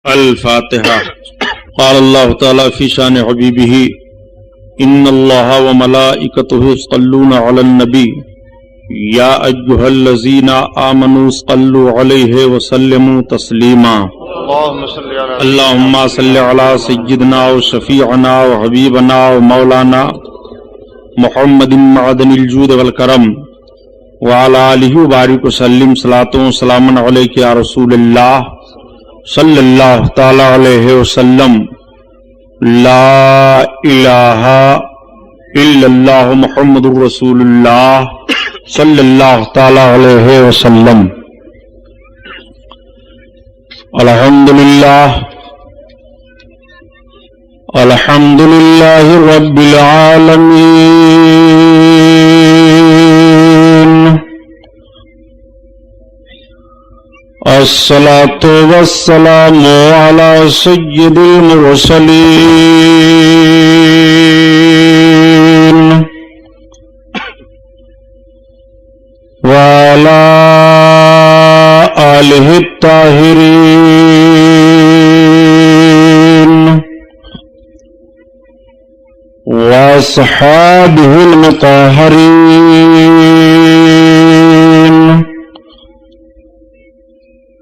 الفاتحة. قال الله تعالى في شان حبيبه إن الله وملائكته يصلون على النبي يا أيها الذين آمنوا صلوا عليه وسلموا تسليما. اللهم صل على سيدنا وشفيعنا وحبيبنا ومولانا محمد معدن الجود والكرم وعلى آله وبارك وسلم صلاة وسلام عليك يا رسول الله صلی اللہ تعالی علیہ وسلم. لا الہ الا اللہ محمد رسول اللہ صلی اللہ تعالی علیہ وسلم. الحمدللہ رب العالمین. الصلاة والسلام على سيد المرسلين وعلى آله الطاهرين وأصحابه المطهرين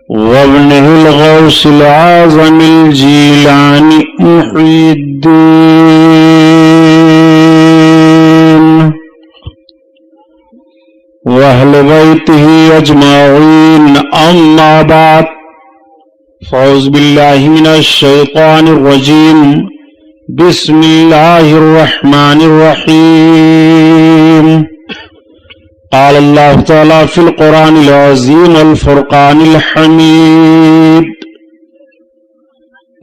وابنه الغوث العظم الجيلاني محي الدين وأهل بيته أجمعين. أما بعد فأعوذ بالله من الشيطان الرجيم. بسم الله الرحمن الرحيم. قال الله تعالى في القرآن العظيم والفرقان الحميد.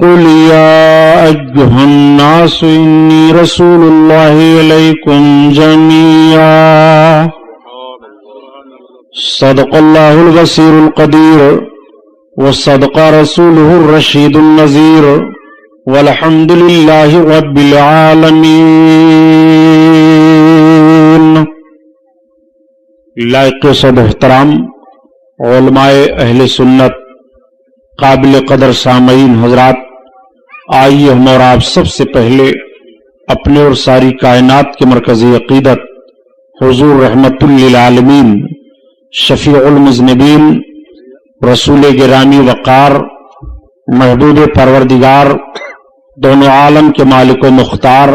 قل يا أيها الناس إني رسول الله إليكم جميعا. صدق الله البصير القدير وصدق رسوله الرشيد النذير والحمد لله رب العالمين. لائق صد احترام علماء اہل سنت، قابل قدر سامعین حضرات، آئیے ہم اور آپ سب سے پہلے اپنے اور ساری کائنات کے مرکزی عقیدت حضور رحمت للعالمین شفیع المذنبین رسول گرامی وقار محبوب پروردگار دونوں عالم کے مالک و مختار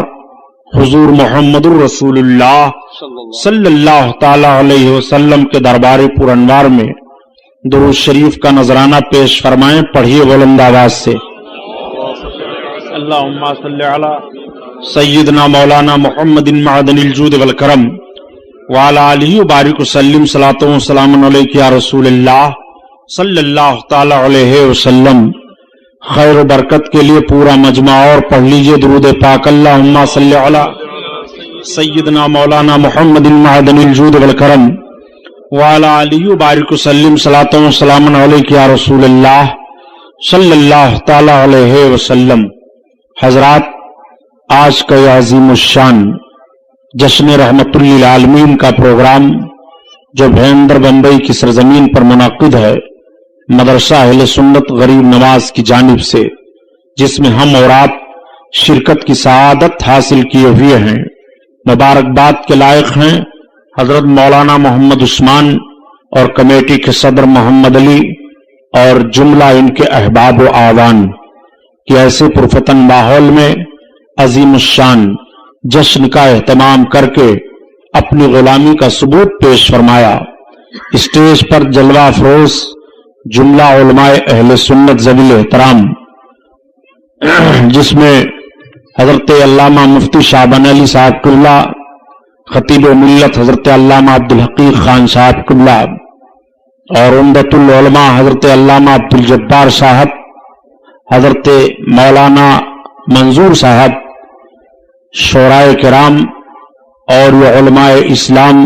حضور محمد الرسول اللہ صلی اللہ تعالی علیہ وسلم کے دربار پر انوار میں درود شریف کا نذرانہ پیش فرمائیں. پڑھیے بلند آواز سے. اللہم صلی علی سیدنا مولانا محمد معدن الجود والکرم وعلی آلہ وبارک وسلم صلاۃ و سلام علیک یا رسول اللہ صلی اللہ تعالی علیہ وسلم. خیر و برکت کے لیے پورا مجمع اور پڑھ لیجئے درود پاک. اللہم صلی علی سیدنا مولانا محمد معدن الجود والکرم وعلی آلہ وبارک وسلم صلاۃ و سلام علیک یا رسول اللہ صلی اللہ تعالی علیہ وسلم. حضرات، آج کا یہ عظیم الشان جشن رحمت للعالمین کا پروگرام جو بھیندر بمبئی کی سرزمین پر منعقد ہے مدرسہ اہل سنت غریب نواز کی جانب سے، جس میں ہم اور آپ شرکت کی سعادت حاصل کیے ہوئے ہیں، مبارکباد کے لائق ہیں حضرت مولانا محمد عثمان اور کمیٹی کے صدر محمد علی اور جملہ ان کے احباب و اعوان کہ ایسے پرفتن ماحول میں عظیم الشان جشن کا اہتمام کر کے اپنی غلامی کا ثبوت پیش فرمایا. اسٹیج پر جلوہ افروز جملہ علماء اہل سنت ذوی احترام، جس میں حضرت علامہ مفتی شعبان علی صاحب قبلہ، خطیب ملت حضرت علامہ عبدالحقیق خان صاحب قبلہ اور عمدۃ العلماء حضرت علامہ عبدالجبار صاحب، حضرت مولانا منظور صاحب، شورائے کرام اور یہ علماء اسلام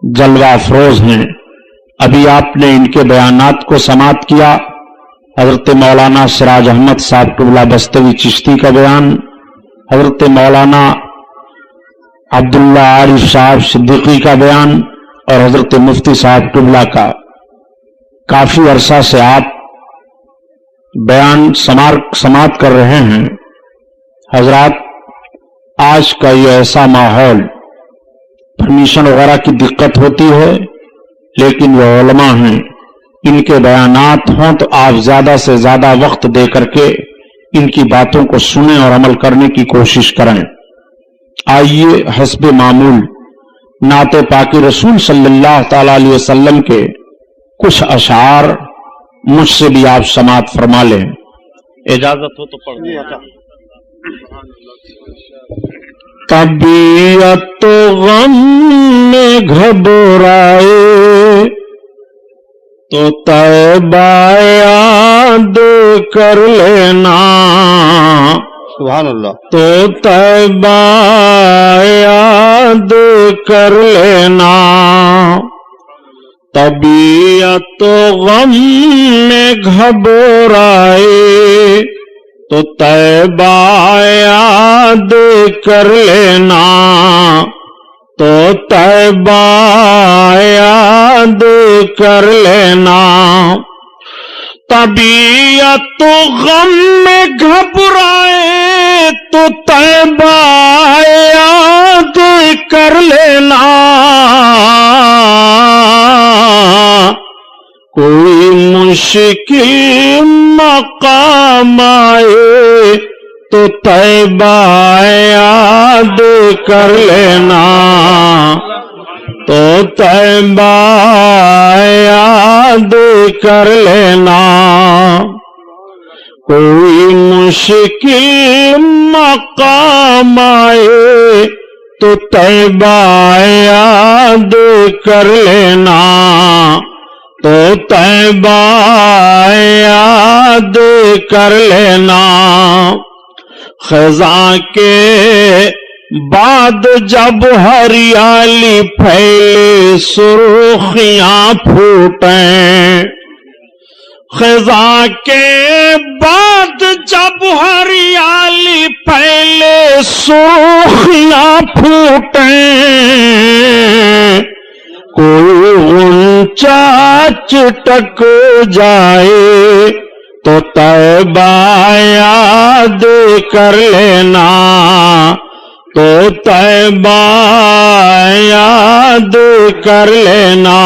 جلوہ افروز ہیں. ابھی آپ نے ان کے بیانات کو سماعت کیا. حضرت مولانا سراج احمد صاحب قبلہ بستوی چشتی کا بیان، حضرت مولانا عبداللہ عارف صاحب صدیقی کا بیان اور حضرت مفتی صاحب قبلہ کا. کافی عرصہ سے آپ بیان سماعت کر رہے ہیں۔ حضرات، آج کا یہ ایسا ماحول، پرمیشن وغیرہ کی دقت ہوتی ہے، لیکن وہ علماء ہیں، ان کے بیانات ہوں تو آپ زیادہ سے زیادہ وقت دے کر کے ان کی باتوں کو سنیں اور عمل کرنے کی کوشش کریں۔ آئیے حسب معمول نعت پاک رسول صلی اللہ تعالی علیہ وسلم کے کچھ اشعار مجھ سے بھی آپ سماعت فرما لیں، اجازت ہو تو پڑھ لیں۔ طبیعت غم میں گھبرائے تو طیبہ یاد کر لینا، سبحان اللہ، تو طیبہ یاد کر لینا۔ طبیعت غم میں گھبرائے تو طیبہ یاد کر لینا، تو طیبہ یاد کر لینا۔ طبیعت غم میں گھبرائے تو طیبہ یاد کر لینا، کوئی مشکل مقام آئے تو طیبہ یاد کر لینا، تو طیبہ یاد کر لینا۔ کوئی مشکل مقام آئے تو طیبہ یاد کر لینا، تو طیبہ یاد کر لینا۔ خزاں کے بعد جب ہریالی پھیلے سرخیاں پھوٹیں، خزاں کے بعد جب ہریالی پھیلے سرخیاں پھوٹیں، کوئی غنچہ چٹک جائے تو طیبہ یاد کر لینا، تو طیبہ یاد کر لینا۔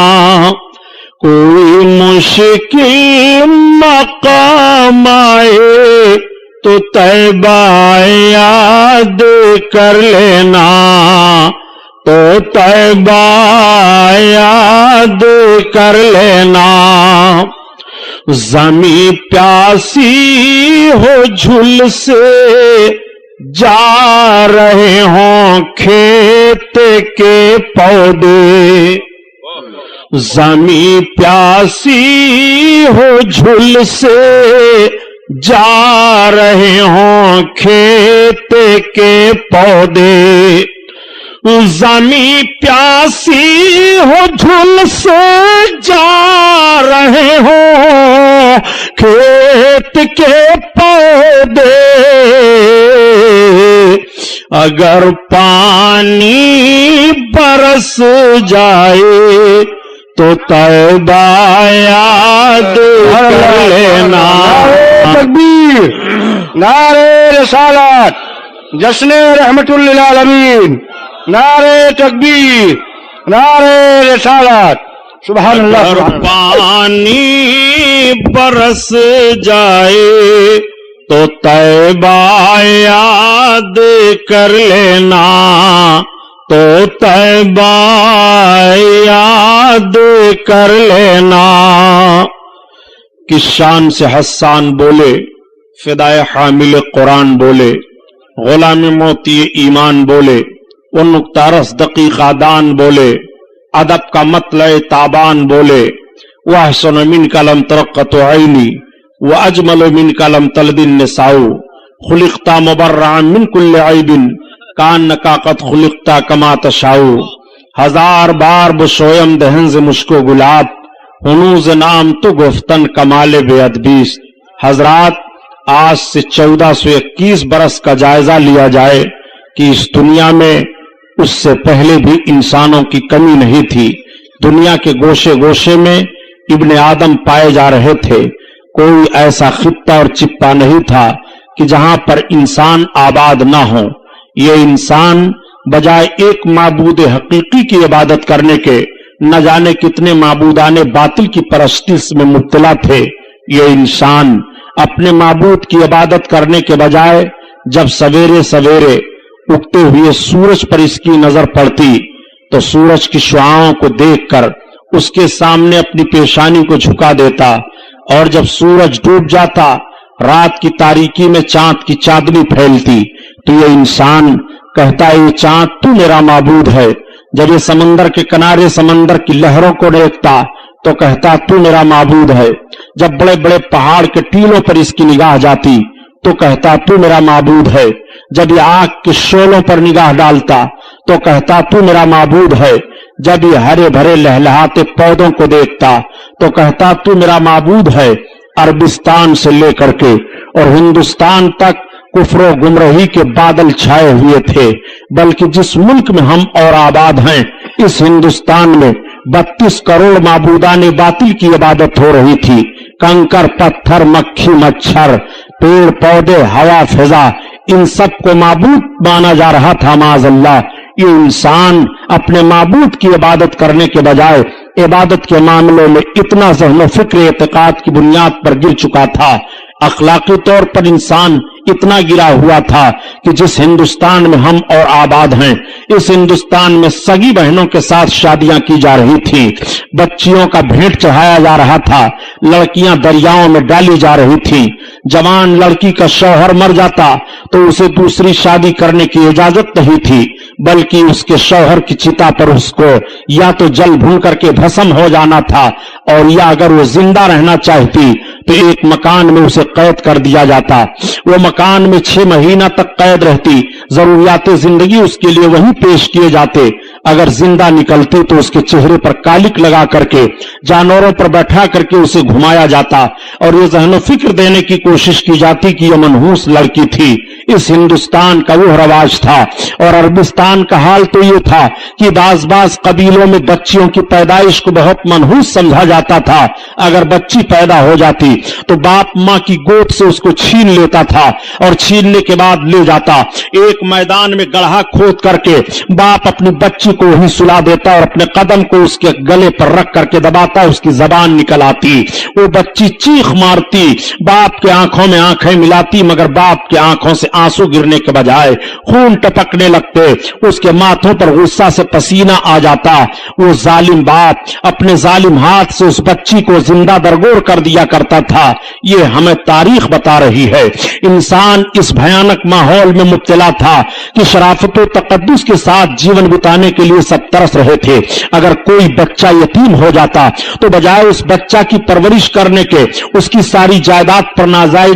کوئی مشکل مقام آئے تو طیبہ یاد کر لینا، تو طیبہ یاد کر لینا۔ زمیں پیاسی ہو جھل سے جا رہے ہوں کھیت کے پودے، زمیں پیاسی ہو جھل سے جا رہے ہوں کھیت کے پودے، زمیں پیاسی ہو جھل سے جا رہے ہوں کھیت کے پودے، اگر پانی برس جائے تو طیبہ یاد کر لینا۔ تکبیر، نعرہ رسالت، جشن رحمت للعالمین، نعرہ تکبیر، نعرہ رسالت، سبحان اللہ۔ اگر پانی برس جائے تو طیبہ یاد کر لینا، تو طیبہ یاد کر لینا۔ کس شان سے حسان بولے، فدائے حامل قرآن بولے، غلام موتی ایمان بولے، وہ نکتہ رس دقیقہ دان بولے، ادب کا مطلع تابان بولے، وَأَحْسَنُ مِنْكَ لَمْ تَرَقَّتُ عَيْنِي وَأَجْمَلُ مِنْكَ لَمْ تَلِدِ النِّسَاءُ خُلِقْتَ مُبَرَّعًا مِنْ كُلِّ عَيْبٍ كَأَنَّكَ قَدْ خُلِقْتَ كَمَا تَشَاءُ۔ ہزار بار بشویم دہنز مشکو گلاب، ہنوز نام تو گفتن کمال بے ادبیست۔ حضرات، آج سے 1421 برس کا جائزہ لیا جائے کہ اس دنیا میں اس سے پہلے بھی انسانوں کی کمی نہیں تھی۔ دنیا کے گوشے گوشے میں ابن آدم پائے جا رہے تھے، کوئی ایسا خطہ اور چپا نہیں تھا کہ جہاں پر انسان آباد نہ ہو. یہ انسان بجائے ایک معبود حقیقی کی عبادت کرنے کے نہ جانے کتنے معبودان باطل کی پرستش میں مبتلا تھے. یہ انسان اپنے معبود کی عبادت کرنے کے بجائے جب سویرے سویرے اگتے ہوئے سورج پر اس کی نظر پڑتی تو سورج کی شعاؤں کو دیکھ کر اس کے سامنے اپنی پیشانی کو جھکا دیتا، اور جب سورج ڈوب جاتا رات کی تاریکی میں چاند کی چاندنی پھیلتی تو یہ انسان کہتا ہے یہ چاند تو میرا معبود ہے. جب یہ سمندر کے کنارے سمندر کی لہروں کو دیکھتا تو کہتا تو میرا معبود ہے. جب بڑے بڑے پہاڑ کے ٹیلوں پر اس کی نگاہ جاتی تو کہتا تو میرا معبود ہے. جب یہ آگ کے شعلوں پر نگاہ ڈالتا تو کہتا تو میرا معبود ہے. جب یہ ہرے بھرے لہلہاتے پودوں کو دیکھتا تو کہتا تو میرا معبود ہے. عربستان سے لے کر کے اور ہندوستان تک کفر و گمراہی کے بادل چھائے ہوئے تھے، بلکہ جس ملک میں ہم اور آباد ہیں اس ہندوستان میں 32 کروڑ معبودان باطل کی عبادت ہو رہی تھی. کنکر پتھر مکھی مچھر پیڑ پودے ہوا فضا ان سب کو معبود مانا جا رہا تھا. معاذ اللہ یہ انسان اپنے معبود کی عبادت کرنے کے بجائے عبادت کے معاملوں میں اتنا ذہن و فکر اعتقاد کی بنیاد پر گر چکا تھا، اخلاقی طور پر انسان اتنا گرا ہوا تھا کہ جس ہندوستان میں ہم اور آباد ہیں اس ہندوستان میں سگی بہنوں کے ساتھ شادیاں کی جا رہی تھی، بچیوں کا بھیٹ چڑھایا جا رہا تھا، لڑکیاں دریاؤں میں ڈالی جا رہی تھی. جوان لڑکی کا شوہر مر جاتا تو اسے دوسری شادی کرنے کی اجازت نہیں تھی، بلکہ اس کے شوہر کی چتا پر اس کو یا تو جل بھون کر کے بھسم ہو جانا تھا، اور یا اگر وہ زندہ رہنا چاہتی تو ایک مکان میں اسے قید کر دیا جاتا. وہ مکان میں 6 مہینہ تک قید رہتی، ضروریات زندگی اس کے لیے وہی پیش کیے جاتے. اگر زندہ نکلتی تو اس کے چہرے پر کالک لگا کر کے جانوروں پر بیٹھا کر کے اسے گھمایا جاتا، اور یہ ذہن و فکر دینے کی کوشش کی جاتی کہ یہ منحوس لڑکی تھی. اس ہندوستان کا وہ رواج تھا. اور عربستان کا حال تو یہ تھا کہ بعض قبیلوں میں بچیوں کی پیدائش کو بہت منحوس سمجھا جاتا تھا. اگر بچی پیدا ہو جاتی تو باپ ماں کی گود سے اس کو چھین لیتا تھا، اور چھیننے کے بعد لے جاتا ایک میدان میں گڑھا کھود کر کے باپ اپنی بچی کو وہیں سلا دیتا اور اپنے قدم کو اس کے گلے پر رکھ کر کے دباتا، اس کی زبان نکل آتی، وہ بچی چیخ مارتی، باپ کے آنکھوں میں آنکھیں ملاتی، مگر باپ کے آنکھوں سے آنسو گرنے کے بجائے خون ٹپکنے لگتے، اس کے ماتھوں پر غصہ سے پسینہ آ جاتا. وہ ظالم باپ اپنے ظالم ہاتھ سے اس بچی کو زندہ درگور کر دیا کرتا تھا. یہ ہمیں تاریخ بتا رہی ہے. انسان اس بھیانک ماحول میں مبتلا تھا کہ شرافت و تقدس کے ساتھ جیون بتانے کے لیے سب ترس رہے تھے. اگر کوئی بچہ یتیم ہو جاتا تو بجائے اس بچہ کی پرورش کرنے کے اس کی ساری جائیداد پر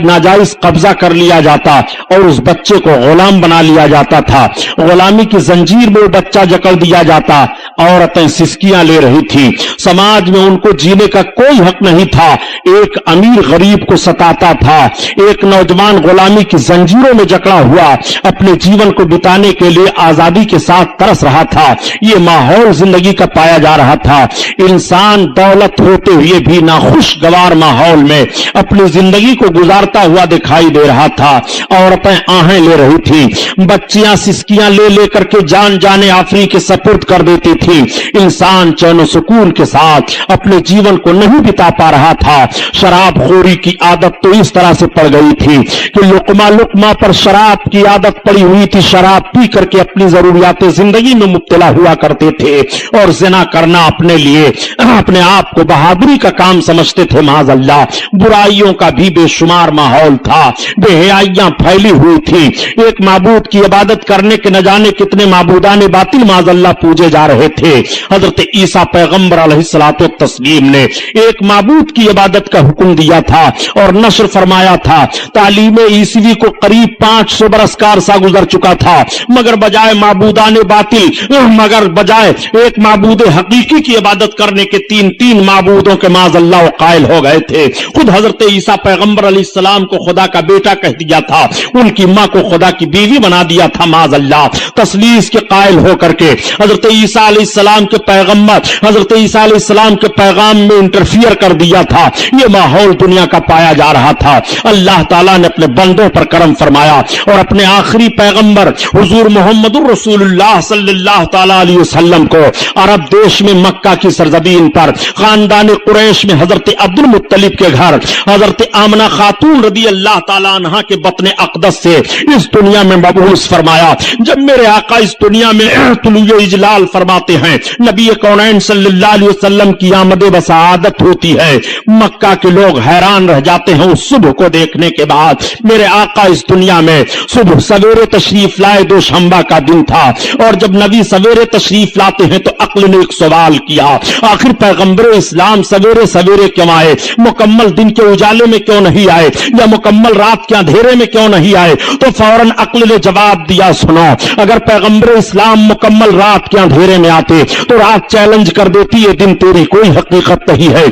ناجائز قبضہ کر لیا جاتا اور اس بچے کو غلام بنا لیا جاتا تھا. غلامی کی زنجیر میں وہ بچہ جکڑ دیا جاتا. عورتیں سسکیاں لے رہی تھی، سماج میں ان کو جینے کا کوئی حق نہیں تھا. ایک امیر غریب کو ستاتا تھا، ایک نوجوان غلامی کی زنجیروں میں جکڑا ہوا اپنے جیون کو بتانے کے لیے آزادی کے ساتھ ترس رہا تھا. یہ ماحول زندگی کا پایا جا رہا تھا. انسان دولت ہوتے ہوئے بھی ناخوشگوار ماحول میں اپنی زندگی کو گزارتا ہوا دکھائی دے رہا تھا. عورتیں آہیں لے رہی تھی، بچیاں سسکیاں لے کر کے جان جانے آفری کے سپرد کر دیتی تھی. انسان چین و سکون کے ساتھ اپنے جیون کو نہیں بتا پا رہا تھا. شراب خوری کی عادت تو اس طرح سے پڑ گئی تھی کہ لقمہ پر شراب کی عادت پڑی ہوئی تھی. شراب پی کر کے اپنی ضروریات زندگی میں مبتلا ہوا کرتے تھے اور زنا کرنا اپنے لیے اپنے آپ کو بہادری کا کام سمجھتے تھے. معاذ اللہ برائیوں کا بھی بے شمار ماحول تھا، بے حیائیاں پھیلی ہوئی تھی. ایک معبود کی عبادت کرنے کے نہ جانے کتنے معبودان باطل معاذ اللہ پوجے جا رہے تھے. حضرت عیسیٰ پیغمبر علیہ الصلوۃ والتسلیم نے ایک معبود کی عبادت کا حکم دیا تھا اور نشر فرمایا تھا. تعلیم عیسوی کو قریب 500 برس کا عرصہ گزر چکا تھا، مگر بجائے معبودان باطل مگر بجائے ایک معبود حقیقی کی عبادت کرنے کے تین معبودوں کے معاذ اللہ قائل ہو گئے تھے. خود حضرت عیسیٰ پیغمبر علیہ السلام کو خدا کا بیٹا کہہ دیا تھا، ان کی ماں کو خدا کی بیوی بنا دیا تھا. معاذ اللہ تثلیث کے قائل ہو کر کے حضرت عیسیٰ علیہ علیہ السلام کے پیغمبر حضرت عیسیٰ علیہ السلام کے پیغام میں انٹرفیئر کر دیا تھا، یہ ماحول دنیا کا پایا جا رہا تھا۔ اللہ تعالیٰ نے اپنے بندوں پر کرم فرمایا اور اپنے آخری پیغمبر حضور محمد رسول اللہ صلی اللہ تعالیٰ علیہ وسلم کو عرب دیش میں مکہ کی سرزمین پر خاندان قریش میں حضرت عبد المطلب کے گھر حضرت آمنہ خاتون رضی اللہ تعالیٰ عنہا کے بطن اقدس سے اس دنیا میں مبعوث فرمایا۔ جب میرے آقا اس دنیا میں طلوع اجلال فرماتے ہیں، نبی کونین صلی اللہ علیہ وسلم کی آمد بسعادت ہوتی ہے، مکہ کے لوگ حیران رہ جاتے ہیں۔ اس صبح کو دیکھنے کے بعد میرے آقا اس دنیا میں صبح سویرے تشریف لائے، دوشنبہ کا دن تھا، اور جب نبی سویرے تشریف لاتے ہیں تو عقل نے ایک سوال کیا، آخر پیغمبر اسلام سویرے سویرے کیوں آئے؟ مکمل دن کے اجالے میں کیوں نہیں آئے؟ یا مکمل رات کے اندھیرے میں کیوں نہیں آئے؟ تو فوراً عقل نے جواب دیا، سنو، اگر پیغمبر اسلام مکمل رات کے اندھیرے میں آتے تو رات چیلنج کر دیتی، یہ دن تیری کوئی حقیقت نہیں ہے۔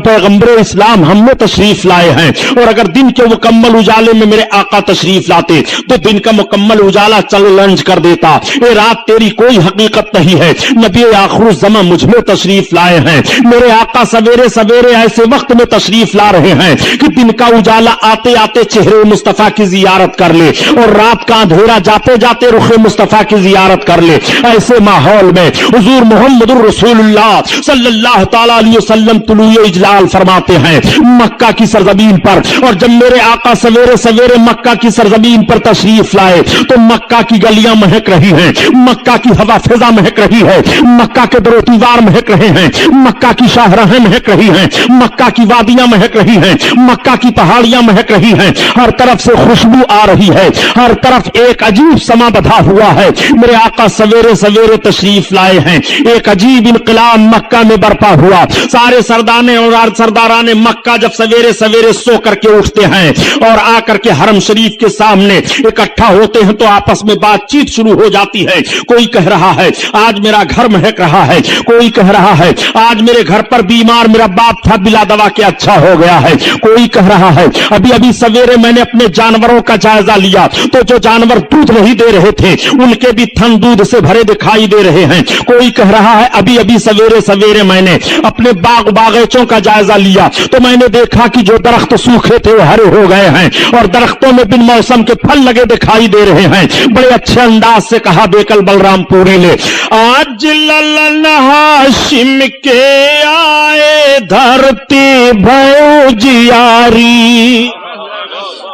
پیغمبر اسلام ہم میں تشریف لائے ہیں، اور اگر دن کے مکمل اجالے میں میرے آقا تشریف لاتے تو دن کا مکمل اجالا چیلنج کر دیتا، یہ رات تیری کوئی حقیقت نہیں ہے۔ نبی آخر الزمان مجھ میں تشریف لائے ہیں، میرے آقا سویرے سویرے ایسے وقت میں تشریف لا رہے ہیں کہ دن کا اجالا آتے آتے چہرے مصطفیٰ کی زیارت کر لے، اور رات کا اندھیرا جاتے جاتے رخ مصطفیٰ کی زیارت کر لے۔ ایسے ماحول میں حضور محمد رسول اللہ صلی اللہ تعالیٰ علیہ وسلم طلوع اجلال فرماتے ہیں مکہ کی سرزمین پر، اور جب میرے آقا سویرے سویرے مکہ کی سرزمین پر تشریف لائے تو مکہ کی گلیاں مہک رہی ہیں، مکہ کی ہوا فضا مہک رہی ہے، مکہ کے در و دیوار مہک رہے ہیں، مکہ کی شاہراہیں مہک رہی ہیں، مکہ کی وادیاں مہک رہی ہیں، مکہ کی پہاڑیاں مہک رہی ہیں، ہر طرف سے خوشبو آ رہی ہے، ہر طرف ایک عجیب سما بدھا ہوا ہے۔ میرے آقا سویرے سویرے تشریف لائے ہیں، ایک عجیب انقلاب مکہ میں برپا ہوا۔ سارے سردانے اور سرداران مکہ جب سویرے سویرے سو کر کے اٹھتے ہیں اور آ کر کے حرم شریف کے سامنے اکٹھا ہوتے ہیں تو آپس میں بات چیت شروع ہو جاتی ہے۔ کوئی کہہ رہا ہے آج میرا گھر مہک رہا ہے، کوئی کہہ رہا ہے آج میرے گھر پر بیمار میرا باپ تھا بلا دوا کے اچھا ہو گیا ہے، کوئی کہہ رہا ہے ابھی ابھی سویرے میں نے اپنے جانوروں کا جائزہ لیا تو جو جانور دودھ نہیں دے رہے تھے ان کے بھی تھن دودھ سے بھرے دکھائی دے رہے ہیں۔ کوئی کہہ رہا ہے ابھی ابھی سویرے سویرے میں نے اپنے باغیچوں کا جائزہ لیا تو میں نے دیکھا کہ جو درخت سوکھے تھے وہ ہرے ہو گئے ہیں اور درختوں میں بن موسم کے پھل لگے دکھائی دے رہے ہیں۔ بڑے اچھے انداز سے کہا بیکل بلرام پوری نے، آج للن ہاشم کے آئے دھرتی بھیو جیاری،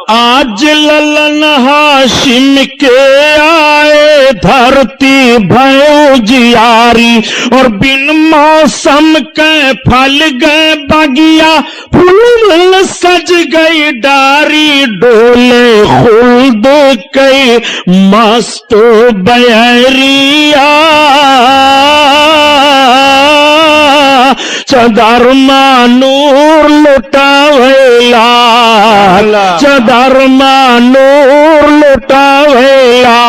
آج للن ہاشم کے آئے دھرتی بھیو جیاری، اور بن موسم کے پھل گئے بگیا پھول سج گئی ڈاری، ڈولے خلد کئی مست بیریا، چدرما نور لٹاویلا، چدرما نور لٹاویلا۔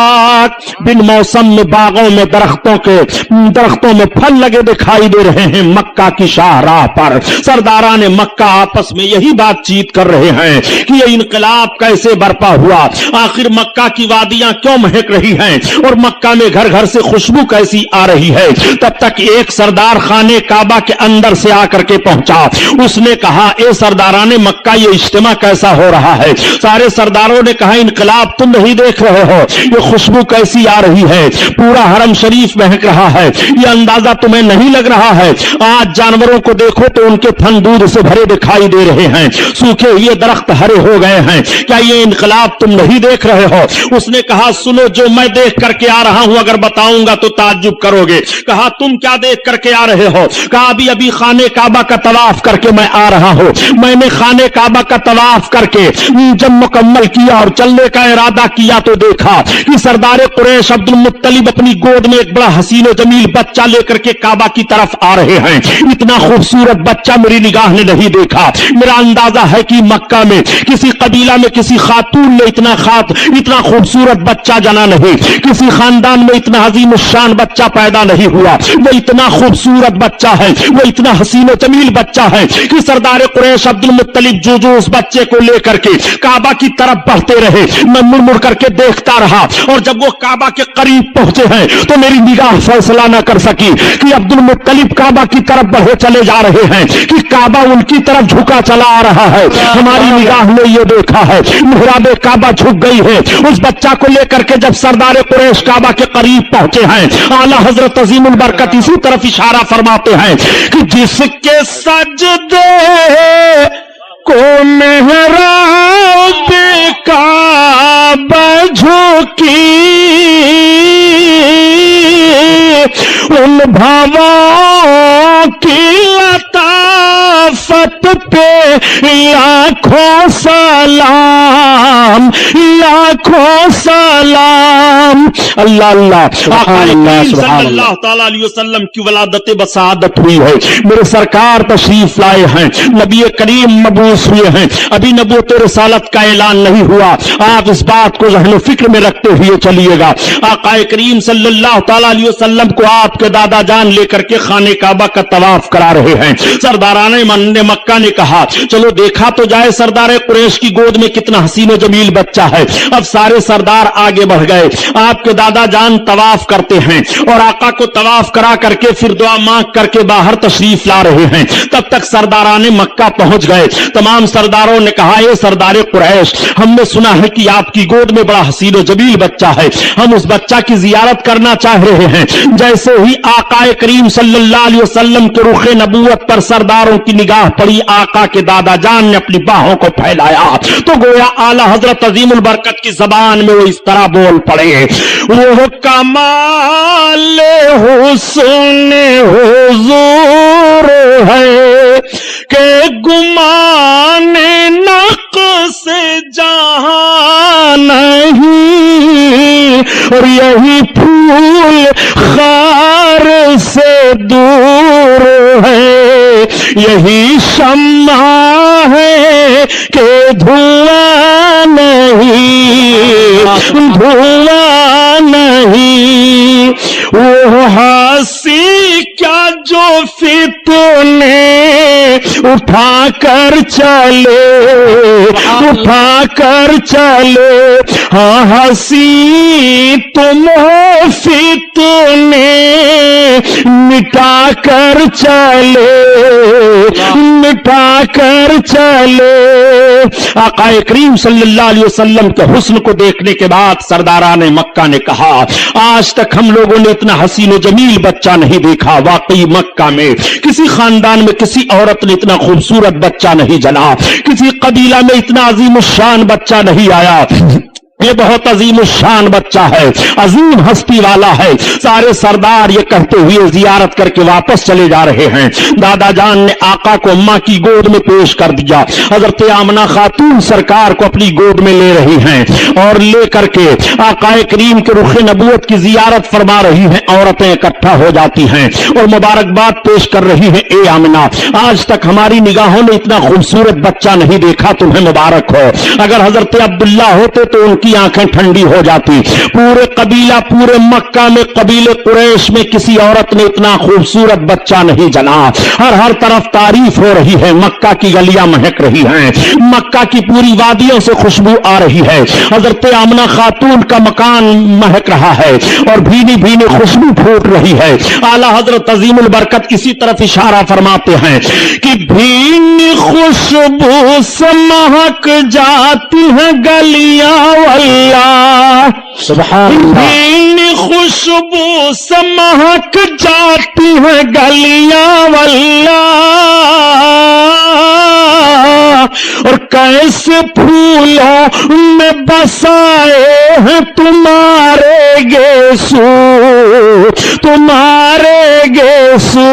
بن موسم میں باغوں میں درختوں میں پھل لگے دکھائی دے رہے ہیں۔ مکہ کی شاہراہ پر سرداران مکہ آپس میں یہی بات چیت کر رہے ہیں کہ یہ انقلاب کیسے برپا ہوا، آخر مکہ کی وادیاں کیوں مہک رہی ہیں اور مکہ میں گھر گھر سے خوشبو کیسی آ رہی ہے۔ تب تک ایک سردار خانے کعبہ کے اندر سے آ کر کے پہنچا، اس نے کہا اے سرداران مکہ یہ اجتماع کیسا ہو رہا ہے؟ سارے سرداروں نے کہا انقلاب تم نہیں دیکھ رہے ہو، یہ خوشبو کیسی آ رہی ہے، پورا حرم شریف مہک رہا ہے، یہ اندازہ تمہیں نہیں لگ رہا ہے؟ آج جانوروں کو دیکھو تو ان کے تھن دودھ سے بھرے دکھائی دے رہے ہیں، سوکھے ہوئے درخت ہرے ہو گئے ہیں، کیا یہ انقلاب تم نہیں دیکھ رہے ہو؟ اس نے کہا سنو جو میں دیکھ کر کے آ رہا ہوں اگر بتاؤں گا تو تعجب کرو گے۔ کہا تم کیا دیکھ کر کے آ رہے ہو؟ کہا ابھی ابھی خانے کعبہ کا طواف کر کے میں آ رہا ہوں، میں نے خانے کعبہ کا طواف کر کے جب مکمل کیا اور چلنے کا ارادہ کیا تو دیکھا کہ سردار قریش عبد المطلب اپنی گود میں ایک بڑا حسین و جمیل بچہ لے کر کے کعبہ کی طرف آ رہے ہیں۔ اتنا خوبصورت بچہ میری نگاہ نے نہیں دیکھا۔ میرا اندازہ ہے کہ مکہ میں کسی قبیلہ میں کسی خاتون نے اتنا خوبصورت بچہ جنا نہیں، کسی خاندان میں اتنا عظیم الشان بچہ پیدا نہیں ہوا۔ وہ اتنا خوبصورت بچہ ہے، وہ اتنا حسین و جمیل بچہ ہے کہ سردار قریش عبد المطلب جو اس بچے کو لے کر کے کعبہ کی طرف بڑھتے رہے، میں مڑ مڑ کر کے دیکھتا رہا، اور جب وہ کعبہ کے قریب پہنچے ہیں تو میری نگاہ فیصلہ نہ کر سکی کہ عبد المطلب کعبہ کی طرف بڑھے چلے جا رہے ہیں کہ کعبہ ان کی طرف جھکا چلا آ رہا ہے. ہماری نگاہ نے یہ دیکھا ہے محراب کعبہ جھک گئی ہے. اس بچہ کو لے کر کے جب سردار قریش کعبہ کے قریب پہنچے ہیں اعلیٰ حضرت عظیم البرکت اسی طرف اشارہ فرماتے ہیں کہ جس کے سجدے کو محراب کعبہ جھکی ان بھاووں کی لطافت پہ لاکھوں سلام لاکھوں سلام. اللہ اللہ صلی اللہ تعالی علیہ وسلم کی ولادت بسعادت ہوئی ہے. میرے سرکار تشریف لائے ہیں, نبی کریم مبعوث ہوئے ہیں, ابھی نبوت رسالت کا اعلان نہیں ہوا. آپ اس بات کو ذہن و فکر میں رکھتے ہوئے چلیے گا. آقا کریم صلی اللہ تعالی علیہ وسلم کو آپ کے دادا جان لے کر کے خانہ کعبہ کا طواف کرا رہے ہیں. سرداران مکہ نے کہا چلو دیکھا تو جائے سردار قریش کی گود میں کتنا حسین و جمیل بچہ ہے. اب سارے سردار آگے بڑھ گئے. آپ کے دادا جان طواف کرتے ہیں اور آقا کو طواف کرا کر کے پھر دعا مانگ کر کے باہر تشریف لا رہے ہیں. تب تک سرداران مکہ پہنچ گئے. تمام سرداروں نے کہا اے سردار قریش, ہم نے سنا ہے کہ آپ کی گود میں بڑا حسین و جمیل بچہ ہے, ہم اس بچہ کی زیارت کرنا چاہ رہے ہیں. جیسے ہی آقا کریم صلی اللہ علیہ وسلم کے رخ نبوت پر سرداروں کی نگاہ پڑی, آقا کے دادا جان نے اپنی باہوں کو پھیلایا تو گویا اعلیٰ حضرت عظیم البرکت کی زبان میں وہ اس طرح بول پڑے, وہ کمال حسن حضور ہے کہ گمان نقص جہاں نہیں, اور یہی پھول خار سے دور ہے, یہی شمع ہے کہ دھواں نہیں دھواں نہیں. وہ ہنسی کیا جو فتنے اٹھا کر چلے اٹھا کر چلے, ہاں ہنسی تم ہو فتنے مٹا کر چلے مٹا کر چلے. آقا کریم صلی اللہ علیہ وسلم کے حسن کو دیکھنے کے بعد سرداران مکہ نے کہا آج تک ہم لوگوں نے اتنا حسین و جمیل بچہ نہیں دیکھا. واقعی مکہ میں کسی خاندان میں کسی عورت نے اتنا خوبصورت بچہ نہیں جنا, کسی قبیلہ میں اتنا عظیم الشان بچہ نہیں آیا. یہ بہت عظیم الشان بچہ ہے, عظیم ہستی والا ہے. سارے سردار یہ کہتے ہوئے زیارت کر کے واپس چلے جا رہے ہیں. دادا جان نے آقا کو اماں کی گود میں پیش کر دیا. حضرت آمنہ خاتون سرکار کو اپنی گود میں لے رہی ہیں اور لے کر کے آقا کریم کے رخ نبوت کی زیارت فرما رہی ہیں. عورتیں اکٹھا ہو جاتی ہیں اور مبارکباد پیش کر رہی ہیں, اے آمنہ آج تک ہماری نگاہوں نے اتنا خوبصورت بچہ نہیں دیکھا, تمہیں مبارک ہو. اگر حضرت عبداللہ ہوتے تو ان کی آنکھیں ٹھنڈی ہو جاتی. پورے قبیلہ پورے مکہ میں قبیلے قریش میں کسی عورت نے اتنا خوبصورت بچہ نہیں جنا. ہر طرف تعریف ہو رہی ہے, مکہ کی گلیاں مہک رہی ہیں, مکہ کی پوری وادیوں سے خوشبو آ رہی ہے. حضرت آمنہ خاتون کا مکان مہک رہا ہے اور بھینی بھینی خوشبو پھوٹ رہی ہے. اعلیٰ حضرت عظیم البرکت اسی طرف اشارہ فرماتے ہیں کہ بھینی خوشبو سے مہک جاتی ہیں گلیاں اللہ, سبحان اللہ, خوشبو سے مہک جاتی ہے گلیاں واللہ, اور کیسے پھولوں میں بسائے ہیں تمہارے گیسو تمہارے گیسو.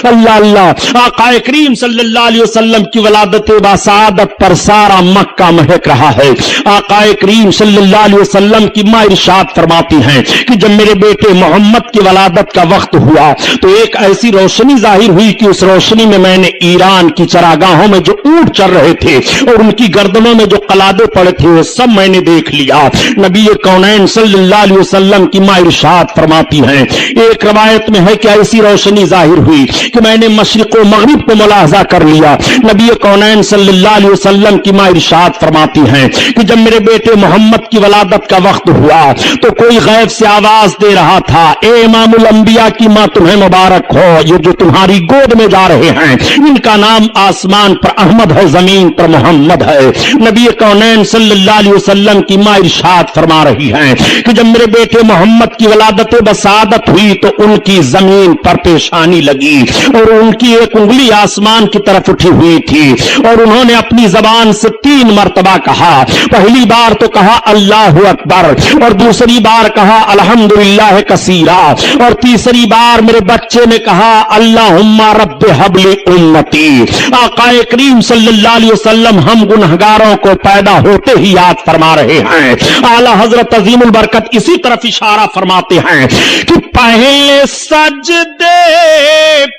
اللہ اللہ. آقا کریم صلی اللہ علیہ وسلم کی ولادت بسعادت پر سارا مکہ مہک رہا ہے. آقا کریم صلی اللہ علیہ وسلم کی ماں ارشاد فرماتی ہیں کہ جب میرے بیٹے محمد کی ولادت کا وقت ہوا تو ایک ایسی روشنی ظاہر ہوئی کہ اس روشنی میں میں نے ایران کی چراگاہوں میں جو اونٹ چل رہے تھے اور ان کی گردنوں میں جو قلادے پڑے تھے وہ سب میں نے دیکھ لیا. نبی کونین صلی اللہ علیہ وسلم کی ماں ارشاد فرماتی ہیں, ایک روایت میں ہے کہ ایسی روشنی ظاہر ہوئی کہ میں نے مشرق و مغرب کو ملاحظہ کر لیا. نبی کونین صلی اللہ علیہ وسلم کی ماں ارشاد فرماتی ہیں کہ جب میرے بیٹے محمد کی ولادت کا وقت ہوا تو کوئی غیب سے آواز دے رہا تھا, اے امام الانبیاء کی ماں تمہیں مبارک ہو, یہ جو تمہاری گود میں جا رہے ہیں ان کا نام آسمان پر احمد ہے, زمین پر محمد ہے. نبی کونین صلی اللہ علیہ وسلم کی ماں ارشاد فرما رہی ہیں کہ جب میرے بیٹے محمد کی ولادت بسعادت ہوئی تو ان کی زمین پر پیشانی لگی اور ان کی ایک انگلی آسمان کی طرف اٹھی ہوئی تھی اور انہوں نے اپنی زبان سے 3 مرتبہ کہا. پہلی بار تو کہا اللہ اکبر, اور دوسری بار کہا الحمدللہ کثیرا, اور تیسری بار میرے بچے نے کہا اللہم رب حب لی امتی. آقا کریم صلی اللہ علیہ وسلم ہم گنہگاروں کو پیدا ہوتے ہی یاد فرما رہے ہیں. اعلی حضرت عظیم البرکت اسی طرف اشارہ فرماتے ہیں کہ پہلے سجدے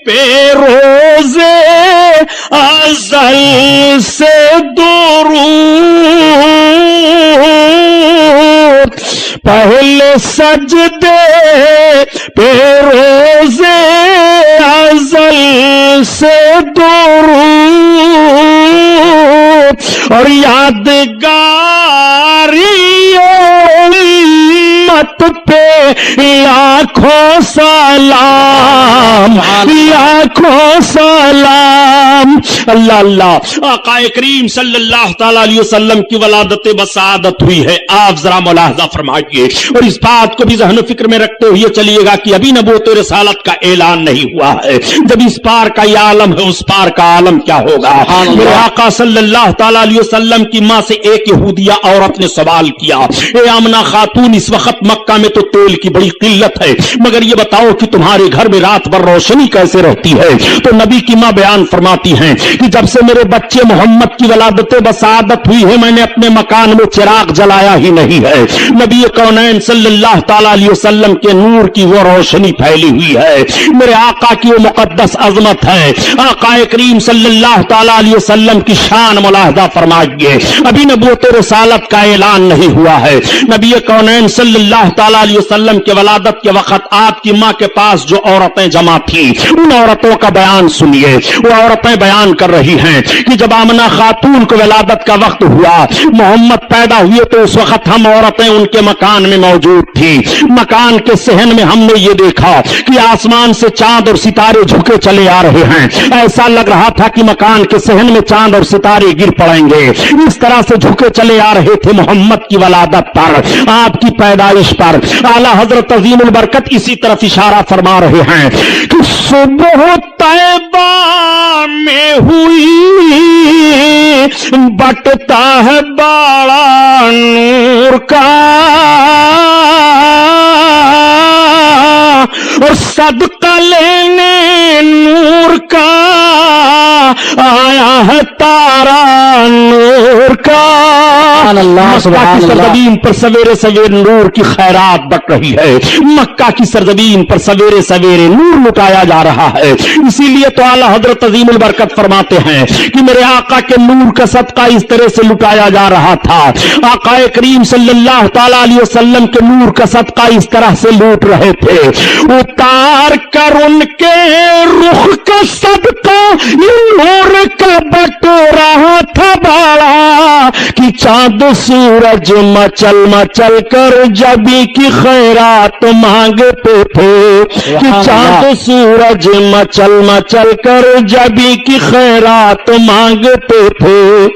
پہ روزے ازل سے درود, پہلے سجدے پہ روزے ازل سے درود, اور یادگاری امت پہ لاکھوں سلام, لاکھوں سلام. اللہ اللہ. آقا کریم صلی اللہ تعالی علیہ وسلم کی ولادت بسعادت ہوئی ہے. آپ ذرا ملاحظہ فرمائیے اور اس بات کو بھی ذہن و فکر میں رکھتے ہوئے چلیے گا کہ ابھی نبوت رسالت کا اعلان نہیں ہوا ہے. جب اس پار کا یہ عالم ہے اس پار کا عالم کیا ہوگا. میرے آقا صلی اللہ تعالی علیہ وسلم کی ماں سے ایک یہودیہ عورت نے سوال کیا, اے آمنہ خاتون, اس وقت مکہ میں تو تیل کی بڑی قلت ہے, مگر یہ بتاؤ کہ تمہارے گھر میں رات بھر روشنی کیسے رہتی ہے. تو نبی کی ماں بیان فرماتی ہیں کہ جب سے میرے بچے محمد کی ولادت بسعادت ہوئی ہے میں نے اپنے مکان میں چراغ جلایا ہی نہیں ہے. نبی کونین صلی اللہ تعالی علیہ وسلم کے نور کی وہ روشنی پھیلی ہوئی ہے, میرے آقا کی وہ مقدس عظمت ہے. آقا کریم صلی اللہ تعالی علیہ وسلم کی شان ملاحظہ فرمائیے. ابھی نبوت رسالت کا اعلان نہیں ہوا ہے. نبی کونین صلی اللہ تعالی علیہ وسلم کے ولادت کے وقت آپ کی ماں کے پاس جو عورتیں جمع تھیں ان عورتوں کا بیان سنیے. وہ عورتیں بیان کر رہی ہیں کہ جب آمنہ خاتون کو ولادت کا وقت ہوا, محمد پیدا ہوئے, تو اس وقت ہم عورتیں ان کے مکان میں موجود تھی. مکان کے صحن میں ہم نے یہ دیکھا کہ آسمان سے چاند اور ستارے جھکے چلے آ رہے ہیں. ایسا لگ رہا تھا کہ مکان کے صحن میں چاند اور ستارے گر پڑیں گے. اس طرح سے جھکے چلے آ رہے تھے محمد کی ولادت پر, آپ کی پیدائش پر. اعلی حضرت عظیم البرکت اسی طرف اشارہ فرما رہے ہیں کہ صبح طیبہ میں ہوئی بٹتا ہے بڑا نور کا, اور صدقہ لینے نور کا آیا ہے تارا نور کا. مکہ کی سرزمین پر سویرے سویرے نور کی خیرات بٹ رہی ہے. مکہ کی سرزمین پر سویرے سویرے نور لٹایا جا رہا ہے. اسی لیے تو اعلی حضرت عظیم البرکت فرماتے ہیں کہ میرے آقا کے نور کا صدقہ اس طرح سے لٹایا جا رہا تھا. آقا کریم صلی اللہ تعالی علیہ وسلم کے نور کا صدقہ اس طرح سے لوٹ رہے تھے. اتار کر ان کے رخ کا صدقہ نور کا بٹ رہا تھا بڑا, کہ چاند سورج مچل مچل کر جبی کی خیرات مانگتے تھے. کہ چاند سورج مچل مچل کر جبی کی خیرات مانگتے تھے.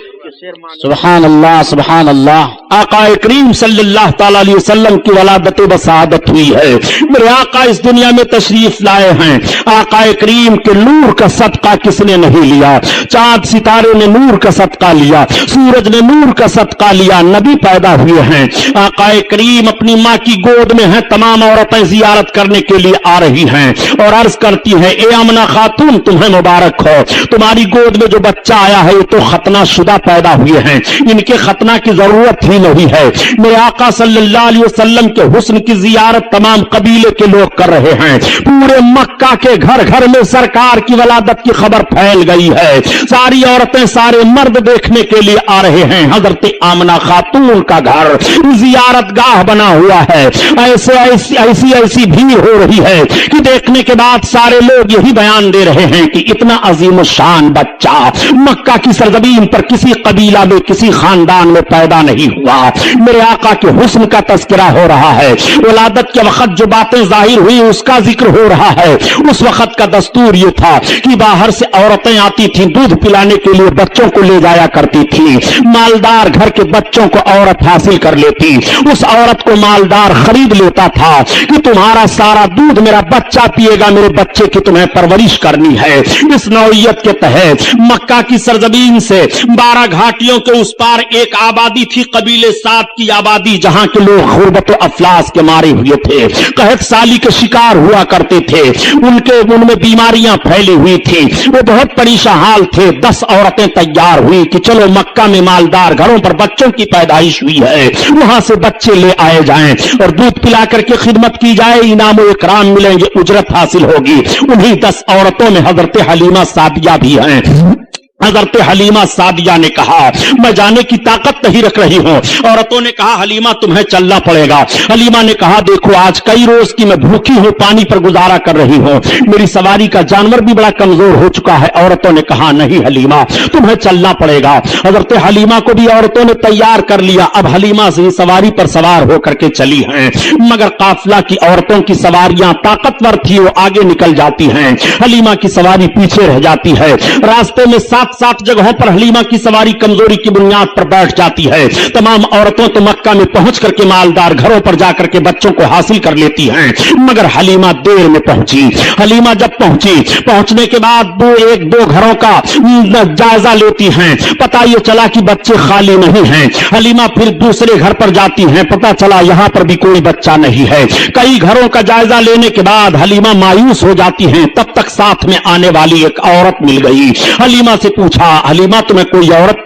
سبحان اللہ سبحان اللہ. آقا کریم صلی اللہ تعالی علیہ وسلم کی ولادت بسعادت ہوئی ہے. میرے آقا اس دنیا میں تشریف لائے ہیں. آقا کریم کے نور کا صدقہ کس نے نہیں لیا؟ چاند ستارے نے نور کا صدقہ لیا, سورج نے نور کا صدقہ لیا. نبی پیدا ہوئے ہیں, آقا کریم اپنی ماں کی گود میں ہیں. تمام عورتیں زیارت کرنے کے لیے آ رہی ہیں اور عرض کرتی ہیں, اے آمنہ خاتون تمہیں مبارک ہو, تمہاری گود میں جو بچہ آیا ہے یہ تو ختنہ شدہ پیدا پیدا ہوئے ہیں، ان کے ختنہ کی ضرورت ہی نہیں ہے۔ میرے آقا صلی اللہ علیہ وسلم کے حسن کی زیارت تمام قبیلے کے لوگ کر رہے ہیں، پورے مکہ کے گھر گھر میں سرکار کی ولادت کی خبر پھیل گئی ہے، ساری عورتیں سارے مرد دیکھنے کے لیے آ رہے ہیں۔ حضرت آمنہ خاتون کا گھر زیارت گاہ بنا ہوا ہے، ایسی بھیڑ ہو رہی ہے کہ دیکھنے کے بعد سارے لوگ یہی بیان دے رہے ہیں کہ اتنا عظیم الشان بچہ مکہ کی سرزمین پر کسی قبیلہ میں کسی خاندان میں پیدا نہیں ہوا۔ میرے آقا کے حسن کا تذکرہ ہو رہا ہے، ولادت کے وقت جو باتیں ظاہر ہوئی اس کا ذکر ہو رہا ہے۔ اس وقت کا دستور یہ تھا کہ باہر سے عورتیں آتی تھیں، دودھ پلانے کے لیے بچوں کو لے جایا کرتی تھی، مالدار گھر کے بچوں کو عورت حاصل کر لیتی، اس عورت کو مالدار خرید لیتا تھا کہ تمہارا سارا دودھ میرا بچہ پیے گا، میرے بچے کی تمہیں پرورش کرنی ہے۔ اس نوعیت کے تحت مکہ کی سرزمین سے 12 گھاٹیوں کے اس پار ایک آبادی تھی، قبیلے سات کی آبادی، جہاں کے لوگ غربت و افلاس کے مارے ہوئے تھے، قحط سالی کے شکار ہوا کرتے تھے، ان میں بیماریاں پھیلی ہوئی تھی، وہ بہت پریشان حال تھے۔ 10 عورتیں تیار ہوئی کہ چلو مکہ میں مالدار گھروں پر بچوں کی پیدائش ہوئی ہے، وہاں سے بچے لے آئے جائیں اور دودھ پلا کر کے خدمت کی جائے، انعام و اکرام ملیں گے، اجرت حاصل ہوگی۔ انہی 10 عورتوں میں حضرت حلیمہ سعدیہ بھی ہیں۔ حضرت حلیمہ سعدیہ نے کہا میں جانے کی طاقت نہیں رکھ رہی ہوں۔ عورتوں نے کہا حلیمہ تمہیں چلنا پڑے گا۔ حلیمہ نے کہا دیکھو آج کئی روز کی میں بھوکی ہوں، پانی پر گزارا کر رہی ہوں، میری سواری کا جانور بھی بڑا کمزور ہو چکا ہے۔ عورتوں نے کہا نہیں حلیمہ تمہیں چلنا پڑے گا۔ حضرت حلیمہ کو بھی عورتوں نے تیار کر لیا، اب حلیمہ سے سواری پر سوار ہو کر کے چلی ہیں، مگر قافلہ کی عورتوں کی سواریاں طاقتور تھی، وہ آگے نکل جاتی ہیں، حلیمہ کی سواری پیچھے رہ جاتی ہے۔ راستے میں 7 جگہوں پر حلیمہ کی سواری کمزوری کی بنیاد پر بیٹھ جاتی ہے۔ تمام عورتوں تو مکہ میں پہنچ کر کے مالدار گھروں پر جا کر کے بچوں کو حاصل کر لیتی ہیں، مگر حلیمہ دیر میں پہنچی۔ حلیمہ جب پہنچنے کے بعد ایک دو گھروں کا جائزہ لیتی ہیں، پتہ یہ چلا کہ بچے خالی نہیں ہیں۔ حلیمہ پھر دوسرے گھر پر جاتی ہیں، پتہ چلا یہاں پر بھی کوئی بچہ نہیں ہے۔ کئی گھروں کا جائزہ لینے کے بعد حلیمہ مایوس ہو جاتی ہیں، تب تک ساتھ میں آنے والی ایک عورت مل گئی۔ حلیمہ سے پوچھا حلیمہ تمہیں کوئی عورت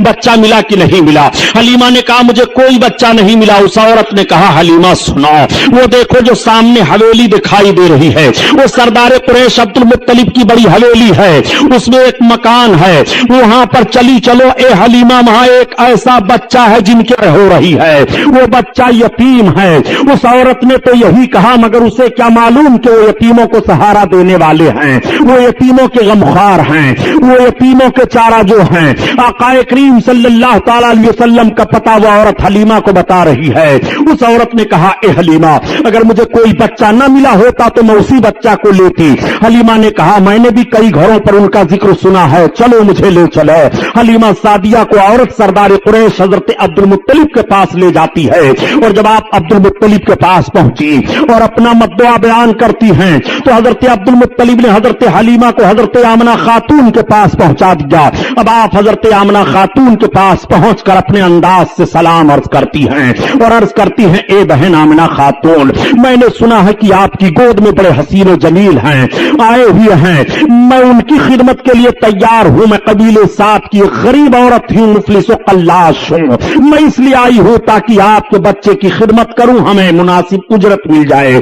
بچہ ملا کہ نہیں ملا؟ حلیمہ نے کہا مجھے کوئی بچہ نہیں ملا۔ اس عورت نے کہا حلیمہ سنو، وہ دیکھو جو سامنے حویلی دکھائی دے رہی ہے، وہ سردار قریش عبد المطلب کی بڑی حویلی ہے، اس میں ایک مکان ہے، وہاں پر چلی چلو اے حلیمہ، وہاں ایک ایسا بچہ ہے جن کے ہو رہی ہے، وہ بچہ یتیم ہے۔ اس عورت نے تو یہی کہا، مگر اسے کیا معلوم کہ وہ یتیموں کو سہارا دینے والے ہیں، وہ یتیموں کے غمخوار ہیں، وہ یتیموں کے چارہ جو ہیں۔ آقا کریم صلی اللہ تعالی علیہ وسلم کا پتہ وہ عورت حلیمہ کو بتا رہی ہے۔ اس عورت نے کہا اے حلیمہ اگر مجھے کوئی بچہ نہ ملا ہوتا تو میں اسی بچہ کو لیتی۔ حلیمہ نے کہا میں نے بھی کئی گھروں پر ان کا ذکر سنا ہے، چلو مجھے لے چلے۔ حلیمہ سعدیہ کو عورت سردار قریش حضرت عبد المطلب کے پاس لے جاتی ہے، اور جب آپ عبد المطلب کے پاس پہنچی اور اپنا مدعا بیان کرتی ہیں تو حضرت عبد المطلب نے حضرت حلیمہ کو حضرت آمنہ خاتون کے پاس پہنچا دیا۔ اب آپ حضرت آمنہ خاتون کے پاس پہنچ کر اپنے انداز سے سلام عرض کرتی ہیں اور عرض کرتی ہیں اے بہن آمنہ خاتون، میں نے سنا ہے کہ آپ کی گود میں بڑے حسین و جمیل ہیں، آئے ہوئے ہیں، میں ان کی خدمت کے لیے تیار ہوں، میں قبیلے سات کی غریب عورت ہوں، مفلس و قلاش ہوں، میں اس لیے آئی ہوں تاکہ آپ کے بچے کی خدمت کروں، ہمیں مناسب اجرت مل جائے۔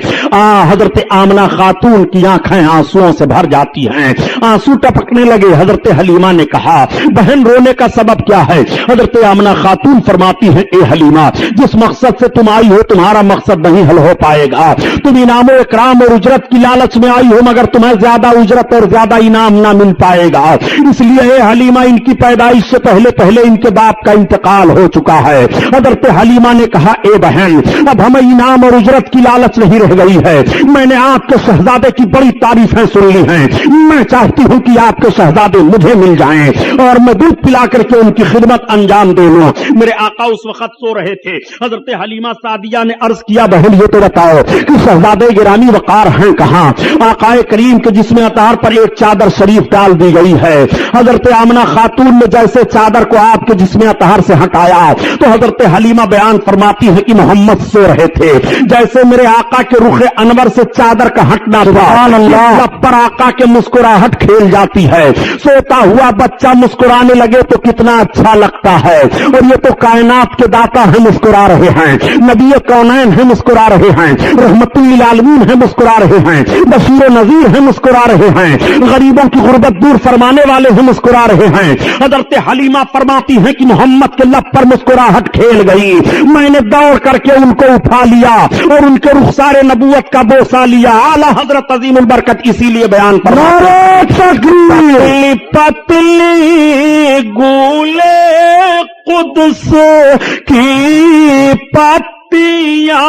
حضرت آمنہ خاتون کی آنکھیں آنسوؤں سے بھر جاتی ہیں، آنسو ٹپکنے لگے۔ حضرت حلیمہ نے کہا بہن رونے کا سبب کیا ہے؟ حضرت آمنہ خاتون فرماتی ہیں اے حلیمہ جس مقصد سے تم آئی ہو تمہارا مقصد نہیں حل ہو پائے گا، تم انعام و اکرام اور اجرت کی لالچ میں آئی ہو، مگر تمہیں زیادہ اجرت اور زیادہ انعام نہ مل پائے گا، اس لیے اے حلیمہ ان کی پیدائش سے پہلے ان کے باپ کا انتقال ہو چکا ہے۔ حضرت حلیمہ نے کہا اے بہن اب ہمیں انعام اور اجرت کی لالچ نہیں رہ گئی ہے، میں نے آپ کے شہزادے کی بڑی تعریفیں سن لی ہیں، میں چاہتی ہوں کہ آپ کے شہزادے مجھے مل جائیں اور میں دودھ پلا کر کے ان کی خدمت انجام دے لوں۔ میرے آقا اس وقت سو رہے تھے۔ حضرت حلیمہ سعدیہ نے عرض کیا بہن یہ تو بتاؤ کہ شہزادے گرامی وقار ہیں کہاں؟ آقا کریم کے جسم اطہر پر ایک چادر شریف ڈال دی گئی ہے۔ حضرت آمنہ خاتون نے جیسے چادر کو آپ کے جسم اطہر سے ہٹایا تو حضرت حلیمہ بیان فرماتی ہے کہ محمد سو رہے تھے، جیسے میرے آقا کے رخ انور سے چادر کا ہٹنا سبحان اللہ لب پر آقا کے مسکراہٹ کھیل جاتی ہے، سوتا ہوا मेरा बच्चा मुस्कुराने लगे तो कितना अच्छा लगता है। और ये तो कायनात के दाता है, मुस्कुरा रहे हैं, नबी कौनैन है, मुस्कुरा रहे हैं, रहमतुल लिल आलमीन है, मुस्कुरा रहे हैं, बशीर नजीर है, मुस्कुरा रहे हैं, गरीबों की गुर्बत दूर फरमाने वाले हैं, मुस्कुरा रहे हैं। हजरत हलीमा फरमाती हैं कि मोहम्मद के लब पर मुस्कुराहट खेल गई, मैंने दौड़ करके उनको उठा लिया और उनके रुखसारे नबूवत का बोसा लिया। आला हजरत अजीमुल बरकत इसीलिए बयान पर पतली पतली गूले कुद्स की पत्तियां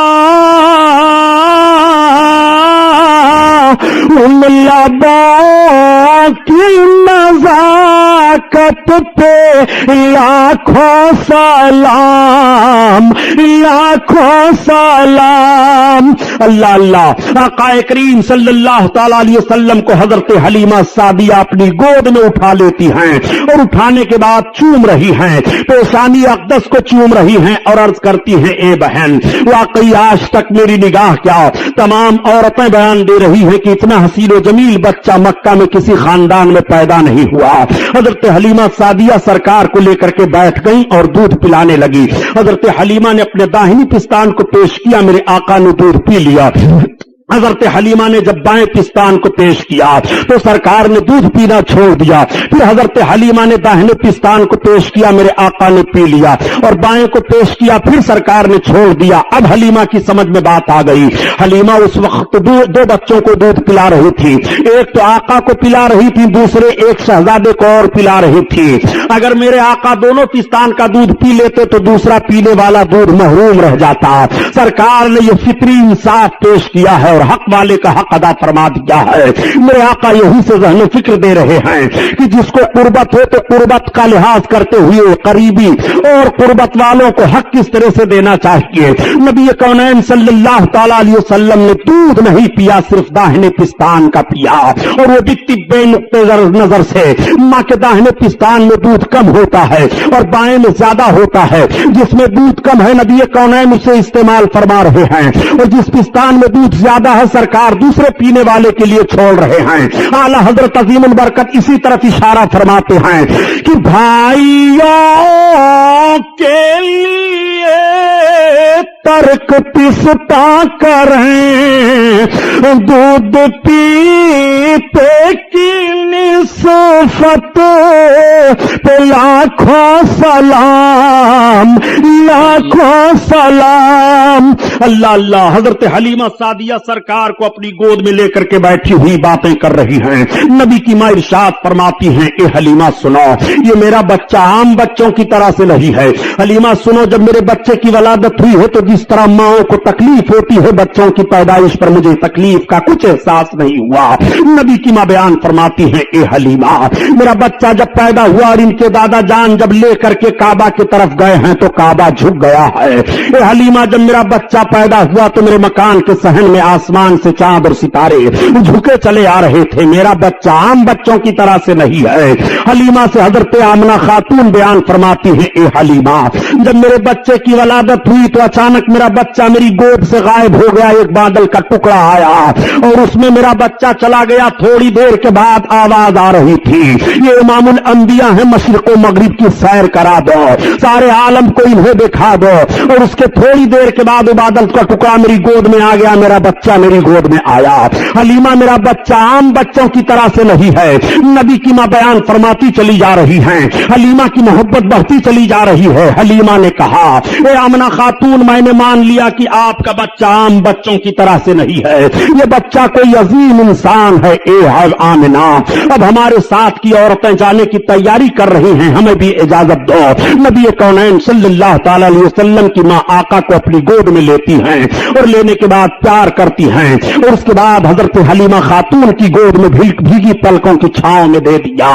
उन लबों की नजाकत पे लाखों सलाम, लाखों सलाम। अल्लाह अल्लाह। आक़ाए करीम सल्लल्लाहु तआला अलैहि वसल्लम को हजरत हलीमा सादिया अपनी गोद में उठा लेती हैं और उठाने के बाद चूम रही हैं, पेशानी अक़दस को चूम रही हैं और अर्ज करती हैं, ए बहन, वाकई आज तक मेरी निगाह क्या तमाम औरतें बयान दे रही हैं कि इतना हसीन व जमील बच्चा मक्का में किसी खानदान में पैदा नहीं हुआ। हजरत हलीमा सादिया सरकार को लेकर के बैठ गई और दूध पिलाने लगी। हजरत हलीमा ने अपने दाहिनी पिस्तान को पेश किया, मेरे आका ने दूध पी लिया। हजरत हलीमा ने जब बाएं पिस्तान को पेश किया तो सरकार ने दूध पीना छोड़ दिया। फिर हजरत हलीमा ने दाहिने पिस्तान को पेश किया, मेरे आका ने पी लिया, और बाएं को पेश किया, फिर सरकार ने छोड़ दिया। अब हलीमा की समझ में बात आ गई। हलीमा उस वक्त दो बच्चों को दूध पिला रही थी, एक तो आका को पिला रही थी, दूसरे एक शहजादे को और पिला रही थी। अगर मेरे आका दोनों पिस्तान का दूध पी लेते तो दूसरा पीने वाला दूध महरूम रह जाता। सरकार ने यह फिक्री इंसाफ पेश किया है और हक वाले का हक अदा फरमा दिया है। मेरे आका यही से ज़हन फिक्र दे रहे हैं कि जिसको कुर्बत हो तो कुर्बत का लिहाज करते हुए करीबी और कुर्बत वालों को हक किस तरह से देना चाहिए। नबी कौनैन सल्लल्लाहु तआला अलैहि वसल्लम ने दूध नहीं पिया, सिर्फ दाहिने पिस्तान का पिया, और वो भी तिब्बे नुक्ते नजर से मां के दाहिने पिस्तान में दूध कम होता है और बाएं में ज्यादा होता है। जिसमें दूध कम है नबी कौनैन उसे इस्तेमाल फरमा रहे हैं, और जिस पिस्तान में दूध ज्यादा है सरकार दूसरे पीने वाले के लिए छोड़ रहे हैं। आला हजरत अजीमुल बरकत इसी तरफ इशारा फरमाते हैं कि भाइयों के लिए तर्क पिसता करें, दूध पीते की निस्बत पे लाखों सलाम, लाखों सलाम। अल्लाह अल्लाह। हजरत हलीमा सादिया सरकार को अपनी गोद में लेकर के बैठी हुई बातें कर रही हैं। नबी की मां इरशाद फरमाती हैं, ए हलीमा सुनो, ये मेरा बच्चा आम बच्चों की तरह से नहीं है। हलीमा सुनो, जब मेरे बच्चे की वलादत हुई है तो जिस तरह माओं को तकलीफ होती है बच्चों की पैदाइश पर, मुझे तकलीफ का कुछ एहसास नहीं हुआ। नबी की मां बयान फरमाती है, ए हलीमा, मेरा बच्चा जब पैदा हुआ और इनके दादा जान जब लेकर के काबा की तरफ गए हैं तो काबा झुक गया है। ए हलीमा, जब मेरा बच्चा पैदा हुआ तो मेरे मकान के सहन में आसमान से चांद और सितारे झुके चले आ रहे थे। मेरा बच्चा आम बच्चों की तरह से नहीं है। हलीमा से हजरत आमना खातून बयान फरमाती है, ए हलीमा, जब मेरे बच्चे की वलादत हुई तो अचानक मेरा बच्चा मेरी गोद से गायब हो गया। एक बादल का टुकड़ा आया और उसमें मेरा बच्चा चला गया। थोड़ी देर के बाद आवाज आ रही थी, ये इमामुल अंबिया है, मशरिक व मगरिब की सैर करा दो, सारे आलम को इन्हें दिखा दो। और उसके थोड़ी देर के बाद बादल का टुकड़ा मेरी गोद में आ गया, मेरा बच्चा मेरी गोद में आया। हलीमा, मेरा बच्चा आम बच्चों की तरह से नहीं है। नबी की मां बयान फरमाती चली जा रही हैं, हलीमा की मोहब्बत बढ़ती चली जा रही है। हलीमा ने कहा, ए आमना खातून, मैंने मान लिया कि आपका बच्चा आम बच्चों की तरह से नहीं है, ये बच्चा कोई अजीम इंसान है। ए आमिना, अब हमारे साथ की औरतें जाने की तैयारी कर रही हैं, हमें भी इजाजत दो। नबी कौनैन सल्लल्लाहु तआला अलैहि वसल्लम की मां आका को अपनी गोद में लेती हैं और लेने के बाद प्यार करती हैं, और उसके बाद हजरत हलीमा खातून की गोद में भीगी पलकों की छांव में दे दिया।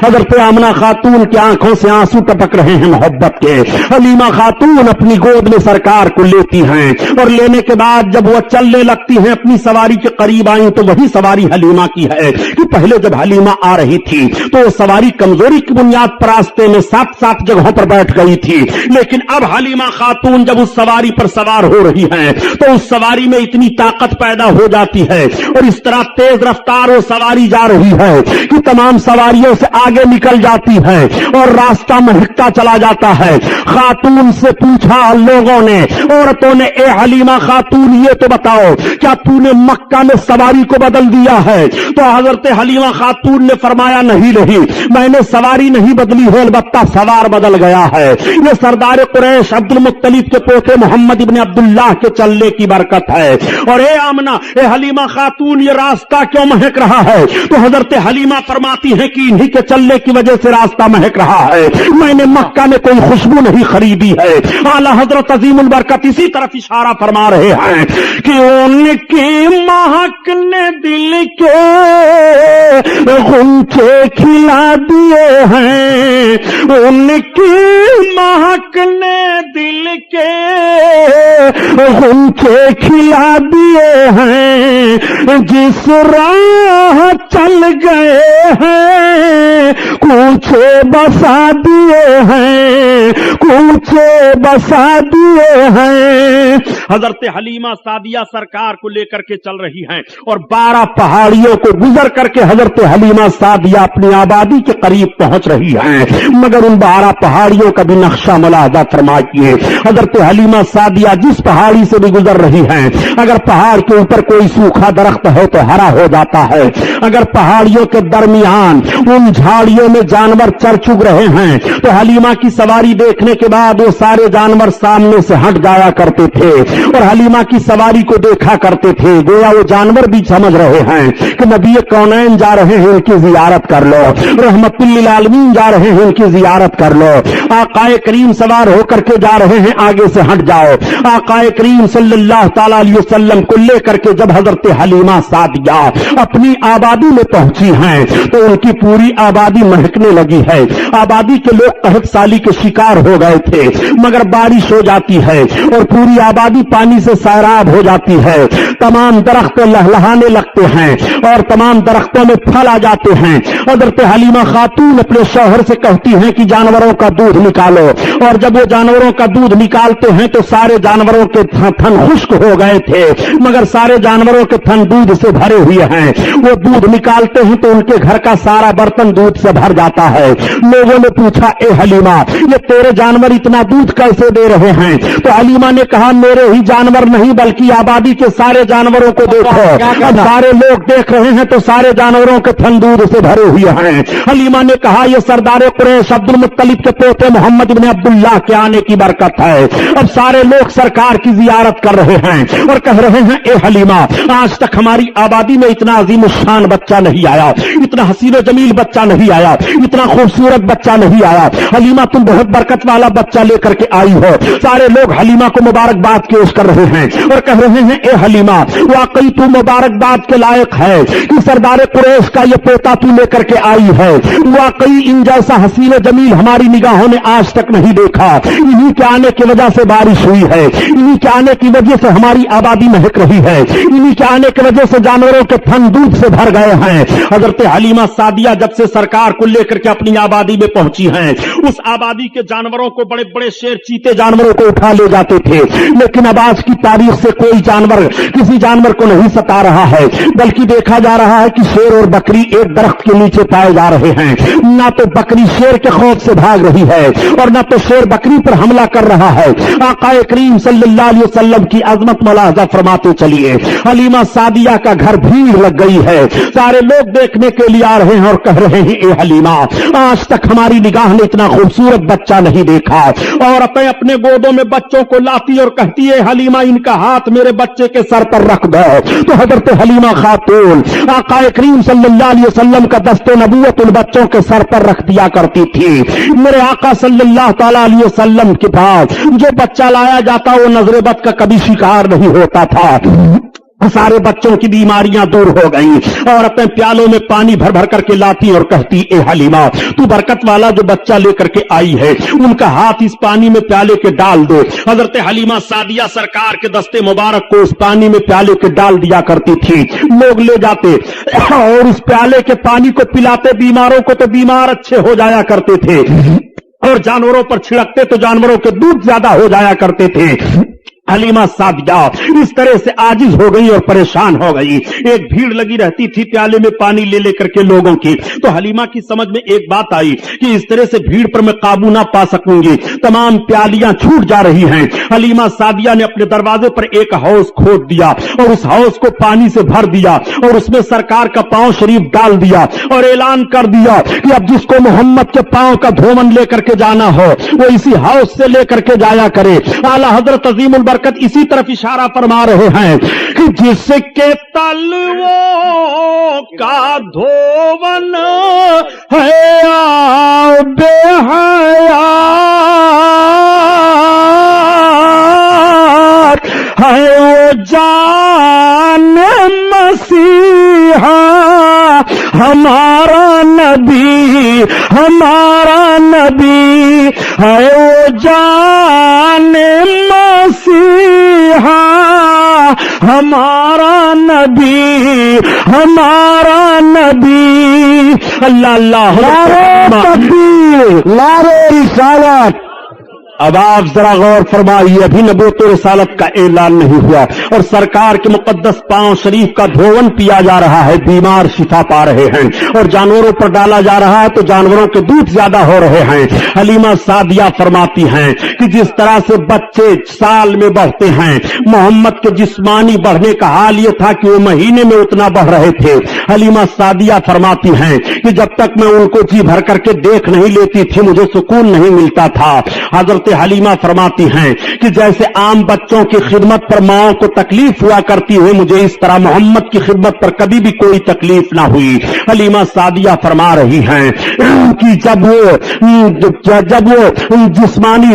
हजरत आमना खातून की आंखों से आंसू टपक रहे हैं मोहब्बत के। हलीमा खातून अपनी गोद में सरकार को लेती हैं और लेने के बाद जब वह चलने लगती हैं, अपनी सवारी के करीब आई तो वही सवारी हलीमा की है कि पहले जब हलीमा आ रही थी तो सवारी कमजोरी की बुनियाद पर रास्ते में 7 जगहों पर बैठ गई थी, लेकिन अब हलीमा खातून जब उस सवारी पर सवार हो रही हैं तो उस सवारी में इतनी ताकत पैदा हो जाती है और इस तरह तेज रफ्तार वो सवारी जा रही है कि तमाम सवारियों से आगे निकल जाती है और रास्ता महकता चला जाता है। खातून से पूछा लोगों ने, औरतों ने, ए हलीमा खातून ये तो बताओ क्या तूने मक्का में सवारी को बदल दिया है? तो हजरत हलीमा खातून ने फरमाया नहीं नहीं, मैंने सवारी नहीं बदली है, अलबत्ता सवार बदल गया है। ये सरदार कुरैश अब्दुल मुत्तलिब के पोते मोहम्मद इब्न अब्दुल्लाह के चलने की बरकत है। और ए आमना, ए हलीमा खातून, ये रास्ता क्यों महक रहा है? तो हजरत हलीमा फरमाती है कि इन्हीं के चलने की वजह से रास्ता महक रहा है, मैंने मक्का में कोई खुशबू नहीं खरीदी है। आला हजरत अजीमुल बरकत इसी तरफ इशारा फरमा रहे हैं कि उनकी महक ने दिल के गुंचे खिला दिए हैं, उनकी महक ने दिल के गुंचे खिला दिए हैं, जिस राह चल गए हैं कूचे बसा दिए हैं, कूचे बसा दिए हैं। हजरत हलीमा सादिया सरकार को लेकर के चल रही हैं और 12 पहाड़ियों को गुजर करके हजरत हलीमा सादिया अपनी आबादी के करीब पहुंच रही हैं, मगर उन 12 पहाड़ियों का भी नक्शा मुलाहजा फरमाइए। हजरत हलीमा सादिया जिस पहाड़ी से भी गुजर रही हैं, अगर पहाड़ के ऊपर कोई सूखा दरख्त है तो हरा हो जाता है, अगर पहाड़ियों के दरमियान उन झाड़ियों में जानवर चर चुग रहे हैं तो हलीमा की सवारी देखने के बाद वो सारे जानवर सामने से हट जाया करते थे और हलीमा की सवारी को देखा करते थे, गोया वो जानवर भी समझ रहे हैं कि नबी कौनैन जा रहे हैं, इनकी जियारत कर लो, रहमतुल लिल आलमीन जा रहे हैं, इनकी जियारत कर लो, आकाए करीम सवार होकर के जा रहे हैं, आगे से हट जाओ। आकाए करीम सल्लल्लाहु तआला अलैहि वसल्लम को लेकर के जब हजरत हलीमा सादिया अपनी आबादी में पहुंची हैं तो उनकी पूरी आबादी महकने लगी है। आबादी के लोग कहत साली के शिकार हो गए थे, मगर बारिश हो जाती है और पूरी आबादी पानी से सैराब हो जाती है, तमाम दरख्त लहलहाने लगते हैं और तमाम दरख्तों में फल आ जाते हैं। हजरत हलीमा खातून अपने शौहर से कहती हैं कि जानवरों का दूध निकालो, और जब वो जानवरों का दूध निकालते हैं तो सारे जानवरों के थन खुश्क हो गए थे, मगर सारे जानवरों के थन दूध से भरे हुए हैं। वो दूध निकालते हैं तो उनके घर का सारा बर्तन दूध से भर जाता है। लोगों ने पूछा, ए हलीमा, ये तेरे जानवर इतना दूध कैसे दे रहे हैं? तो हलीमा ने कहा, मेरे ही जानवर नहीं बल्कि आबादी के सारे जानवरों को देखो, अब सारे लोग देख रहे हैं तो सारे जानवरों के थन दूध से भरे हुए हैं। हलीमा ने कहा, यह सरदार कुरैश अब्दुल मुत्तलिब के पोते मोहम्मद इब्न अब्दुल्लाह के आने की बरकत है। अब सारे लोग सरकार की जियारत कर रहे हैं और कह रहे हैं, ए हलीमा, आज तक हमारी आबादी में इतना अजीम शान बच्चा नहीं आया, इतना हसीन जमील बच्चा नहीं आया, इतना खूबसूरत बच्चा नहीं आया। हलीमा, तुम बहुत बरकत वाला बच्चा लेकर के आई हो। सारे लोग हलीमा को मुबारकबाद पेश कर रहे हैं और कह रहे हैं, ए हलीमा, वाकई तू मुबारकबाद के लायक है कि सरदार कुरैश का ये पोता तू लेकर के आई है। वाकई इन जैसा हसीन जमील हमारी निगाहों ने आज तक नहीं देखा। इन्हीं के आने की वजह से बारिश हुई है, इन्हीं के आने की वजह से हमारी आबादी महक रही है, इन्हीं के आने की वजह से जानवरों के थन दूध से भर गए हैं। हजरत हलीमा सादिया जब से सरकार को लेकर के अपनी आबादी में पहुंची हैं, उस आबादी के जानवरों को, बड़े बड़े शेर चीते जानवरों को उठा ले जाते थे, लेकिन अब आज की तारीख से कोई जानवर किसी जानवर को नहीं सता रहा है, बल्कि देखा जा रहा है कि शेर और बकरी एक दरख्त के नीचे पाए जा रहे हैं। ना तो बकरी शेर के खौफ से भाग रही है और ना तो शेर बकरी पर हमला कर रहा है। आकाए करीम सल्लल्लाहु अलैहि वसल्लम की अजमत मुलाहजा फरमाते चलिए। हलीमा सादिया का घर भीड़ लग गई है, सारे लोग देखने के लिए आ रहे हैं और कह रहे हैं, ए हलीमा, आज तक हमारी निगाह ने इतना खूबसूरत बच्चा नहीं देखा। और अपने गोदों में बच्चों को लाती और कहती है, हलीमा, इनका हाथ मेरे बच्चे के सर पर रख दो। तो हजरत हलीमा खातून आकाए करीम सल्लल्लाहु अलैहि वसल्लम का दस्ते नबूवत उन बच्चों के सर पर रख दिया करती थी। मेरे आका सल्लल्लाहु तआला अलैहि वसल्लम के पास जो बच्चा लाया जाता वो नजर बद का कभी शिकार नहीं होता था। سارے بچوں کی بیماریاں دور ہو گئیں اور اپنے پیالوں میں پانی بھر بھر کر کے لاتی اور کہتی اے حلیمہ تو برکت والا جو بچہ لے کر کے آئی ہے ان کا ہاتھ اس پانی میں پیالے کے ڈال دو. حضرت حلیمہ سعدیہ سرکار کے دستے مبارک کو اس پانی میں پیالے کے ڈال دیا کرتی تھی. لوگ لے جاتے اور اس پیالے کے پانی کو پلاتے بیماروں کو تو بیمار اچھے ہو جایا کرتے تھے اور جانوروں پر چھڑکتے تو جانوروں کے دودھ زیادہ ہو جایا کرتے تھے. حلیمہ سعدیہ اس طرح سے عاجز ہو گئی اور پریشان ہو گئی. ایک بھیڑ لگی رہتی تھی پیالے میں پانی لے لے کر کے لوگوں کی. تو حلیمہ کی سمجھ میں ایک بات آئی کہ اس طرح سے بھیڑ پر میں قابو نہ پا سکوں گی, تمام پیالیاں چھوٹ جا رہی ہیں. حلیمہ سعدیہ نے اپنے دروازے پر ایک حوض کھود دیا اور اس حوض کو پانی سے بھر دیا اور اس میں سرکار کا پاؤں شریف ڈال دیا اور اعلان کر دیا کہ اب جس کو محمد کے پاؤں کا دھومن لے کر کے جانا ہو وہ اسی حوض سے لے کر کے جایا کرے. اعلیٰ حضرت عظیم البرکت اسی طرف اشارہ فرما رہے ہیں کہ جس کے تلووں کا دھوون ہے آب حیات ہے وہ جان مسیحا ہمارا نبی ہے وہ جان مسیحا ہمارا نبی. اللہ اللہ نعرہ رسالت. اب آپ ذرا غور فرمائیے, ابھی نبوت و رسالت کا اعلان نہیں ہوا اور سرکار کے مقدس پاؤں شریف کا دھون پیا جا رہا ہے, بیمار شفا پا رہے ہیں اور جانوروں پر ڈالا جا رہا ہے تو جانوروں کے دودھ زیادہ ہو رہے ہیں. حلیمہ سعدیہ فرماتی ہیں کہ جس طرح سے بچے سال میں بڑھتے ہیں, محمد کے جسمانی بڑھنے کا حال یہ تھا کہ وہ مہینے میں اتنا بڑھ رہے تھے. حلیمہ سعدیہ فرماتی ہیں کہ جب تک میں ان کو جی بھر کر کے دیکھ نہیں لیتی تھی مجھے سکون نہیں ملتا تھا. حضرت حلیمہ فرماتی ہیں کہ جیسے عام بچوں کی خدمت پر ماؤں کو تکلیف ہوا کرتی ہے مجھے اس طرح محمد کی خدمت پر کبھی بھی کوئی تکلیف نہ ہوئی. حلیمہ سعدیہ فرما رہی ہیں کہ جب وہ جسمانی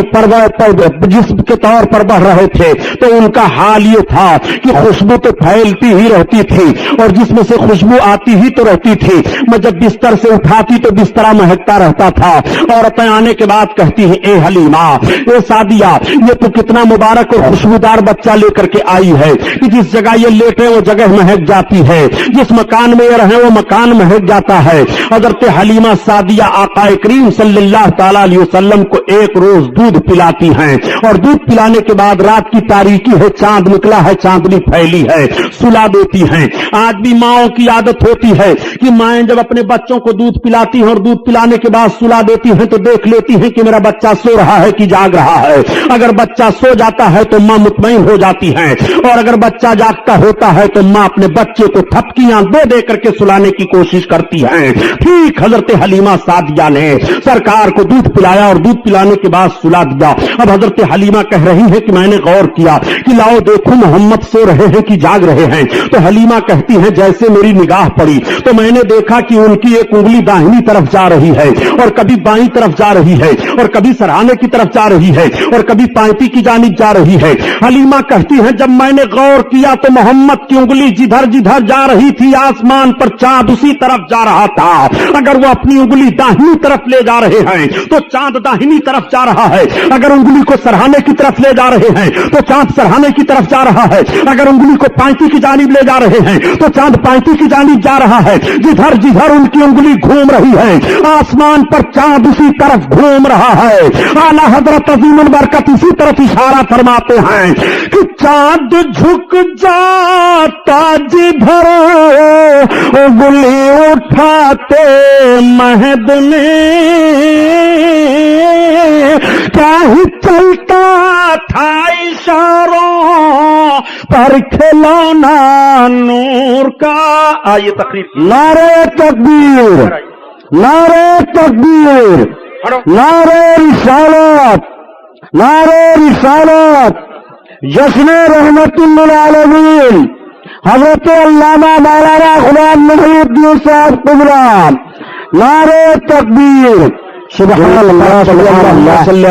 جسم کے طور پر بڑھ رہے تھے تو ان کا حال یہ تھا کہ خوشبو تو پھیلتی ہی رہتی تھی اور جسم سے خوشبو آتی ہی تو رہتی تھی. میں جب بستر سے اٹھاتی تو بستر مہکتا رہتا تھا اور اپنے آنے کے بعد کہتی ہے اے حلیمہ اے سعدیہ یہ تو کتنا مبارک اور خوشبودار بچہ لے کر کے آئی ہے کہ جس جگہ یہ لیٹے وہ جگہ مہک جاتی ہے, جس مکان میں یہ رہے وہ مکان مہک جاتا ہے. حضرت حلیمہ سعدیہ آقا کریم صلی اللہ تعالی علیہ وسلم کو ایک روز دودھ پلاتی ہیں اور دودھ پلانے کے بعد رات کی تاریکی ہے, چاند نکلا ہے, چاندنی پھیلی ہے, سلا دیتی ہیں. آج بھی ماؤں کی عادت ہوتی ہے کہ مائیں جب اپنے بچوں کو دودھ پلاتی ہیں اور دودھ پلانے کے بعد سلا دیتی ہیں تو دیکھ لیتی ہیں کہ میرا بچہ سو رہا ہے کہ جاگ رہا ہے. اگر بچہ سو جاتا ہے تو ماں مطمئن ہو جاتی ہے اور اگر بچہ جاگتا ہوتا ہے تو ماں اپنے بچے کو تھپکیاں دے کر کے سلانے کی کوشش کرتی ہے. ٹھیک حضرت حلیمہ سعدیہ نے سرکار کو دودھ پلایا اور دودھ پلانے کے بعد سلا دیا. اب حضرت حلیمہ کہہ رہی ہے کہ میں نے غور کیا کہ لاؤ دیکھو محمد سو رہے ہیں کہ جاگ رہے ہیں. تو حلیمہ کہتی ہے جیسے میری نگاہ پڑی تو میں نے دیکھا کہ ان کی ایک انگلی داہنی طرف جا رہی ہے اور کبھی بائیں طرف جا رہی ہے اور کبھی سرہانے کی طرف جا رہی ہے اور کبھی پائپی کی جانب جا رہی ہے. حلیمہ کہتی ہے جب میں نے غور کیا تو محمد کی انگلی جدھر جدھر جا رہی تھی آسمان پر چاند اسی طرف جا رہا تھا. اگر وہ اپنی انگلی داہنی طرف لے جا رہے ہیں تو چاند داہنی طرف جا رہا ہے, اگر انگلی کو سرہانے کی طرف لے جا رہے ہیں تو چاند سرہانے کی طرف جا رہا ہے, اگر انگلی کو پائپی کی جانب لے جا رہے ہیں تو چاند پائپی کی جانب جا رہا ہے. جدھر جدھر ان کی انگلی گھوم رہی ہے آسمان پر چاند اسی طرف گھوم رہا ہے. اعلیٰ حضرت عظیم البرکت اسی طرف اشارہ فرماتے ہیں کہ چاند جھک جاتا جدھر انگلی اٹھاتے مہد میں کیا ہی چلتا تھا اشاروں پر کھلونا نور کا. آئیے تقریر. نعرہ تکبیر, نعرہ تکبیر, نعرہ رسالت, نعرہ رسالت. جشن رحمت للعالمین حضرت علامہ مولانا غلام محی الدین صاحب قبلہ. نعرہ تکبیر. سبحان اللہ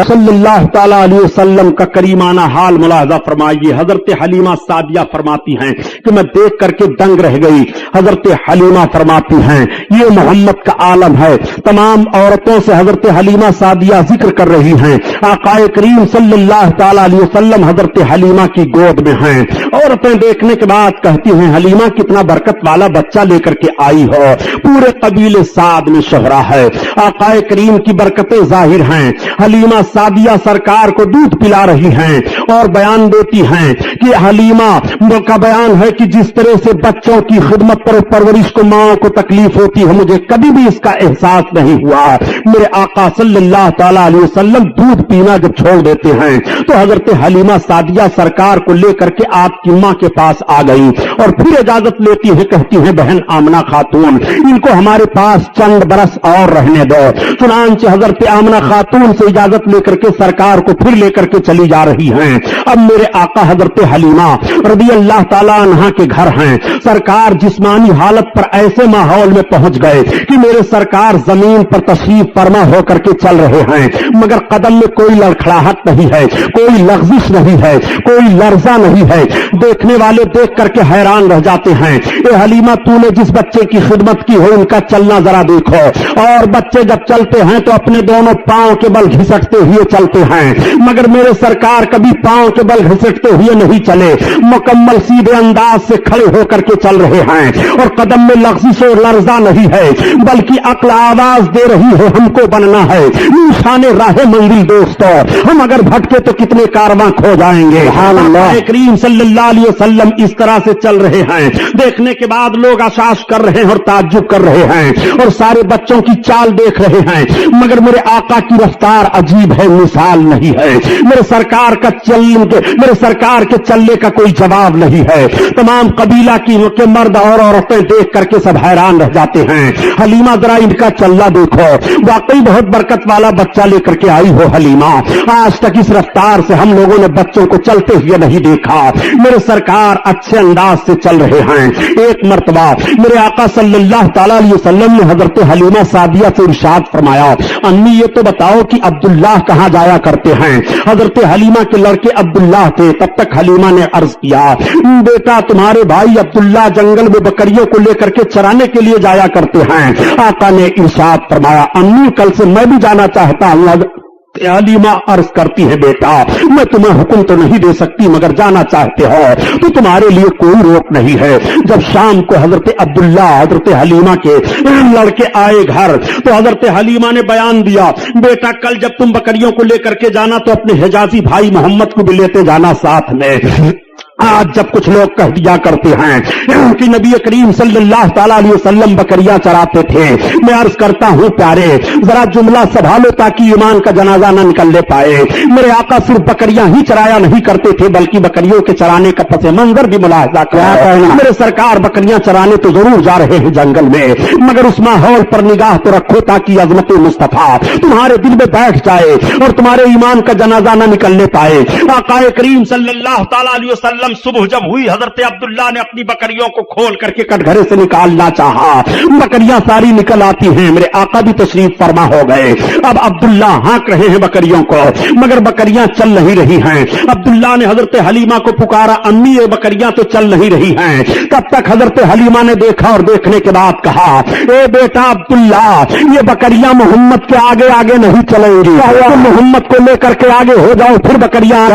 صلی اللہ تعالیٰ علیہ وسلم کا کریمانہ حال ملاحظہ فرمائیے. حضرت حلیمہ سعدیہ فرماتی ہیں کہ میں دیکھ کر کے دنگ رہ گئی. حضرت حلیمہ فرماتی ہیں یہ محمد کا عالم ہے. تمام عورتوں سے حضرت حلیمہ سعدیہ ذکر کر رہی ہیں. آقا کریم صلی اللہ تعالیٰ علیہ وسلم حضرت حلیمہ کی گود میں ہیں. عورتیں دیکھنے کے بعد کہتی ہیں حلیمہ کتنا برکت والا بچہ لے کر کے آئی ہو. پورے قبیلے سعد میں شہرہ ہے. آقا کریم کی برکتیں ظاہر ہیں. حلیمہ سعدیہ سرکار کو دودھ پلا رہی ہیں اور بیان دیتی ہیں کہ حلیمہ کا بیان ہے کہ جس طرح سے بچوں کی خدمت پر پرورش کو ماں کو تکلیف ہوتی ہے مجھے کبھی بھی اس کا احساس نہیں ہوا. میرے آقا صلی اللہ تعالیٰ علیہ وسلم دودھ پینا جب چھوڑ دیتے ہیں تو حضرت حلیمہ سعدیہ سرکار کو لے کر کے آپ کی ماں کے پاس آ گئی اور پھر اجازت لیتی ہیں. کہتی ہیں بہن آمنہ خاتون ان کو ہمارے پاس چند برس اور رہنے دو. چنانچہ حضرت آمنہ خاتون سے اجازت لے کر کے سرکار کو پھر لے کر کے چلی جا رہی ہیں. اب میرے آقا حضرت حلیمہ رضی اللہ تعالیٰ عنہا کے گھر ہیں. سرکار جسمانی حالت پر ایسے ماحول میں پہنچ گئے کہ میرے سرکار زمین پر تشریف فرما ہو کر کے چل رہے ہیں مگر قدم میں کوئی لڑکھڑاہٹ نہیں ہے, کوئی لغزش نہیں ہے, کوئی لرزہ نہیں ہے. دیکھنے والے دیکھ کر کے حیران رہ جاتے ہیں. اے حلیمہ تو نے جس بچے کی خدمت کی ہو ان کا چلنا ذرا دیکھو. اور بچے جب چلتے ہیں تو اپنے دونوں پاؤں کے بل گھسٹتے ہوئے چلتے ہیں مگر میرے سرکار کبھی پاؤں کے بل گھسٹتے ہوئے نہیں چلے. مکمل سیدھے انداز سے کھڑے ہو کر کے چل رہے ہیں اور قدم میں لغزش اور لرزہ نہیں ہے بلکہ عقل آواز دے رہی ہے ہم کو بننا ہے نشان راہ منزل. دوستو ہم اگر بھٹکے تو کتنے کارواں کھو جائیں گے. کریم صلی اللہ علیہ وسلم اس طرح سے چل رہے ہیں. دیکھنے کے بعد لوگ اشاش کر رہے ہیں اور تعجب کر رہے ہیں اور سارے بچوں کی چال دیکھ رہے ہیں مگر میرے آقا کی رفتار عجیب ہے, مثال نہیں ہے. میرے سرکار کے چلنے کا کوئی جواب نہیں ہے. تمام قبیلہ کی مرد اور عورتیں دیکھ کر کے سب حیران رہ جاتے ہیں. حلیمہ ذرا ان کا چلنا دیکھو, واقعی بہت برکت والا بچہ لے کر کے آئی ہو حلیمہ. آج تک اس رفتار سے ہم لوگوں نے بچوں کو چلتے ہوئے نہیں دیکھا. میرے سرکار اچھے انداز سے چل رہے ہیں. ایک مرتبہ میرے آقا صلی اللہ تعالیٰ علیہ وسلم نے حضرت حلیمہ سعدیہ سے ارشاد فرمایا امی یہ تو بتاؤ کہ عبداللہ کہاں جایا کرتے ہیں. حضرت حلیمہ کے لڑکے عبداللہ تھے. تب تک حلیمہ نے عرض کیا بیٹا تمہارے بھائی عبداللہ جنگل میں بکریوں کو لے کر کے چرانے کے لیے جایا کرتے ہیں. آقا نے ارشاد فرمایا امی کل سے میں بھی جانا چاہتا ہوں. حلیمہ عرض کرتی ہے بیٹا میں تمہیں حکم تو نہیں دے سکتی مگر جانا چاہتے ہو تو تمہارے لیے کوئی روک نہیں ہے. جب شام کو حضرت عبداللہ حضرت حلیمہ کے لڑکے آئے گھر تو حضرت حلیمہ نے بیان دیا بیٹا کل جب تم بکریوں کو لے کر کے جانا تو اپنے حجازی بھائی محمد کو بھی لیتے جانا ساتھ میں. آج جب کچھ لوگ کہہ دیا کرتے ہیں کہ نبی کریم صلی اللہ تعالیٰ علیہ وسلم بکریاں چراتے تھے, میں عرض کرتا ہوں پیارے ذرا جملہ سنبھالو تاکہ ایمان کا جنازہ نہ نکل لے پائے. میرے آقا صرف بکریاں ہی چرایا نہیں کرتے تھے بلکہ بکریوں کے چرانے کا پس منظر بھی ملاحظہ کیا. میرے سرکار بکریاں چرانے تو ضرور جا رہے ہیں جنگل میں مگر اس ماحول پر نگاہ تو رکھو تاکہ عظمت مصطفیٰ تمہارے دل میں بیٹھ جائے اور تمہارے ایمان کا جنازہ نہ نکلنے پائے. آقا کریم صلی اللہ تعالیٰ علیہ وسلم صبح جب ہوئی حضرت عبداللہ نے اپنی بکریوں کو کھول کر کے کٹگھرے سے نکالنا چاہا. بکریاں ساری نکل آتی ہیں. میرے آقا بھی تشریف فرما ہو گئے. اب عبداللہ ہانک رہے ہیں بکریوں کو مگر بکریاں چل نہیں رہی ہیں. عبداللہ نے حضرت حلیمہ کو پکارا امی یہ بکریاں تو چل نہیں رہی ہیں. تب تک حضرت حلیمہ نے دیکھا اور دیکھنے کے بعد کہا اے بیٹا عبداللہ یہ بکریاں محمد کے آگے آگے نہیں چلیں گی. محمد کو لے کر کے آگے ہو جاؤ پھر بکریاں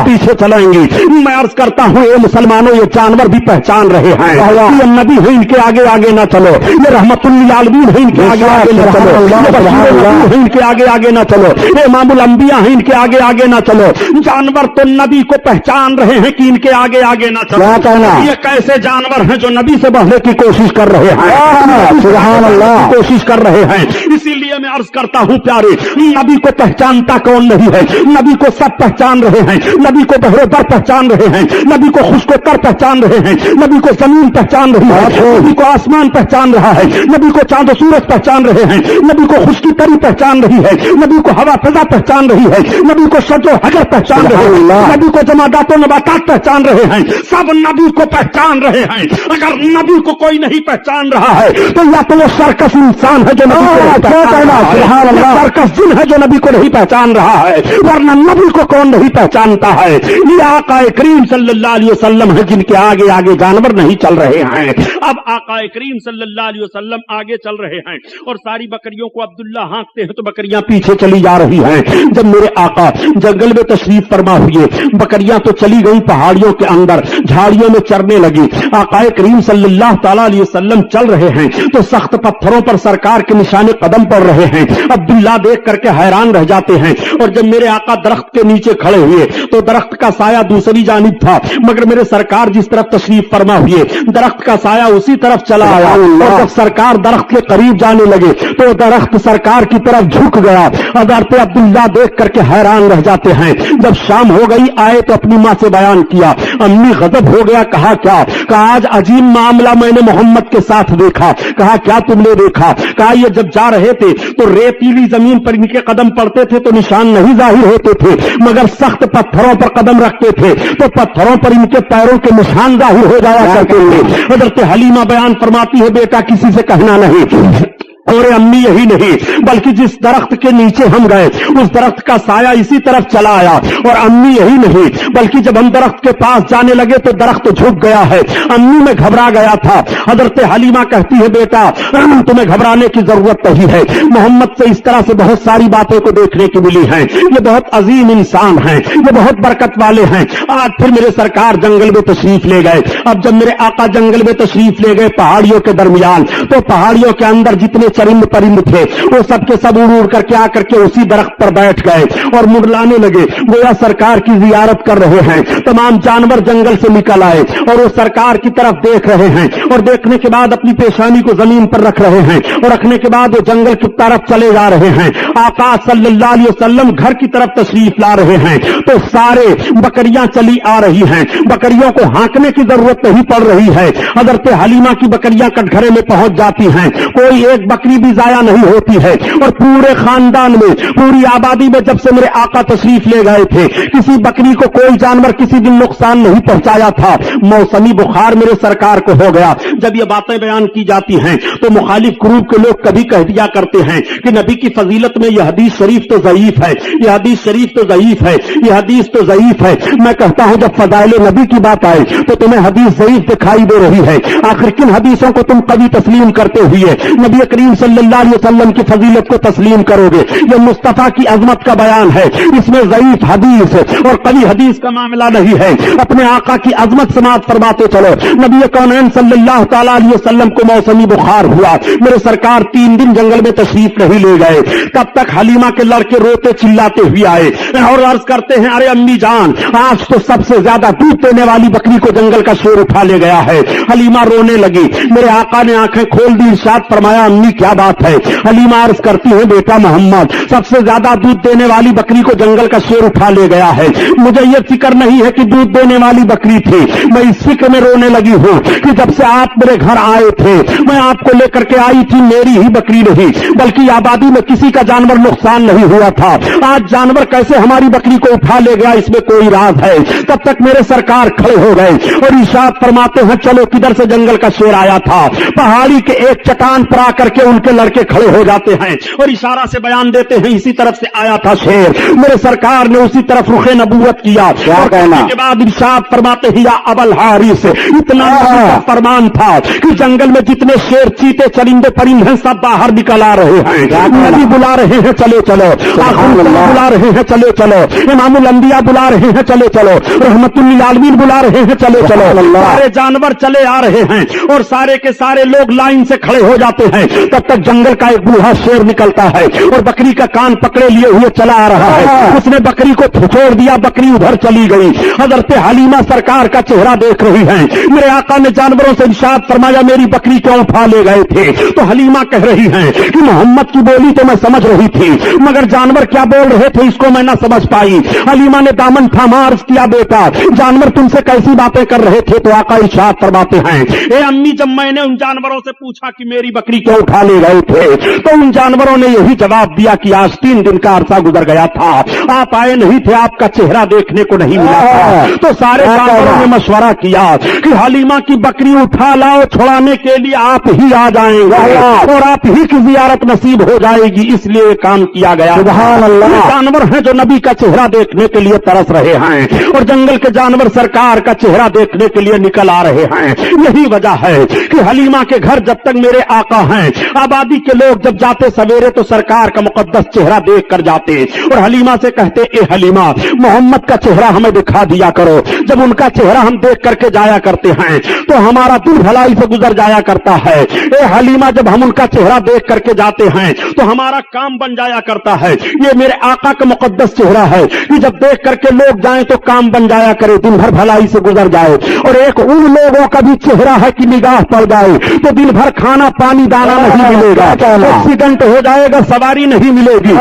پیچھے چلیں گی. میں عرض کرتا ہوں اے مسلمانوں یہ جانور بھی پہچان رہے ہیں یہ نبی ہے ان کے آگے آگے نہ چلو, یہ رحمت للعالمین ہے ان کے آگے آگے نہ چلو, یہ ان کے آگے آگے نہ چلو, یہ امام الانبیاء ہیں ان کے آگے آگے نہ چلو. جانور تو نبی کو پہچان رہے ہیں کہ ان کے آگے آگے نہ چلو. یہ کیسے جانور ہیں جو نبی سے بڑھنے کی کوشش کر رہے ہیں, سبحان اللہ کوشش کر رہے ہیں. اسی لیے میں عرض کرتا ہوں پیارے نبی کو پہچانتا کون نہیں ہے, نبی کو سب پہچان رہے ہیں, نبی کو بہرے بر पहचान रहे हैं, नबी को खुश्क-ओ-तर पहचान रहे हैं, नबी को जमीन पहचान रही है, नबी को आसमान पहचान रहा है, नबी को चांद सूरज पहचान रहे हैं, नबी को खुश्की तरी पहचान रही है, नबी को हवा फिजा पहचान रही है, नबी को शजो हजर पहचान रहे हैं, नबी को जमादात नबातात पहचान रहे हैं, सब नबी को पहचान रहे हैं। अगर नबी को कोई नहीं पहचान रहा है तो या तो वो सर्कस इंसान है जो नबी को नहीं पहचान रहा है, या सर्कस जिन है जो नबी को नहीं पहचान रहा है, वरना नबी को कौन नहीं पहचानता है। ये आकाए करीम सल्लल्लाहु अलैहि वसल्लम है जिनके आगे आगे जानवर नहीं चल रहे हैं। अब आकाए करीम सल्लल्लाहु अलैहि वसल्लम आगे चल रहे हैं और सारी बकरियों को अब्दुल्ला हाँकते हैं तो बकरियां पीछे चली जा रही हैं। जब मेरे आका जंगल में तशरीफ फरमा हुए, बकरियां तो चली गई पहाड़ियों के अंदर, झाड़ियों में चरने लगी। आकाए करीम सल्लल्लाहु ताला अलैहि वसल्लम चल रहे हैं तो सख्त पत्थरों पर सरकार के निशाने कदम पड़ रहे हैं। अब्दुल्ला देख करके हैरान रह जाते हैं। और जब मेरे आका दरख्त के नीचे खड़े हुए तो दरख्त का साया दूसरी जानिब था, मगर मेरे सरकार जिस तरफ तशरीफ फरमा हुए दरख्त का साया उसी तरफ चला आया। और जब सरकार दरख्त के करीब जाने लगे तो दरख्त सरकार की तरफ झुक गया। अदर पे अब्दुल्ला देख करके हैरान रह जाते हैं। जब शाम हो गई आए तो अपनी माँ से बयान किया। अम्मी गजब हो गया। कहा क्या? कहा आज अजीब मामला मैंने मोहम्मद के साथ देखा। कहा क्या तुमने देखा? कहा ये जब जा रहे थे तो रेतीली जमीन पर इनके कदम पड़ते थे तो निशान नहीं जाहिर होते थे, मगर सख्त पत्थरों पर कदम रखते थे तो पत्थरों पर इनके पैरों के निशान जाहिर हो जाया करते थे। हजरत हलीमा बयान फरमाती है बेटा किसी से कहना नहीं। और अम्मी यही नहीं बल्कि जिस दरख्त के नीचे हम गए उस दरख्त का साया इसी तरफ चला आया। और अम्मी यही नहीं बल्कि जब हम दरख्त के पास जाने लगे तो दरख्त झुक गया है। अम्मी में घबरा गया था। हजरत हलीमा कहती है बेटा तुम्हें घबराने की जरूरत नहीं है। मोहम्मद से इस तरह से बहुत सारी बातों को देखने की मिली हैं। ये बहुत अजीम इंसान हैं, ये बहुत बरकत वाले हैं। आज फिर मेरे सरकार जंगल में तशरीफ ले गए। अब जब मेरे आका जंगल में तशरीफ ले गए पहाड़ियों के दरमियान, तो पहाड़ियों के अंदर जितने चरिंद परिंद थे वो सबके सब उड़ उड़ करके आकर के उसी दरख्त पर बैठ गए और मुड़लाने लगे, गोया सरकार की जियारत कर रहे हैं। तमाम जानवर जंगल से निकल आए और वो सरकार की तरफ देख रहे हैं और देखने के बाद अपनी पेशानी को जमीन पर रख रहे हैं और रखने के बाद वो जंगल की तरफ चले जा रहे हैं। आका सल्लल्लाहु अलैहि वसल्लम घर की तरफ तशरीफ ला रहे हैं तो सारे बकरियां चली आ रही हैं। बकरियों को हाँकने की जरूरत नहीं पड़ रही है। हजरत हलीमा की बकरियां कटघरे में पहुंच जाती हैं, कोई एक बकरी भी जाया नहीं होती है। और पूरे खानदान में, पूरी आबादी में जब से मेरे आका तशरीफ ले गए थे किसी बकरी को कोई जानवर किसी दिन नुकसान नहीं पहुंचाया था। मौसमी बुखार मेरे सरकार को हो गया। जब ये बातें बयान की जाती हैं तो मुखालिफ ग्रुप के लोग कभी कह दिया करते हैं कि नबी की फजीलत में यह हदीस शरीफ तो ज़ईफ है, यह हदीस शरीफ तो ज़ईफ है, यह हदीस तो ज़ईफ है। मैं कहता हूं जब फजाइल नबी की बात आए तो तुम्हें हदीस ज़ईफ दिखाई दे रही है। आखिर किन हदीसों को तुम कभी तस्लीम करते हुए नबी करीम सल्लल्लाहु अलैहि वसल्लम की फजीलत को तस्लीम करोगे? यह मुस्तफा की अजमत का बयान है, इसमें ज़ईफ हदीस और कभी हदीस का मामला नहीं है। अपने आका की अजमत समात फरमाते चलो। नबी कौनैन सल्लल्लाहु ताला अलैहि वसल्लम को मौसमी बुखार हुआ, मेरे सरकार 3 दिन जंगल में तशरीफ नहीं ले गए। तब तक हलीमा के लड़के रोते चिल्लाते हुए आए और अर्ज करते हैं अरे अम्मी जान आज तो सबसे ज्यादा दूध देने वाली बकरी को जंगल का शेर उठा ले गया है। हलीमा रोने लगी। मेरे आका ने आंखें खोल दी, इरशाद फरमाया अम्मी क्या बात है? हलीमा अर्ज करती है बेटा मोहम्मद सबसे ज्यादा दूध देने वाली बकरी को जंगल का शेर उठा ले गया है। मुझे यह फिक्र नहीं है कि दूध देने वाली बकरी थी, मैं इस फिक्र में रोने लगी हूं कि जब से आप मेरे घर आए थे मैं आपको लेकर के आई थी, मेरी ही बकरी नहीं बल्कि आबादी में किसी का जानवर नुकसान नहीं हुआ था। आज जानवर कैसे हमारी बकरी को उठा ले गया इसमें कोई राज है। तब तक मेरे सरकार खड़े हो गए और इरशाद फरमाते हैं चलो किधर से जंगल का शेर आया था? पहाड़ी के एक चट्टान पर आकर के उनके लड़के खड़े हो जाते हैं और इशारा से बयान देते हैं इसी तरफ से आया था शेर। मेरे सरकार ने उसी तरफ रुखे नबूवत किया। क्या कहना के बाद इरशाद फरमाते हैं या अबल हारिस इतना फरमान था कि जंगल में जितने शेर चीते चरिंदे परिंदे हैं सब बाहर निकल आ रहे हैं। नबी बुला रहे हैं चलो चलो, आखिर बुला रहे हैं चलो चलो, इमामुल अंबिया बुला रहे हैं चलो चलो, रहमतुल लिल आलमीन बुला रहे हैं चलो चलो। सारे जानवर चले आ रहे हैं और सारे के सारे लोग लाइन से खड़े हो जाते हैं। तब तब तक जंगल का एक बूढ़ा शेर निकलता है और बकरी का कान पकड़े लिए हुए चला आ रहा है। उसने बकरी को छोड़ दिया, बकरी उधर चली गई। हजरत हलीमा सरकार का चेहरा देख रही है। मेरे आका ने जानवरों से इरशाद फरमाया, मेरी बकरी क्यों उठा ले गए थे? तो हलीमा कह रही है कि मोहम्मद की बोली तो मैं समझ रही थी, मगर जानवर क्या बोल रहे थे इसको मैं ना समझ पाई। हलीमा ने दामन थामा, अर्ज किया, बेटा जानवर तुमसे कैसी बातें कर रहे थे? तो आका इरशाद फरमाते हैं, ए अम्मी, जब मैंने उन जानवरों से पूछा कि मेरी बकरी क्यों उठा ले गए थे, तो उन जानवरों ने यही जवाब दिया कि आज 3 दिन का अरसा गुजर गया था, आप आए नहीं थे, आपका चेहरा देखने को नहीं मिला था। तो सारे जानवरों ने मशवरा किया कि हलीमा की बकरी उठा लाओ, छुड़ाने के लिए आप ही आ जाएंगे और आप ही की जियारत नसीब हो जाएगी, इसलिए काम किया गया। जानवर हैं जो नबी का चेहरा देखने के लिए तरस रहे हैं और जंगल के जानवर सरकार का चेहरा देखने के लिए निकल आ रहे हैं। यही वजह है कि हलीमा के घर जब तक मेरे आका हैं, आबादी के लोग जब जाते सवेरे तो सरकार का मुकद्दस चेहरा देख कर जाते और हलीमा से कहते, ए हलीमा, मोहम्मद का चेहरा हमें दिखा दिया करो। जब उनका चेहरा हम देख करके जाया करते हैं तो हमारा दिल भलाई से गुजर जाया करता है। ए हलीमा, जब हम उनका चेहरा देख करके जाते हैं तो हमारा काम बन जाया करता है। ये मेरे आका का मुकद्दस चेहरा है कि जब देख करके लोग जाएं तो काम बन जाया करे, दिन भर भलाई से गुजर जाए। और एक उन लोगों का भी चेहरा है कि निगाह पड़ जाए तो दिन भर खाना पानी दाना नहीं मिलेगा, एक्सीडेंट हो जाएगा, सवारी नहीं मिलेगी।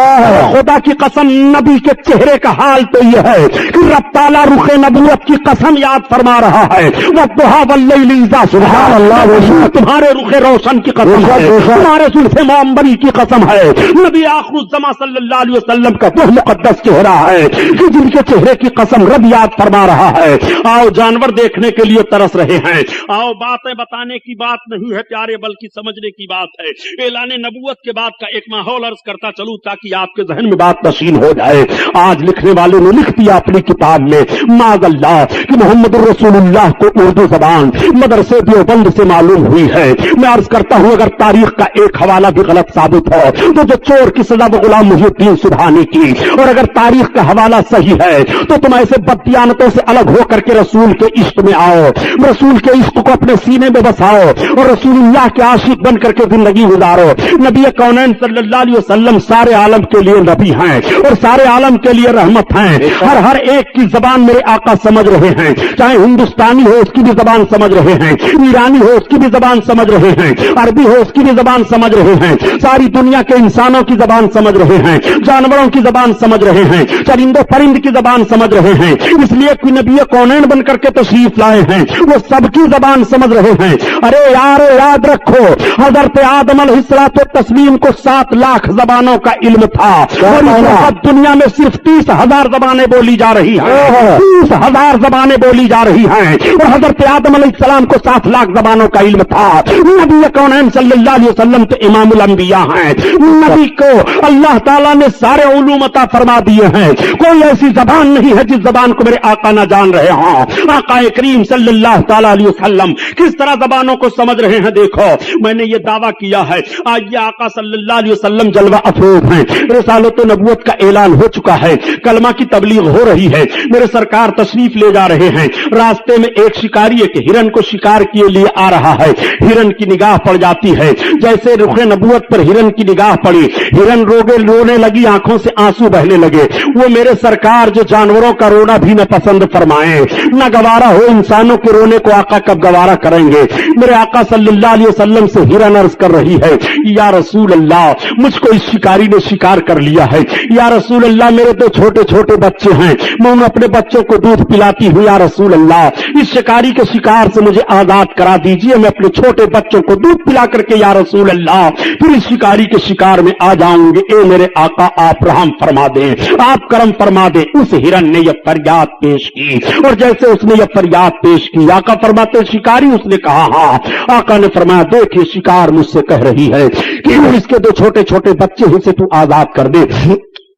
खुदा की कसम, नबी के चेहरे का हाल तो यह है कि रब ताला रुखे नबूवत की कसम याद फरमा रहा है, वद्दुहा वल्लैलि इज़ा सुबहान अल्लाह, तुम्हारे रुखे रोशन की कसम है, तुम्हारे सुल्फ़े मुअम्बरी की कसम है। नबी आखिरुज़्ज़मा सल्लल्लाहु अलैहि वसल्लम का वो मुकद्दस चेहरा है कि जिनके चेहरे की कसम रब याद फरमा रहा है। आओ, जानवर देखने के लिए तरस रहे हैं, आओ, बातें बताने की बात नहीं है प्यारे, बल्कि समझने की बात है। ऐलाने नबूवत के बाद का एक माहौल अर्ज करता चलूं ताकि आपके जहन में बात नशीन हो जाए। आज लिखने वाले ने लिख दिया अपनी किताब में माज़अल्लाह कि मोहम्मद रसूलुल्लाह को उर्दू जबान मदरसे देवबंद से मालूम हुई है। मैं अर्ज करता हूं, अगर तारीख का एक हवाला भी गलत साबित हो तो जो चोर की सजा वो गुलाम मुहीउद्दीन सुबहानी की, और अगर तारीख का हवाला सही है तो तुम ऐसे बददियानतों से अलग होकर के रसूल के इश्क में आओ, रसूल के इश्क को अपने सीने में बसाओ और रसूलुल्लाह के आशिक बन करके जिंदगी गुजारो। नबी कौनैन सल्लल्लाहु अलैहि वसल्लम सारे आलम के लिए नबी हैं और सारे आलम के लिए रहमत हैं। हर एक की जबान मेरे आका समझ रहे हैं, चाहे हिंदुस्तानी हो उसकी भी जबान समझ रहे हैं, ईरानी हो उसकी भी जबान समझ रहे हैं, अरबी हो उसकी भी जबान समझ रहे हैं, सारी दुनिया के इंसानों की जबान समझ रहे हैं, जानवरों की जबान समझ रहे हैं, चरिंदो परिंद की जबान समझ रहे हैं। इसलिए कि नबी कौनैन बन करके तशरीफ लाए हैं, वो सबकी जबान समझ रहे हैं। अरे यार, याद रखो, हजरत आदम अलैहिस्सलातु तस्लीम को 7 लाख जबानों का इल्म था और इस वक्त दुनिया में सिर्फ 30,000 जबानें बोली जा रही हैं, 30,000 जबानें बोली जा रही हैं। और हजरत आदम अलैहिस्सलाम को 7 लाख जबानों का इल्म था। नबी कौनैन सल्लल्लाहु अलैहि वसल्लम तो इमामुल अंबिया हैं, नबी को अल्लाह ताला ने सारे उलूम अता फरमा दिए हैं। कोई ऐसी जबान नहीं है जिस जबान को मेरे आका ना जान रहे हों। आका करीम सल्लल्लाहु ताला अलैहि वसल्लम किस तरह जबानों को समझ रहे हैं। देखो, मैंने ये दावा किया है, आज ये आका सल्लल्लाहु अलैहि वसल्लम जलवा अफरोज हैं, रिसालत व नबूवत का ऐलान हो चुका है, कलमा की तबलीग हो रही है, मेरे सरकार तशरीफ ले जा रहे हैं। रास्ते में एक शिकारी एक हिरन को शिकार किए लिए आ रहा है, हिरन की निगाह पड़ जाती है। जैसे रुखे नबूवत पर हिरन की निगाह पड़ी, हिरन रोने लगी, आंखों से आंसू बहने लगे। वो मेरे सरकार जो जानवरों का रोना भी न पसंद फरमाए, न गवारा हो इंसानों के रोने को आका कब गवारा करेंगे। मेरे आका सल्लल्लाहु अलैहि वसल्लम से हिरन अर्ज कर रही है, या रसूल अल्लाह, मुझको इस शिकारी ने शिकार कर लिया है। या रसूल अल्लाह, मेरे 2 छोटे छोटे बच्चे हैं, मैं उन अपने बच्चों को दूध पिलाती हूँ। या रसूल अल्लाह, इस शिकारी के शिकार से मुझे आजाद करा दीजिए, मैं अपने छोटे बच्चों को दूध पिला करके या रसूल अल्लाह फिर इस शिकारी के शिकार में आ जाऊंगे। ए मेरे आका, आप रहम फरमा दें, आप करम फरमा दें। उस हिरन ने यह फरियाद पेश की और जैसे उसने यह फरियाद पेश की, आका फरमाते शिकारी, उसने कहा हाँ। आका ने फरमाया, देखिए शिकार मुझसे कह रही है कि इसके 2 छोटे छोटे बच्चे हैं से तू आजाद कर दे,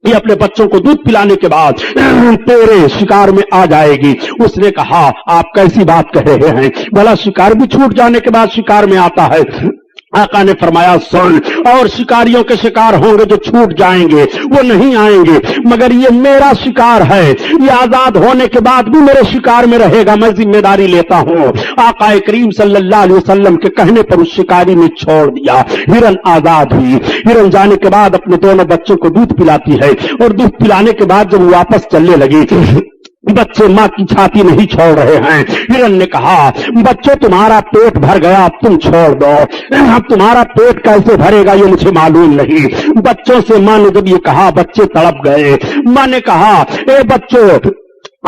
ये अपने बच्चों को दूध पिलाने के बाद तेरे शिकार में आ जाएगी। उसने कहा, आप कैसी बात कह रहे हैं, भला शिकार भी छूट जाने के बाद शिकार में आता है? آقا نے فرمایا سن، اور شکاریوں کے شکار ہوں گے جو چھوٹ جائیں گے، وہ نہیں آئیں گے، مگر یہ میرا شکار ہے، یہ آزاد ہونے کے بعد بھی میرے شکار میں رہے گا، میں ذمہ داری لیتا ہوں۔ آقا کریم صلی اللہ علیہ وسلم کے کہنے پر اس شکاری نے چھوڑ دیا، ہرن آزاد ہوئی۔ ہرن جانے کے بعد اپنے دونوں بچوں کو دودھ پلاتی ہے، اور دودھ پلانے کے بعد جب واپس چلنے لگی، بچے ماں کی چھاتی نہیں چھوڑ رہے ہیں۔ ہرن نے کہا بچوں تمہارا پیٹ بھر گیا، اب تم چھوڑ دو، اب تمہارا پیٹ کیسے بھرے گا یہ مجھے معلوم نہیں۔ بچوں سے ماں نے جب یہ کہا بچے تڑپ گئے۔ ماں نے کہا اے بچوں،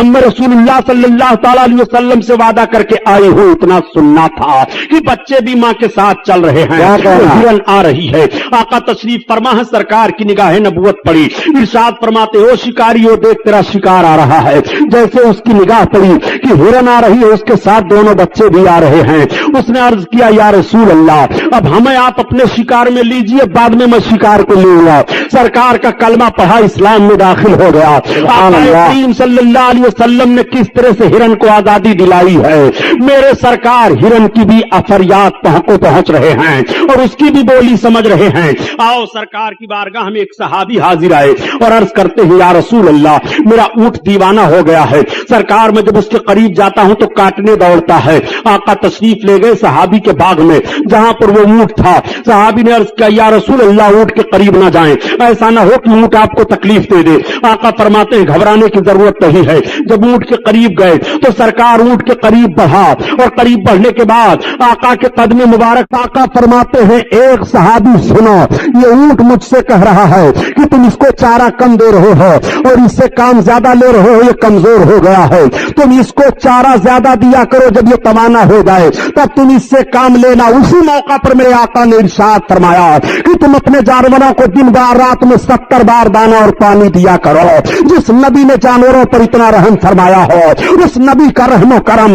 میں رسول اللہ صلی اللہ تعالی علیہ وسلم سے وعدہ کر کے آئی ہوں، اتنا سننا تھا کہ بچے بھی ماں کے ساتھ چل رہے ہیں، ہرن آ رہی ہے۔ آقا تشریف فرما ہے، سرکار کی نگاہ نبوت پڑی، ارشاد فرماتے ہو شکاریو دیکھ تیرا شکار آ رہا ہے۔ جیسے اس کی نگاہ پڑی کہ ہرن آ رہی ہے، اس کے ساتھ دونوں بچے بھی آ رہے ہیں، اس نے عرض کیا یا رسول اللہ اب ہمیں آپ اپنے شکار میں لیجئے، بعد میں شکار کو لوں گا۔ سرکار کا کلمہ پڑھا، اسلام میں داخل ہو گیا۔ آقا کریم صلی اللہ علیہ وسلم نے کس طرح سے ہرن کو آزادی دلائی ہے، میرے سرکار ہرن کی بھی فریاد کو پہنچ رہے ہیں اور اس کی بھی بولی سمجھ رہے ہیں۔ آؤ سرکار کی بارگاہ میں ایک صحابی حاضر آئے اور عرض کرتے ہیں یا رسول اللہ میرا اونٹ دیوانہ ہو گیا ہے، سرکار میں جب اس کے قریب جاتا ہوں تو کاٹنے دوڑتا ہے۔ آقا تشریف لے گئے صحابی کے باغ میں جہاں پر وہ اونٹ تھا۔ صحابی نے عرض کیا یا رسول اللہ اونٹ کے قریب نہ جائیں، ایسا نہ ہو کہ اونٹ آپ کو تکلیف دے دے۔ آقا فرماتے ہیں گھبرانے کی ضرورت نہیں ہے۔ جب اونٹ کے قریب گئے تو سرکار اونٹ کے قریب بڑھا اور قریب بڑھنے کے بعد آقا کے قدم مبارک، آقا فرماتے ہیں ایک صحابی سنو، یہ اونٹ مجھ سے کہہ رہا ہے کہ تم اس کو چارہ کم دے رہے ہو اور اس سے کام زیادہ لے رہے ہو، یہ کمزور ہو گیا ہے، تم اس کو چارہ زیادہ دیا کرو، جب یہ توانا ہو جائے تب تم اس سے کام لینا۔ اسی موقع پر میرے آقا نے ارشاد فرمایا کہ تم اپنے جانوروں کو دن بار رات میں 70 بار دانا اور پانی دیا کرو۔ جس نبی نے جانوروں پر اتنا رحم فرمایا ہو اس نبی کا رحم و کرم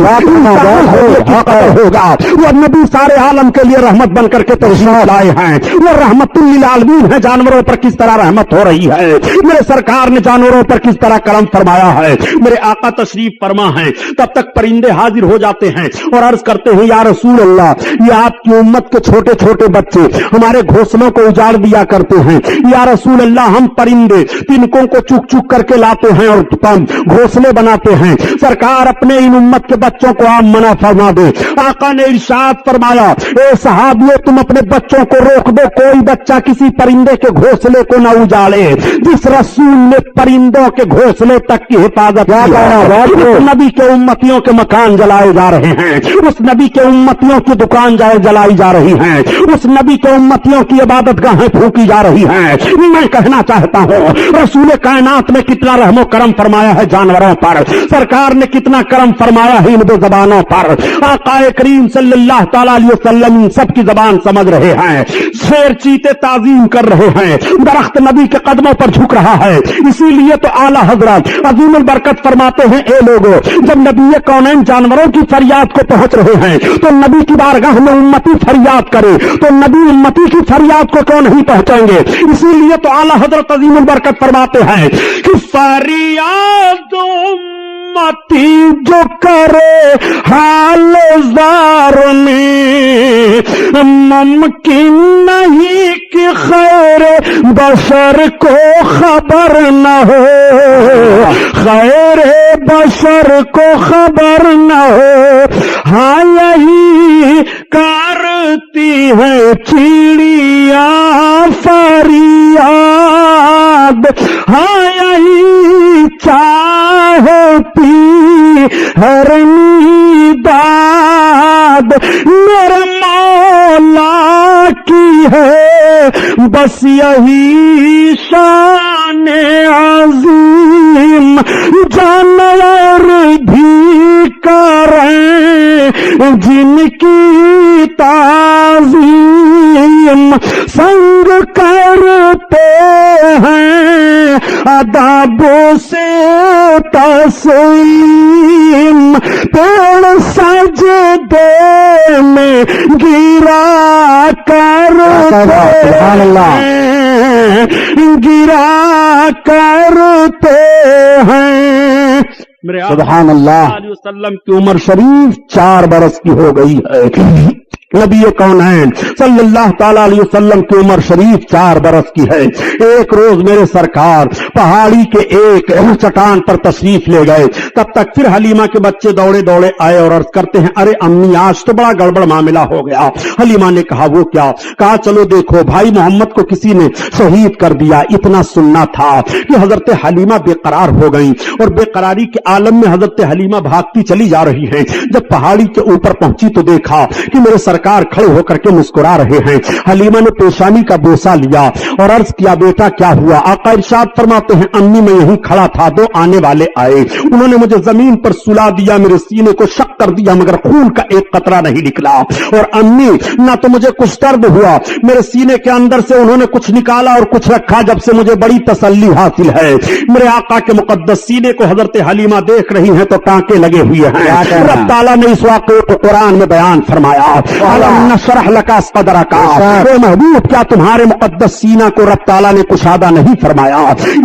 ہوگا، وہ نبی سارے عالم کے لیے رحمت بن کر کے تشریف لائے ہیں، وہ رحمت للعالمین ہے۔ جانوروں پر کس طرح رحمت ہو رہی ہے، میرے سرکار نے جانوروں پر کس طرح کرم فرمایا ہے، میرے آقا تشریف فرما ہے۔ تب تک پرندے حاضر ہو جاتے ہیں اور عرض کرتے ہیں یا رسول اللہ یہ آپ کی امت کے چھوٹے چھوٹے بچے ہمارے گھونسلوں کو اجاڑ دیا کرتے ہیں، یا رسول اللہ ہم پرندے تنکوں کو چک چک کر کے لاتے ہیں اور گھونسلے بناتے ہیں، سرکار اپنے ان امت کے بچوں کو آپ منع فرما دے۔ آقا نے ارشاد فرمایا اے صحابیو تم اپنے بچوں کو روک دو، کوئی بچہ کسی پرندے کے گھونسلے کو نہ اجاڑے۔ جس رسول نے پرندوں کے گھونسلے تک کی حفاظت کی، اس نبی کے امتیوں کے مکان جلائے جا رہے ہیں، اس نبی کے امتیوں کی دکان جلائی جا رہی ہیں، اس نبی کے امتیوں کی عبادت گاہیں پھونکی جا رہی ہیں۔ میں کہنا چاہتا ہوں رسول کائنات نے کتنا رحم و کرم فرمایا ہے جانوروں پر، سرکار نے کتنا کرم فرمایا ہے ان دو زبانوں پر۔ آقا کریم صلی اللہ تعالی علیہ وسلم ان سب کی زبان سمجھ رہے ہیں، شیر چیتے تعظیم کر رہے ہیں، درخت نبی کے قدموں پر جھک رہا ہے۔ اسی لیے تو اعلی حضرت عظیم البرکت فرماتے ہیں اے لوگوں جب نبی کونین جانوروں کی فریاد کو پہنچ رہے ہیں تو نبی کی بارگاہ میں امتی فریاد کرے تو نبی امتی کی فریاد کو کیوں نہیں پہنچیں گے؟ اسی لیے تو اعلی حضرت عظیم البرکت فرماتے ہیں کہ فریاد امتی جو کرے حال زار میں ممکن نہیں کہ خیر بشر کو خبر نہ ہو، خیر بشر کو خبر نہ ہو۔ ہاں یہی کرتی ہے چڑیا فریاد، ہاں یہی چاہتی ہرنی داد میرے مولا کی ہے، بس یہی شان عظیم جانور بھی کریں جن کی تعظیم سنگ کرتے ہیں ادابوں سے تسلیم، پیڑ سجدے میں گرا کرتے ہیں، گرا کرتے ہیں۔ سبحان اللہ۔ علیہ وسلم کی عمر شریف 4 برس کی ہو گئی ہے۔ नबी कौनैन सल्लल्लाहु ताला अलैहि वसल्लम की उम्र शरीफ 4 बरस की है। एक रोज मेरे सरकार पहाड़ी के एक चट्टान पर तशरीफ ले गए। तब तक फिर हलीमा के बच्चे दौड़े दौड़े आए और अर्ज करते हैं, अरे अम्मी आज तो बड़ा गड़बड़ मामला हो गया। हलीमा ने कहा, वो क्या? कहा, चलो देखो भाई मोहम्मद को किसी ने शहीद कर दिया। इतना सुनना था कि हजरत हलीमा बेकरार हो गई और बेकरारी के आलम में हजरत हलीमा भागती चली जा रही है। जब पहाड़ी के ऊपर पहुंची तो देखा कि मेरे सरकार खड़े होकर के मुस्कुरा रहे हैं। हलीमा ने पेशानी का बोसा लिया और अर्ज किया, बेटा क्या हुआ? आका इरशाद फरमाते हैं, अम्मी मैं यहीं खड़ा था, 2 आने वाले आए, उन्होंने मुझे जमीन पर सुला दिया, मेरे सीने को शक कर दिया मगर खून का एक कतरा नहीं निकला। और अम्मी ना तो मुझे कुछ दर्द हुआ, मेरे सीने के अंदर से उन्होंने कुछ निकाला और कुछ रखा, जब से मुझे बड़ी तसल्ली हासिल है। मेरे आका के मुकद्दस सीने को हजरत हलीमा देख रही हैं तो टांके लगे हुए हैं। रब ताला ने इस वाक़े को कुरान में बयान फरमाया, नशरह लका सदरका, ओ महबूब क्या तुम्हारे मुकद्दस सीना को रब ताला ने कुशादा नहीं फरमाया?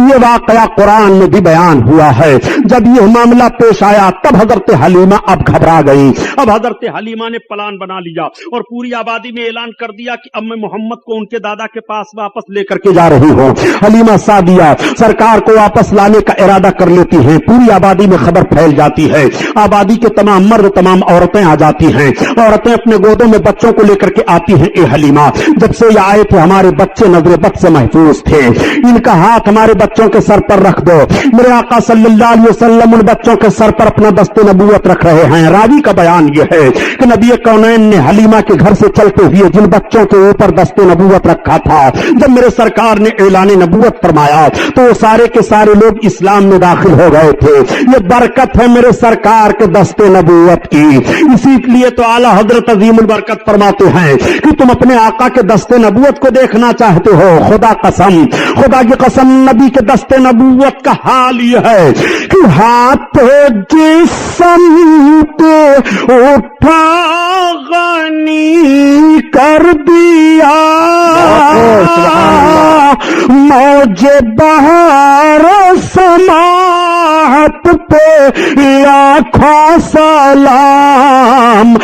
ये वाकया कुरान में भी बयान हुआ है। जब ये मामला पेश आया तब हजरत हलीमा अब घबरा गई। अब हजरत हलीमा ने प्लान बना लिया और पूरी आबादी में ऐलान कर दिया कि अब मैं मोहम्मद को उनके दादा के पास वापस लेकर के जा रही हूँ। हलीमा सादिया सरकार को वापस लाने का इरादा कर लेती हैं। पूरी आबादी में खबर फैल जाती है। आबादी के तमाम मर्द तमाम औरतें आ जाती हैं। औरतें अपने गोदों में बच्चों को लेकर के आती हैं। ए हलीमा, जब से ये आए थे हमारे बच्चे नजर बद से महफूज थे, इनका हाथ हमारे बच्चों के सर पर रख दो। मेरे आका सल्लल्लाहु अलैहि वसल्लम उन बच्चों के सर पर अपना दस्ते नबूवत रख रहे हैं। रावी का बयान यह है कि नबी कौनैन ने हलीमा के घर से चलते हुए जिन बच्चों के ऊपर दस्ते नबूवत रखा था, जब मेरे सरकार ने ऐलान नबूवत फरमाया तो सारे के सारे लोग इस्लाम में दाखिल हो गए थे। ये बरकत है मेरे सरकार के दस्ते नबूवत की। इसीलिए तो आला हजरत अजीमुल बरकत फरमाते हैं कि तुम अपने आका के दस्ते नबूवत को देखना चाहते हो, खुदा की कसम नबी के दस्ते नबूवत का हाल यह है कि हाथ जिस्म पे उठा गनी कर दिया, मौजे बहार समाहत पे लाखों सलाम,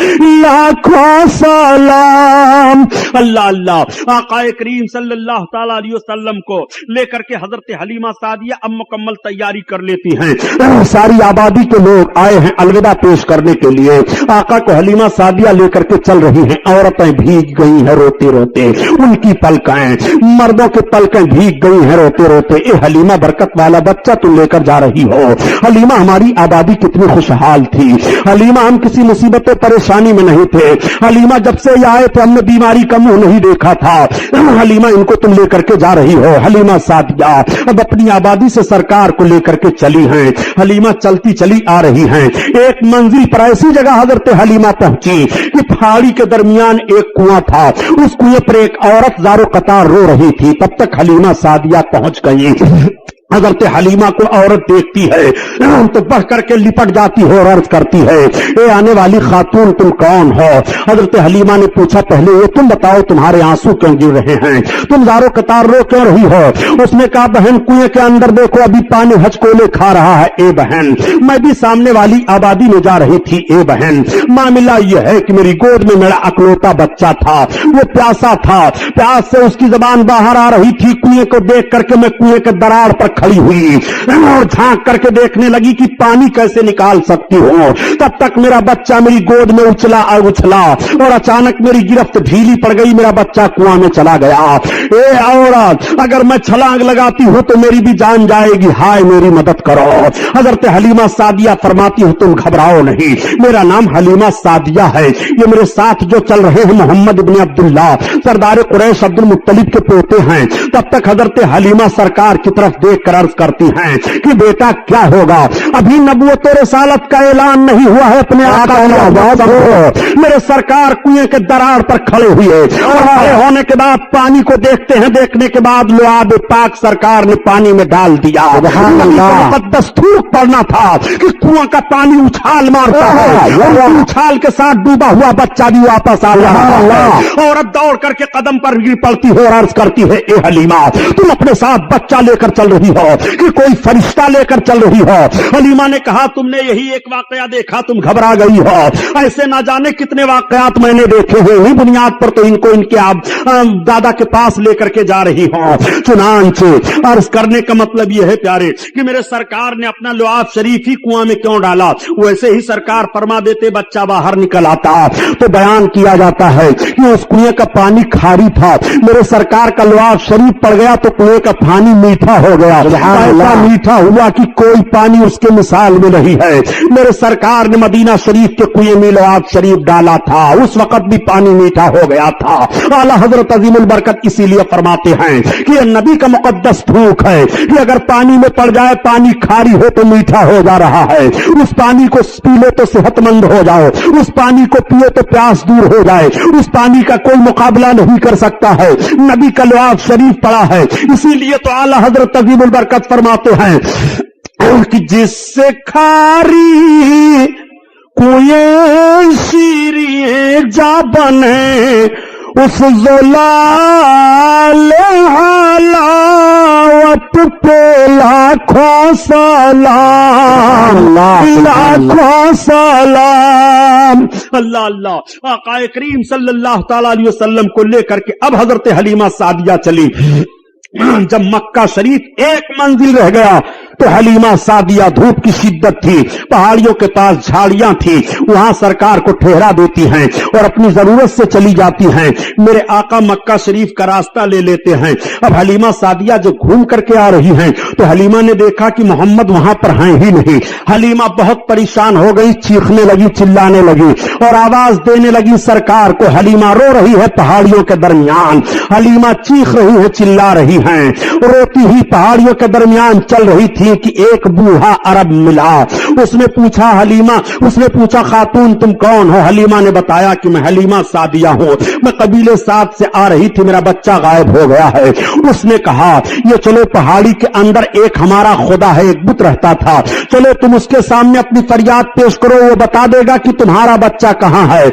लाखों सलाम। अल्लाह अल्लाह। आकाए करीम सल्लल्लाहु ताला अलैहि वसल्लम को लेकर के हजरत हलीमा सादिया अब मुकम्मल तैयारी कर लेती हैं। सारी आबादी के लोग आए हैं अलविदा पेश करने के लिए। आका को हलीमा सादिया लेकर के चल रही हैं। औरतें भीग गई हैं रोते रोते, उनकी पलकें, मर्दों की पलकें भीग गई हैं रोते रोते। ए हलीमा, बरकत वाला बच्चा तुम लेकर जा रही हो। हलीमा, हमारी आबादी कितनी खुशहाल थी। हलीमा, हम किसी मुसीबत परेशानी में नहीं थे। हलीमा, जब से ये आए थे हमने बीमारी का मुंह नहीं देखा था। हलीमा, इनको तुम लेकर के जा रही हो। हलीमा सादिया अब अपनी आबादी से सरकार को लेकर के चली हैं। हलीमा चलती चली आ रही हैं। एक मंजिल पर ऐसी जगह हजरत हलीमा पहुंची कि पहाड़ी के दरमियान एक कुआं था। उस कुएं पर एक औरत ज़ारो कतार रो रही थी। तब तक हलीमा सादिया पहुंच गई। हजरत हलीमा को औरत देखती है तो बढ़ करके लिपट जाती है और अर्ज करती है, ए आने वाली खातून तुम कौन हो? हजरत हलीमा ने पूछा, पहले ये तुम बताओ तुम्हारे आंसू क्यों गिर रहे हैं, तुम ज़ारो कतार रो क्यों रही हो? उसने कहा, बहन कुएं के अंदर देखो अभी पानी हचकोले खा रहा है। ए बहन, मैं भी सामने वाली आबादी में जा रही थी। ए बहन, मामला यह है कि मेरी गोद में मेरा अकलौता बच्चा था, वो प्यासा था, प्यास से उसकी जबान बाहर आ रही थी। कुएं को देख करके मैं कुएं के दरार पर खड़ी हुई और झांक करके देखने लगी कि पानी कैसे निकाल सकती हूं। तब तक मेरा बच्चा मेरी गोद में उछला और अचानक मेरी गिरफ्त ढीली पड़ गई, मेरा बच्चा कुआं में चला गया। ए औरत, अगर मैं छलांग लगाती हूं तो मेरी भी जान जाएगी, हाय मेरी मदद करो। हजरत हलीमा सादिया फरमाती हूं, तुम घबराओ नहीं, मेरा नाम हलीमा सादिया है। ये मेरे साथ जो चल रहे हैं मोहम्मद इब्न अब्दुल्ला, सरदार कुरैश अब्दुल मुत्तलिब के पोते हैं। तब तक हजरत हलीमा सरकार की तरफ देख कर अर्ज करती हैं कि बेटा क्या होगा, अभी नबूवत और रिसालत का ऐलान नहीं हुआ है। अपने आका मेरे सरकार कुएं के दरार पर खड़े हुए और खड़े होने के बाद पानी को देखते हैं। देखने के बाद लुआब पाक सरकार ने पानी में डाल दिया। दस्तूर पड़ना था कि कुआं का पानी उछाल मारता है, उछाल के साथ डूबा हुआ बच्चा भी वापस आ रहा है। औरत दौड़ करके कदम पर गिर पड़ती है और अर्ज करती है, ए हलीमा, तुम अपने साथ बच्चा लेकर चल रही हो, ہو کہ کوئی فرشتہ لے کر چل رہی ہو. حلیمہ نے کہا تم نے یہی ایک واقعہ دیکھا, تم گھبرا گئی ہو, ایسے نہ جانے کتنے واقعات میں نے دیکھے ہیں, اسی بنیاد پر تو ان کو ان کے دادا کے پاس لے کر کے جا رہی ہوں. چنانچہ عرض کرنے کا مطلب یہ ہے پیارے کہ میرے سرکار نے اپنا لعاب شریف ہی کنواں میں کیوں ڈالا. ویسے ہی سرکار فرما دیتے بچہ باہر نکل آتا. تو بیان کیا جاتا ہے کہ اس کنویں کا پانی کھاری تھا, میرے سرکار کا لعاب شریف پڑ گیا تو کنویں کا پانی میٹھا ہو گیا. ایسا میٹھا ہوا کہ کوئی پانی اس کے مثال میں نہیں ہے. میرے سرکار نے مدینہ شریف کے کنویں میں لعاب شریف ڈالا تھا, اس وقت بھی پانی میٹھا ہو گیا تھا. اعلیٰ حضرت عظیم البرکت اسی لیے فرماتے ہیں کہ یہ نبی کا مقدس پھونک ہے کہ اگر پانی میں پڑ جائے پانی کھاری ہو تو میٹھا ہو جا رہا ہے, اس پانی کو پی لو تو صحت مند ہو جاؤ, اس پانی کو پیو تو پیاس دور ہو جائے, اس پانی کا کوئی مقابلہ نہیں کر سکتا ہے. نبی کا لعاب شریف پڑا ہے, اسی لیے تو اعلیٰ حضرت عظیم البرکت فرماتے ہیں کہ جس سے کھاری کوئی شیریں جا بنے اس زلال حلاوت پہ لاکھوں سلام, لاکھوں سلام. اللہ اللہ. آقا کریم صلی اللہ تعالی علیہ وسلم کو لے کر کے اب حضرت حلیمہ سعدیہ چلی. جب مکہ شریف ایک منزل رہ گیا تو حلیمہ سعدیہ, دھوپ کی شدت تھی, پہاڑیوں کے پاس جھاڑیاں تھی, وہاں سرکار کو ٹھہرا دیتی ہیں اور اپنی ضرورت سے چلی جاتی ہیں. میرے آقا مکہ شریف کا راستہ لے لیتے ہیں. اب حلیمہ سعدیہ جو گھوم کر کے آ رہی ہیں تو حلیمہ نے دیکھا کہ محمد وہاں پر ہیں ہی نہیں. حلیمہ بہت پریشان ہو گئی, چیخنے لگی, چلانے لگی اور آواز دینے لگی سرکار کو. حلیمہ رو رہی ہے پہاڑیوں کے درمیان, حلیمہ چیخ رہی ہے, چلا رہی ہیں, روتی ہی پہاڑیوں کے درمیان چل رہی تھی کہ ایک بوڑھا عرب ملا. اس نے پوچھا حلیمہ, اس نے پوچھا خاتون تم کون ہو؟ حلیمہ نے بتایا کہ میں حلیمہ سعدیہ ہوں, میں قبیلے سعد سے آ رہی تھی, میرا بچہ غائب ہو گیا ہے. اس نے کہا یہ چلو پہاڑی کے اندر ایک ہمارا خدا ہے, ایک بت رہتا تھا, چلو تم اس کے سامنے اپنی فریاد پیش کرو, وہ بتا دے گا کہ تمہارا بچہ کہاں ہے.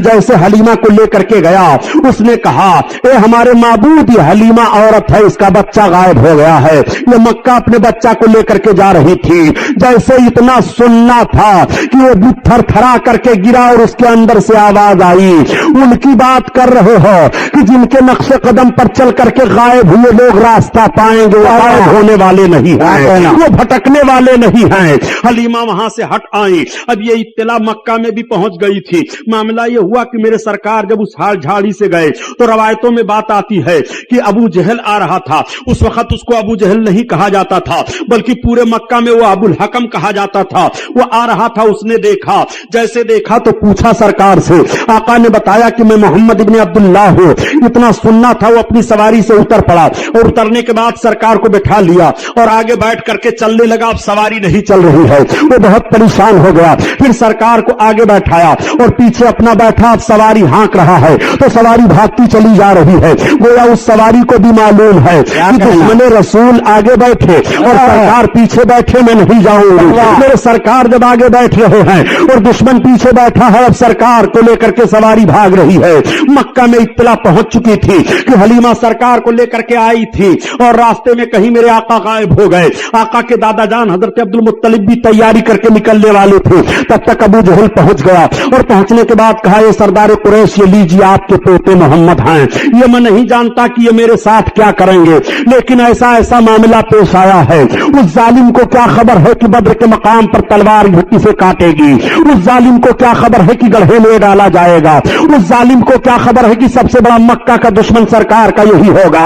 جیسے حلیمہ کو لے کر کے گیا, اس نے کہا اے ہمارے معبود, یہ حلیمہ عورت ہے, اس کا بچہ غائب ہو گیا ہے. یہ مکہ اپنے بچہ کو لے کر کے جا رہی تھی. جیسے اتنا سننا تھا کہ وہ بت تھر تھرا کر کے گرا اور اس کے اندر سے آواز آئی, ان کی بات کر رہے ہو کہ جن کے نقش قدم پر چل کر کے غائب ہوئے لوگ راستہ پائیں گے, وہ غائب ہونے والے نہیں ہیں, وہ بھٹکنے والے نہیں ہیں. حلیمہ وہاں سے ہٹ آئی. اب یہ اطلاع مکہ میں بھی پہنچ گئی تھی. معاملہ یہ ہوا کہ میرے سرکار جب اس حال جھاڑی سے گئے تو روایتوں میں بات آتی ہے کہ ابو جہل آ رہا تھا. اس وقت اس کو ابو جہل نہیں کہا جاتا تھا بلکہ پورے مکہ میں وہ ابو الحکم کہا جاتا تھا. وہ آ رہا تھا, اس نے دیکھا, جیسے دیکھا تو پوچھا سرکار سے. آقا نے بتایا کہ میں محمد ابن عبداللہ ہوں. اتنا سننا تھا, وہ اپنی سواری سے اتر پڑا اور اترنے کے بعد سرکار کو بٹھا لیا اور آگے بیٹھ کر کے چلنے لگا. اب سواری نہیں چل رہی ہے, وہ بہت پریشان ہو گیا. پھر سرکار کو آگے بیٹھایا اور پیچھے اپنا بیٹھا. اب سواری ہانک رہا ہے تو سواری بھاگتی چلی جا رہی ہے. گویا اس سواری کو بھی معلوم ہے کہ دشمن رسول آگے بیٹھے اور سرکار پیچھے بیٹھے, میں نہیں جاؤں گی. میرے سرکار جب آگے بیٹھ رہے ہیں اور دشمن پیچھے بیٹھا ہے, اب سرکار کو لے کر کے سواری بھاگ رہی ہے. مکہ میں اطلاع پہنچ چکی تھی کہ حلیمہ سرکار کو لے کر کے آئی تھی اور راستے میں کہیں میرے آقا غائب ہو گئے. آقا کے دادا جان حضرت عبد المطلب بھی تیاری کر کے نکلنے والے تھے. تب تک ابو جہل پہنچ گیا اور پہنچنے کے بعد کہا یہ سردار قریش, یہ لیجیے آپ کے پوتے محمد ہیں. یہ میں نہیں جانتا کہ یہ میرے ساتھ کیا کریں گے, لیکن ایسا ایسا معاملہ پیش آیا ہے. اس ظالم کو کیا خبر ہے کہ بدر کے مقام پر تلوار گھٹی سے کاٹے گی؟ اس ظالم کو کیا خبر ہے کہ گڑھے میں ڈالا جائے گا؟ اس ظالم کو کیا خبر ہے کہ سب سے بڑا مکہ کا دشمن سرکار کا یہی ہوگا؟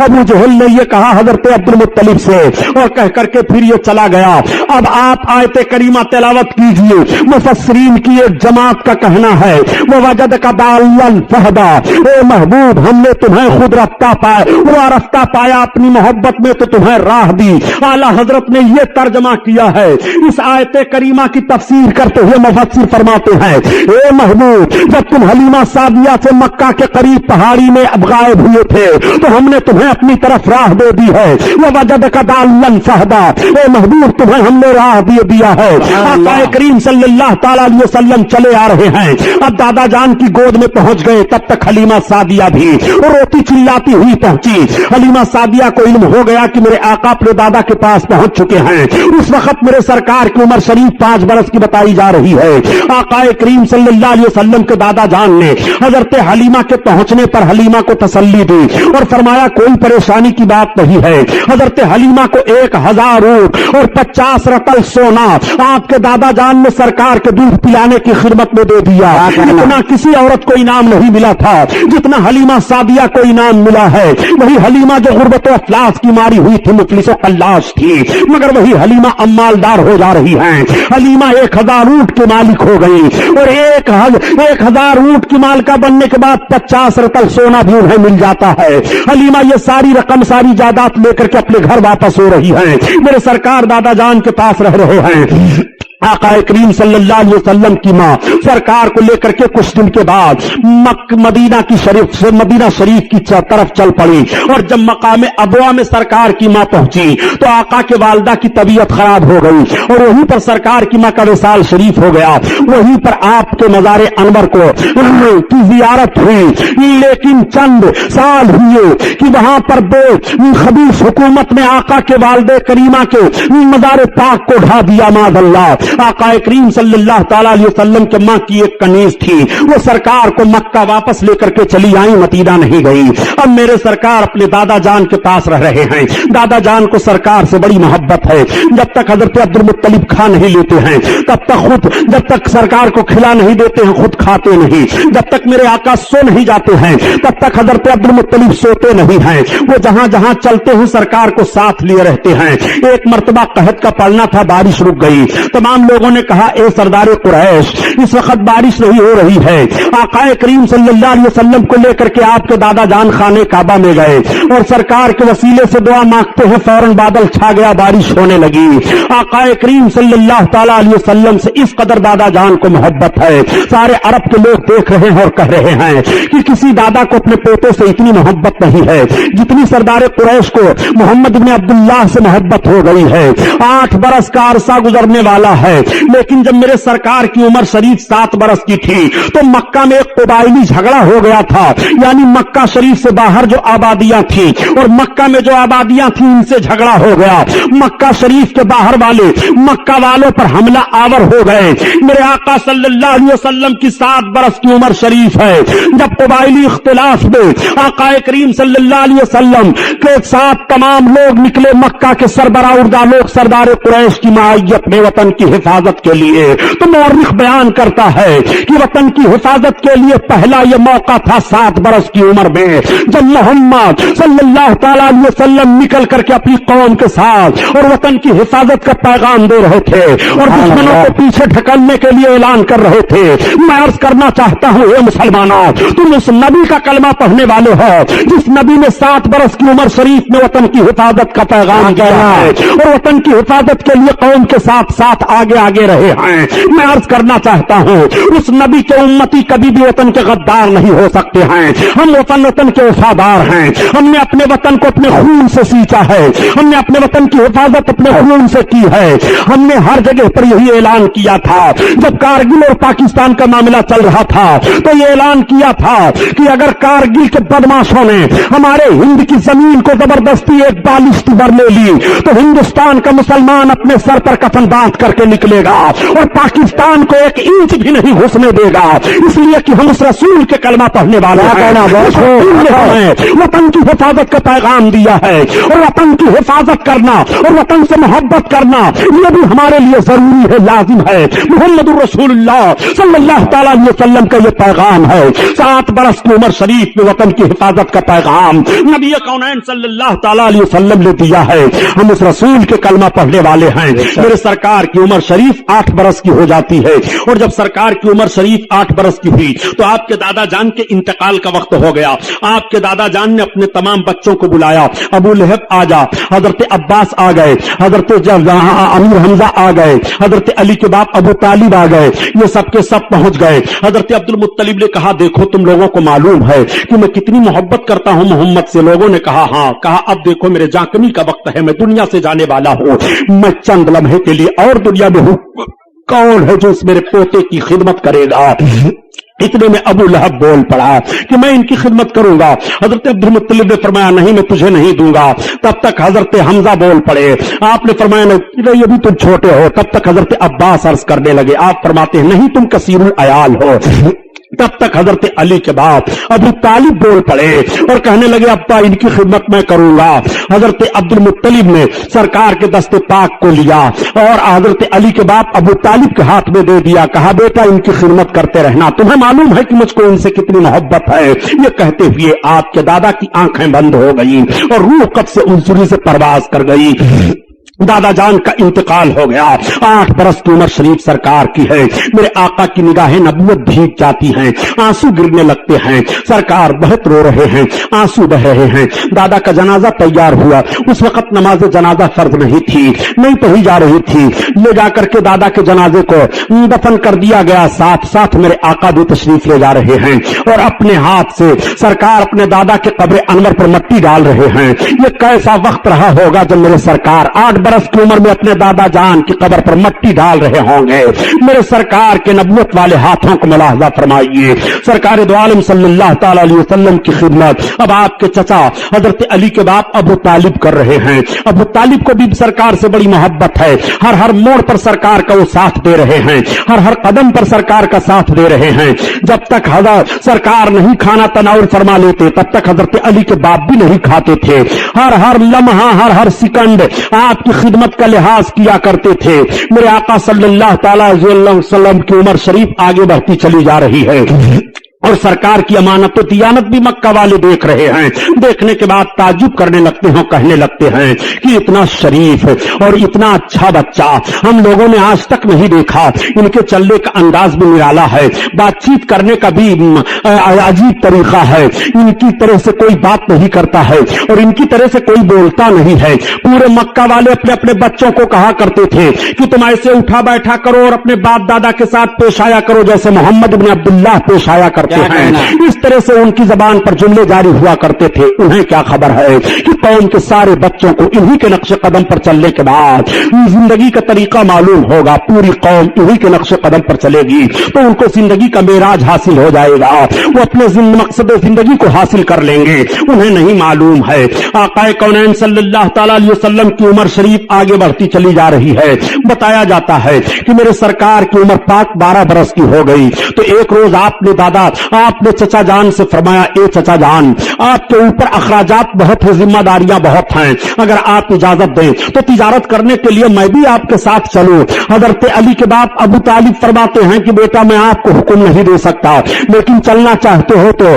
ابو جہل نے یہ کہا حضرت عبد المطلب سے اور کہہ کر کے پھر یہ چلا گیا. اب آپ آیت کریمہ تلاوت کیجئے. مفسرین کی ایک جماعت کا کہنا ہے وَوَجَدَكَ ضَالًّا فَهَدَىٰ, اے محبوب ہم نے تمہیں خود رفتہ پایا, وہ رفتہ پایا اپنی محبت میں تو تمہیں راہ دی. اعلیٰ حضرت نے یہ ترجمہ کیا ہے. اس آیت کریمہ کی تفسیر کرتے ہوئے مفسر فرماتے ہیں اے محبوب جب تم حلیمہ سعدیہ سے مکہ کے قریب پہاڑی میں غائب ہوئے تھے تو ہم نے تمہیں اپنی طرف راہ دے دی ہے. وَوَجَدَكَ ضَالًّا فَهَدَىٰ, اے محبوب تمہیں ہم نے راہ دیا ہے. آقا کریم صلی اللہ تعالیٰ علیہ وسلم چلے آ رہے ہیں. اب دادا جان کی گود میں پہنچ گئے. تب تک حلیمہ سعدیہ بھی روتی چلاتی ہوئی پہنچی. حلیمہ سعدیہ کو علم ہو گیا کہ میرے آقا اپنے دادا کے پاس پہنچ چکے ہیں. اس وقت میرے سرکار کی عمر شریف 5 برس کی بتائی جا رہی ہے. آقا کریم صلی اللہ علیہ وسلم کے دادا جان نے حضرت حلیمہ کے پہنچنے پر حلیمہ کو تسلی دی اور فرمایا کوئی پریشانی کی بات نہیں ہے. حضرت حلیمہ کو 1000 اونٹ اور 50 رطل سونا آپ کے دادا جان نے سرکار کے دودھ پلانے کی خدمت میں دے دیا. اتنا کسی عورت کو انعام نہیں ملا تھا جتنا حلیمہ سعدیہ کو انعام ملا ہے. وہی حلیمہ جو غربت و افلاس کی ماری ہوئی تھی, مفلس و قلاش تھی, مگر وہی حلیمہ اب مالدار ہو جا رہی ہیں. حلیمہ 1000 اونٹ کے مالک ہو گئی اور 1000 اونٹ کی مالکہ بننے کے بعد 50 رطل سونا بھی انہیں مل جاتا ہے. حلیمہ یہ ساری رقم ساری جائیداد لے کر کے اپنے گھر واپس ہو رہی ہیں. میرے سرکار دادا جان کے پاس رہ رہے ہیں. آقا کریم صلی اللہ علیہ وسلم کی ماں سرکار کو لے کر کے کچھ دن کے بعد مدینہ شریف کی طرف چل پڑی. اور جب مقام ابوا میں سرکار کی ماں پہنچی تو آقا کے والدہ کی طبیعت خراب ہو گئی اور وہیں پر سرکار کی ماں کا وصال شریف ہو گیا. وہیں پر آپ کے مزار انور کی زیارت ہوئی. لیکن چند سال ہوئے کہ وہاں پر دو خبیث حکومت نے آقا کے والدہ کریمہ کے مزار پاک کو ڈھا دیا. معاذ اللہ. آقا کریم صلی اللہ تعالی علیہ وسلم کے ماں کی ایک کنیز تھی, وہ سرکار کو مکہ واپس لے کر کے چلی آئی, مدینہ نہیں گئی. اب میرے سرکار اپنے دادا جان کے پاس رہ رہے ہیں. دادا جان کو سرکار سے بڑی محبت ہے. جب تک حضرت عبد المطلب کھا نہیں لیتے ہیں تب تک جب تک سرکار کو کھلا نہیں دیتے ہیں خود کھاتے نہیں. جب تک میرے آقا سو نہیں جاتے ہیں تب تک حضرت عبد المطلب سوتے نہیں ہیں. وہ جہاں جہاں چلتے ہیں سرکار کو ساتھ لیے رہتے ہیں. ایک مرتبہ قحط کا پڑنا تھا, بارش رک گئی. تمام لوگوں نے کہا اے سردار قریش اس وقت بارش نہیں ہو رہی ہے. آقا کریم صلی اللہ علیہ وسلم کو لے کر کے آپ کے دادا جان خانے کعبہ میں گئے اور سرکار کے وسیلے سے دعا مانگتے ہیں. فوراً بادل چھا گیا, بارش ہونے لگی. آقا کریم صلی اللہ تعالی علیہ وسلم سے اس قدر دادا جان کو محبت ہے. سارے عرب کے لوگ دیکھ رہے ہیں اور کہہ رہے ہیں کہ کسی دادا کو اپنے پوتے سے اتنی محبت نہیں ہے جتنی سردار قریش کو محمد بن عبداللہ سے محبت ہو گئی ہے. 8 برس کا عرصہ گزرنے والا ہے. لیکن جب میرے سرکار کی عمر شریف 7 برس کی تھی تو مکہ میں ایک قبائلی جھگڑا ہو گیا تھا. یعنی مکہ شریف سے باہر جو آبادیاں تھیں اور مکہ میں جو آبادیاں تھیں ان سے جھگڑا ہو گیا. مکہ شریف کے باہر والے مکہ والوں پر حملہ آور ہو گئے. میرے آقا صلی اللہ علیہ وسلم کی 7 برس کی عمر شریف ہے. جب قبائلی اختلاف میں آقا کریم صلی اللہ علیہ وسلم کے ساتھ تمام لوگ نکلے, مکہ کے سربراہ لوگ سردار قریش کی معیت میں وطن کی حفاظت کے لیے, تو مورخ بیان کرتا ہے کہ وطن کی حفاظت کے لیے پہلا یہ موقع تھا 7 برس کی عمر میں جب محمد صلی اللہ تعالی علیہ وسلم نکل کر کے اپنی قوم کے ساتھ اور وطن کی حفاظت کا پیغام دے رہے تھے اور دشمنوں کو پیچھے ڈھکلنے کے لیے اعلان کر رہے تھے. میں عرض کرنا چاہتا ہوں اے مسلمانوں, تم اس نبی کا کلمہ پڑھنے والے ہو جس نبی نے 7 برس کی عمر شریف میں وطن کی حفاظت کا پیغام دیا ہے اور وطن کی حفاظت کے لیے قوم کے ساتھ ساتھ آگے رہے ہیں. میں عرض کرنا چاہتا ہوں اس نبی کے امتی کبھی بھی وطن کے غدار نہیں ہو سکتے ہیں. ہم وطن کے وفادار ہیں. ہم نے اپنے وطن کو اپنے خون سے سینچا ہے. ہم نے اپنے وطن کی حفاظت اپنے خون سے کی ہے. ہم نے ہر جگہ پر یہی اعلان کیا تھا. جب کارگل اور پاکستان کا معاملہ چل رہا تھا تو یہ اعلان کیا تھا کہ اگر کارگل کے بدماشوں نے ہمارے ہند کی زمین کو زبردستی ایک بالشت پر لے لی تو ہندوستان کا مسلمان اپنے سر پر کفن باندھ کر کے نکلے گا اور پاکستان کو 1 انچ بھی نہیں گھسنے دے گا. اس لیے کہ ہم اس رسول کے کلمہ پڑھنے والے ہیں. وطن کی حفاظت کا پیغام دیا ہے اور وطن کی حفاظت کرنا اور وطن سے محبت کرنا یہ بھی ہمارے لیے ضروری ہے, لازم ہے. محمد الرسول اللہ صلی اللہ تعالی علیہ وسلم کا یہ پیغام ہے. 7 برس کی عمر شریف میں وطن کی حفاظت کا پیغام نبی کونین صلی اللہ تعالی علیہ وسلم نے دیا ہے. ہم اس رسول کے کلمہ پڑھنے والے ہیں. میرے سرکار کی عمر शरीफ 8 बरस की हो जाती है, और जब सरकार की उम्र शरीफ 8 बरस की हुई तो आपके दादा जान के इंतकाल का वक्त हो गया। आपके दादा जान ने अपने तमाम बच्चों को बुलाया, अबू लहब आ जा, हजरत अब्बास आ गए, हजरत अमीर हमजा आ गए, हजरत अली के बाप अबू तालिब आ गए, ये सब के सब पहुंच गए। हजरत अब्दुल मुत्तलिब ने कहा, देखो तुम लोगों को मालूम है कि मैं कितनी मोहब्बत करता हूं मोहम्मद से। लोगों ने कहा हाँ। कहा अब देखो मेरे जाकनी का वक्त है, मैं दुनिया से जाने वाला हूं, मैं चंद लम्हे के लिए और दुनिया में हूं, कौन है जो इस मेरे पोते की खिदमत करेगा। इतने में अबू लहब बोल पड़ा कि मैं इनकी खिदमत करूंगा। हजरत अब्दुल मुत्तलिब ने फरमाया नहीं, मैं तुझे नहीं दूंगा। तब तक हजरत हमजा बोल पड़े, आपने फरमाया नहीं अभी तुम छोटे हो। तब तक हजरत अब्बास अर्ज करने लगे, आप फरमाते हैं नहीं तुम कसीरुल अयाल हो। तब तक हजरत अली के बाप अबू तालिब बोल पड़े और कहने लगे अब्बा इनकी खिदमत मैं करूंगा। हजरत अब्दुल मुत्तलिब ने सरकार के दस्ते पाक को लिया और हजरत अली के बाप अबू तालिब के हाथ में दे दिया, कहा बेटा इनकी खिदमत करते रहना, तुम्हें मालूम है कि मुझको इनसे कितनी मोहब्बत है। ये कहते हुए आपके दादा की आंखें बंद हो गई और रूह कब से उनसुरी से परवाज कर गई। दादा जान का इंतकाल हो गया। 8 बरस की उम्र शरीफ सरकार की है। मेरे आका की निगाहें नबूवत भीग जाती हैं, आंसू गिरने लगते हैं। सरकार बहुत रो रहे हैं, आंसू बह रहे हैं। दादा का जनाजा तैयार हुआ। उस वक्त नमाज जनाजा फर्ज नहीं थी, नहीं पढ़ी जा रही थी। ले जाकर के दादा के जनाजे को दफन कर दिया गया। साथ साथ मेरे आका भी तशरीफ ले जा रहे हैं और अपने हाथ से सरकार अपने दादा के कब्र अनवर पर मट्टी डाल रहे हैं। ये कैसा वक्त रहा होगा जब मेरे सरकार 8 बरस की उम्र में अपने दादा जान की कब्र पर मट्टी डाल रहे होंगे। मेरे सरकार के नबूवत वाले हाथों को मुलाहजा फरमाइए। सरकार दो आलम सल्लल्लाहु ताला अलैहि वसल्लम की खिदमत अब आपके चचा हजरत अली के बाप अबू तालिब कर रहे हैं। अबू तालिब को भी सरकार से बड़ी मोहब्बत है। हर हर मोड़ पर सरकार का वो साथ दे रहे हैं, हर हर कदम पर सरकार का साथ दे रहे हैं। जब तक हजरत सरकार नहीं खाना तनाउल फरमा लेते तब तक हजरत अली के बाप भी नहीं खाते थे। हर हर लम्हा हर हर सेकंड आपकी खिदमत का लिहाज किया करते थे। मेरे आका सल्लल्लाहु ताला अलैहि वसल्लम की उम्र शरीफ आगे बढ़ती चली जा रही है और सरकार की अमानत तो दियानत भी मक्का वाले देख रहे हैं। देखने के बाद ताज्जुब करने लगते हैं, कहने लगते हैं कि इतना शरीफ और इतना अच्छा बच्चा हम लोगों ने आज तक नहीं देखा। इनके चलने का अंदाज भी निराला है, बातचीत करने का भी अजीब तरीका है। इनकी तरह से कोई बात नहीं करता है और इनकी तरह से कोई बोलता नहीं है। पूरे मक्का वाले अपने अपने बच्चों को कहा करते थे कि तुम ऐसे उठा बैठा करो और अपने बाप दादा के साथ पेश आया करो जैसे मोहम्मद इब्न अब्दुल्लाह पेश आया करते हैं। इस तरह से उनकी जबान पर जुमले जारी हुआ करते थे। उन्हें क्या खबर है कि कौम के सारे बच्चों को इन्हीं के नक्शे कदम पर चलने के बाद जिंदगी का तरीका मालूम होगा। पूरी कौम इन्हीं के नक्शे कदम पर चलेगी तो उनको जिंदगी का मेराज हासिल हो जाएगा, वो अपने मकसद जिंदगी को हासिल कर लेंगे। उन्हें नहीं मालूम है। आकाए कौनैन सल्लल्लाहु ताला अलैहि वसल्लम की उम्र शरीफ आगे बढ़ती चली जा रही है। बताया जाता है कि मेरे सरकार की उम्र पाक 12 बरस की हो गई तो एक रोज आपने चचा जान से फरमाया, ए चचा जान आपके ऊपर अखराजात बहुत है, जिम्मेदारियां बहुत हैं, अगर आप इजाजत दें तो तिजारत करने के लिए मैं भी आपके साथ चलूं। हजरत अली के बाप अबू तालिब फरमाते हैं कि बेटा मैं आपको हुक्म नहीं दे सकता, लेकिन चलना चाहते हो तो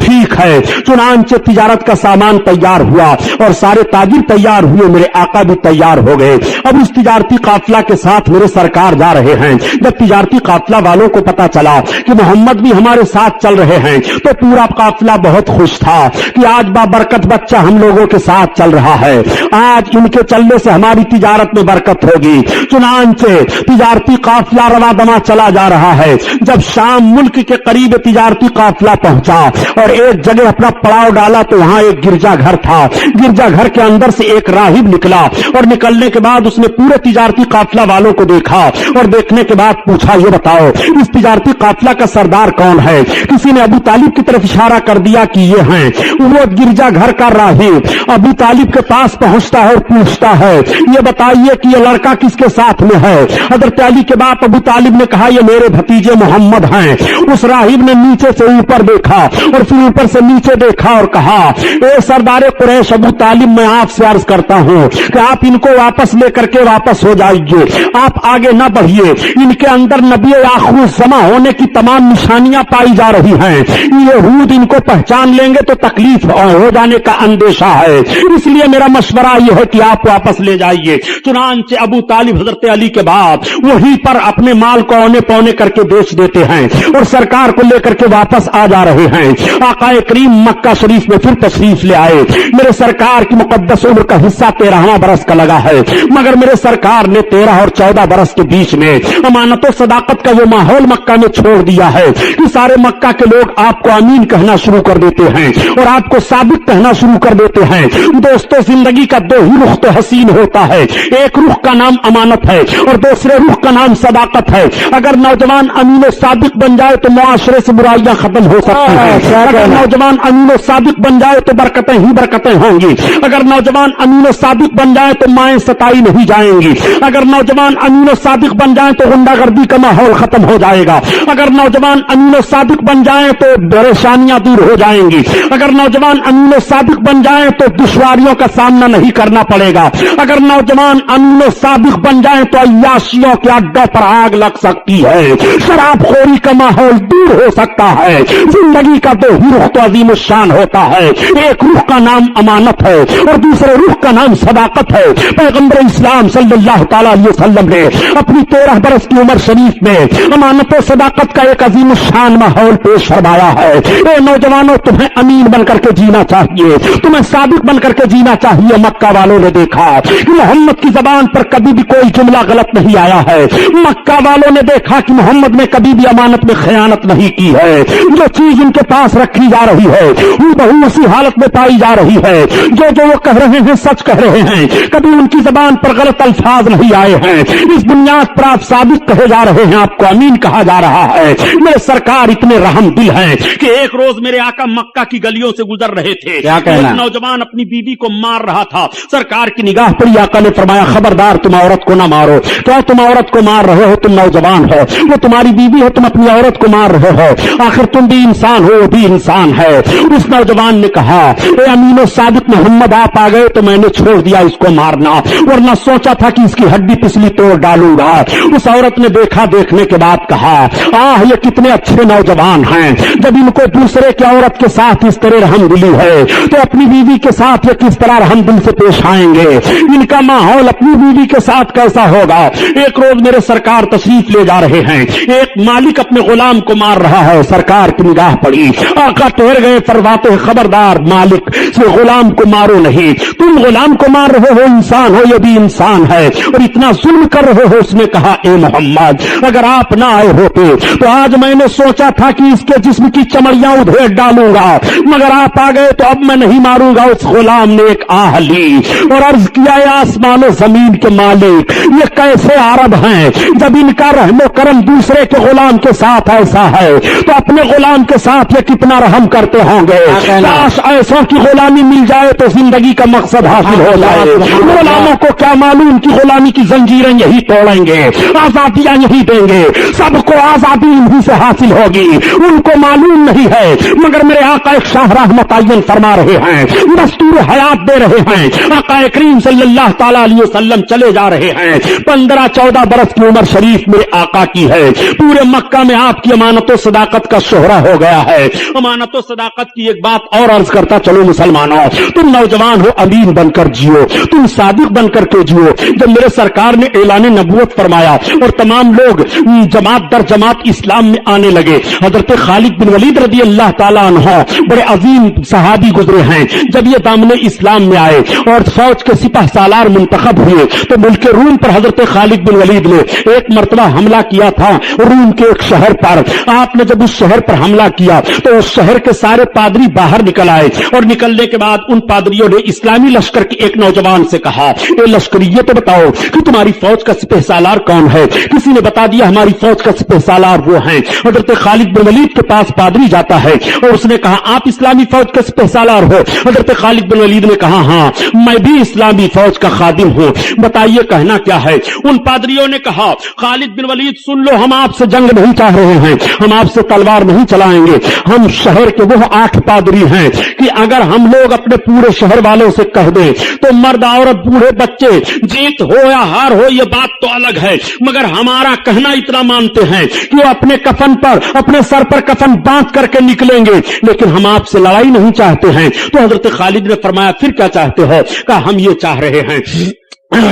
ठीक है। चुनांचे तिजारत का सामान तैयार हुआ और सारे ताजिर तैयार हुए, मेरे आका भी तैयार हो गए। अब उस तिजारती काफिला के साथ मेरे सरकार जा रहे हैं। जब तिजारती काफिला वालों को पता चला कि मोहम्मद भी हमारे साथ चल रहे हैं तो पूरा काफिला बहुत खुश था कि आज बाबरकत बच्चा हम लोगों के साथ चल रहा है, आज इनके चलने से हमारी तिजारत में बरकत होगी। चुनांचे तिजारती काफिला रवा दमा चला जा रहा है। जब शाम मुल्क के करीब तिजारती काफिला पहुंचा और एक जगह अपना पड़ाव डाला तो वहां एक गिरजा घर था। गिरजा घर के अंदर से एक राहिब निकला और निकलने के बाद उसने पूरे तिजारती काफिला वालों को देखा और देखने के बाद पूछा, ये बताओ इस तिजारती काफिला का सरदार कौन है? किसी ने अबू तालिब की तरफ इशारा कर दिया कि ये हैं। वो गिरजा घर का राहिब अबू तालिब के पास पहुंचता है और पूछता है, ये बताइए कि ये लड़का किसके साथ में है? हजरत अली के बाप अबू तालिब ने कहा, ये मेरे भतीजे मोहम्मद हैं। उस राहिब ने नीचे से ऊपर देखा और फिर ऊपर से नीचे देखा और कहा, ए सरदार कुरैश अबू तालिब, मैं आपसे अर्ज करता हूं कि आप इनको वापस लेकर के वापस हो जाइए, आप आगे न बढ़िए। इनके अंदर नबी आखिर ज़मा होने की तमाम निशानियां पाई जा रही हैं। यहूद इनको पहचान लेंगे तो तकलीफ हो जाने का अंदेशा है, इसलिए मेरा मशवरा यह है कि आप वापस ले जाइए। चुनांचे अबू तालिब हजरत अली के बाद वहीं पर अपने माल को औने पौने करके बेच देते हैं और सरकार को लेकर के वापस आ जा रहे हैं। आकाए करीम मक्का शरीफ में फिर तशरीफ ले आए। मेरे सरकार की मुकद्दस उम्र का हिस्सा 13वां बरस का लगा है, मगर मेरे सरकार ने 13 और 14 बरस के बीच में अमानत और सदाकत का वो माहौल मक्का में छोड़ दिया है कि सारे मक्का के लोग आपको अमीन कहना शुरू कर देते हैं और आपको साबित कहना शुरू कर देते हैं। दोस्तों, जिंदगी का दो ही रुख तो हसीन होता है, एक रुख का नाम अमानत है और दूसरे रुख का नाम सदाकत है। अगर नौजवान अमीन और साबित बन जाए तो मुआशरे से बुराइयां खत्म हो सकती हैं। अगर नौजवान अमीन और साबित बन जाए तो बरकतें ही बरकतें होंगी। अगर नौजवान अमीन और साबित बन जाए तो माएं सताई नहीं जाएंगी। अगर नौजवान अमीन और साबित बन जाए तो गुंडागर्दी का माहौल खत्म हो जाएगा। अगर नौजवान अमीन और साबित बन जाए तो परेशानियां दूर हो जाएंगी। अगर नौजवान अमीन और साबित बन जाए तो दुश्वारियों का सामना नहीं करना पड़ेगा। अगर नौजवान अमीन और साबित बन जाए तो अय्याशियों के अड्डों पर आग लग सकती है, शराबखोरी का माहौल दूर हो सकता है। जिंदगी का दो ही रुख तो अजीम शान होता है, एक रुख का नाम अमानत है और दूसरे रुख का नाम सदाकत है। पैगंबर इस्लाम सल्लल्लाहु ताला अलैहि वसल्लम ने अपनी 13 बरस की उम्र शरीफ में अमानत और सदाकत का एक अजीम शान माहौल पेश फरमाया है। ए नौजवानों, तुम्हें अमीन बनकर के जीना चाहिए, तुम्हें साबित बनकर के जीना चाहिए। मक्का वालों ने देखा कि मोहम्मद की जबान पर कभी भी कोई जुमला गलत नहीं आया है। मक्का वालों ने देखा कि मोहम्मद ने कभी भी अमानत में खयानत नहीं की है। जो चीज उनके पास रखी जा रही है वो बहु उसी हालत में पाई जा रही है। जो वो कह रहे हैं सच कह रहे हैं, कभी उनकी जबान पर गलत अल्फाज नहीं आए हैं। इस बुनियाद पर आप साबित कहे जा रहे हैं, आपको अमीन कहा जा रहा है। मेरे सरकार इतने रहम दिल हैं कि एक रोज मेरे आका मक्का की गलियों से गुजर रहे थे, क्या कहना? एक नौजवान अपनी बीवी को मार रहा था। सरकार की निगाह पड़ी, आका ने फरमाया, खबरदार तुम औरत को ना मारो। क्या तुम औरत को मार रहे हो? तुम नौजवान हो, वो तुम्हारी बीवी है, तुम अपनी औरत को मार रहे हो। आखिर तुम भी इंसान हो, वो भी इंसान है। उस नौजवान ने कहा, ए अमीनो साबित मोहम्मद आप आ गए तो मैंने छोड़ दिया इसको मारना, वरना सोचा था कि इसकी हड्डी पिछली तोड़ डालूंगा। उस औरत ने देखा, देखने के बाद कहा, आह ये कितने अच्छे नौजवान हैं, जब इनको दूसरे की औरत के साथ इस तरह रहमदिली है तो अपनी बीवी के साथ ये किस तरह रहमदिल से पेश आएंगे। इनका माहौल अपनी बीवी के साथ कैसा होगा। एक रोज मेरे सरकार तशरीफ ले जा रहे हैं, एक मालिक अपने गुलाम को मार रहा है। सरकार की निगाह पड़ी, आका ठहर गए, फरमाते खबरदार मालिक से गुलाम को मारो नहीं, तुम गुलाम को मार रहे हो, इंसान हो, ये भी इंसान है और इतना जुल्म कर रहे हो। उसने कहा, ए मोहम्मद अगर आप ना आए होते तो आज मैंने सोचा था कि इसके जिस्म की चमड़ियां उधेड़ डालूंगा, मगर आप आ गए तो अब मैं नहीं मारूंगा। उस गुलाम ने एक आह ली और अर्ज किया, आसमान और जमीन के मालिक ये कैसे अरब हैं, जब इनका रहमो करम दूसरे के गुलाम के साथ ऐसा है तो अपने गुलाम के साथ ये कितना रहम करते होंगे। काश ऐसों की गुलामी मिल जाए तो जिंदगी का मकसद हासिल हो जाए। गुलामों को क्या मालूम कि गुलामी की जंजीरें यही तोड़ेंगे, आजादियां यही देंगे, सबको आजादी इन्हीं से हासिल होगी, उनको मालूम नहीं है। मगर मेरे आका एक शाहराह मुतय्यन फरमा रहे हैं, दस्तूर हयात दे रहे हैं। आका करीम सल्लल्लाहु ताला अलैहि वसल्लम चले जा रहे हैं। 15-14 बरस की उम्र शरीफ मेरे आका की है। पूरे मक्का में आपकी अमानत और सदाकत का शोहरा हो गया है। अमानत और सदाकत की एक बात और अर्ज करता चलो मुसलमानों, तुम नौजवान हो, अमीन बनकर जियो, तुम सादिक बनकर के जियो। जब मेरे सरकार ने ऐलान नबूवत फरमाया और तमाम लोग जमात दर जमात इस्लाम में आने लगे, हजरत खालिद बिन वलीद रदी अल्लाह ताला अन्हु बड़े अजीम सहाबी गुजरे हैं। जब ये दामने इस्लाम में आए और फौज के सिपह सालार मुंतखब हुए तो मुल्क रूम पर हजरत खालिद बिन वलीद ने एक मरतबा हमला किया था रूम के एक शहर पर। आपने जब उस शहर पर हमला किया तो उस शहर के सारे पादरी बाहर निकल आए और निकलने के बाद उन पादरियों ने इस्लामी लश्कर के एक नौजवान से कहा, ए लश्करी ये तो बताओ कि तुम्हारी फौज का सिपह सालार कौन है। किसी ने बता दिया, हमारी फौज का सिपह सालार वो है। हजरत खालिद बिन वलीद के पास पादरी जाता है और उसने कहा, आप इस्लामी फौज के सिपह सालार हो। हजरत खालिद बिन वलीद ने कहा, हाँ मैं भी इस्लामी फौज का खादिम हूं, बताइए कहना क्या है। उन पादरियों ने कहा, खालिद बिन वलीद सुन लो, हम आपसे जंग नहीं चाह रहे हैं, हम आपसे तलवार नहीं चलाएंगे। हम शहर के वो 8 पादरी हैं कि अगर हम लोग अपने पूरे शहर वालों से कह दें तो मर्द औरत बूढ़े बच्चे जीत हो या हार हो ये बात तो अलग है, मगर हमारा कहना इतना मानते हैं कि वो अपने कफन पर अपने सर पर कफन बांध करके निकलेंगे, लेकिन हम आपसे लड़ाई नहीं चाहते हैं। तो हजरत खालिद ने फरमाया फिर क्या चाहते हो? कहा हम ये चाह रहे हैं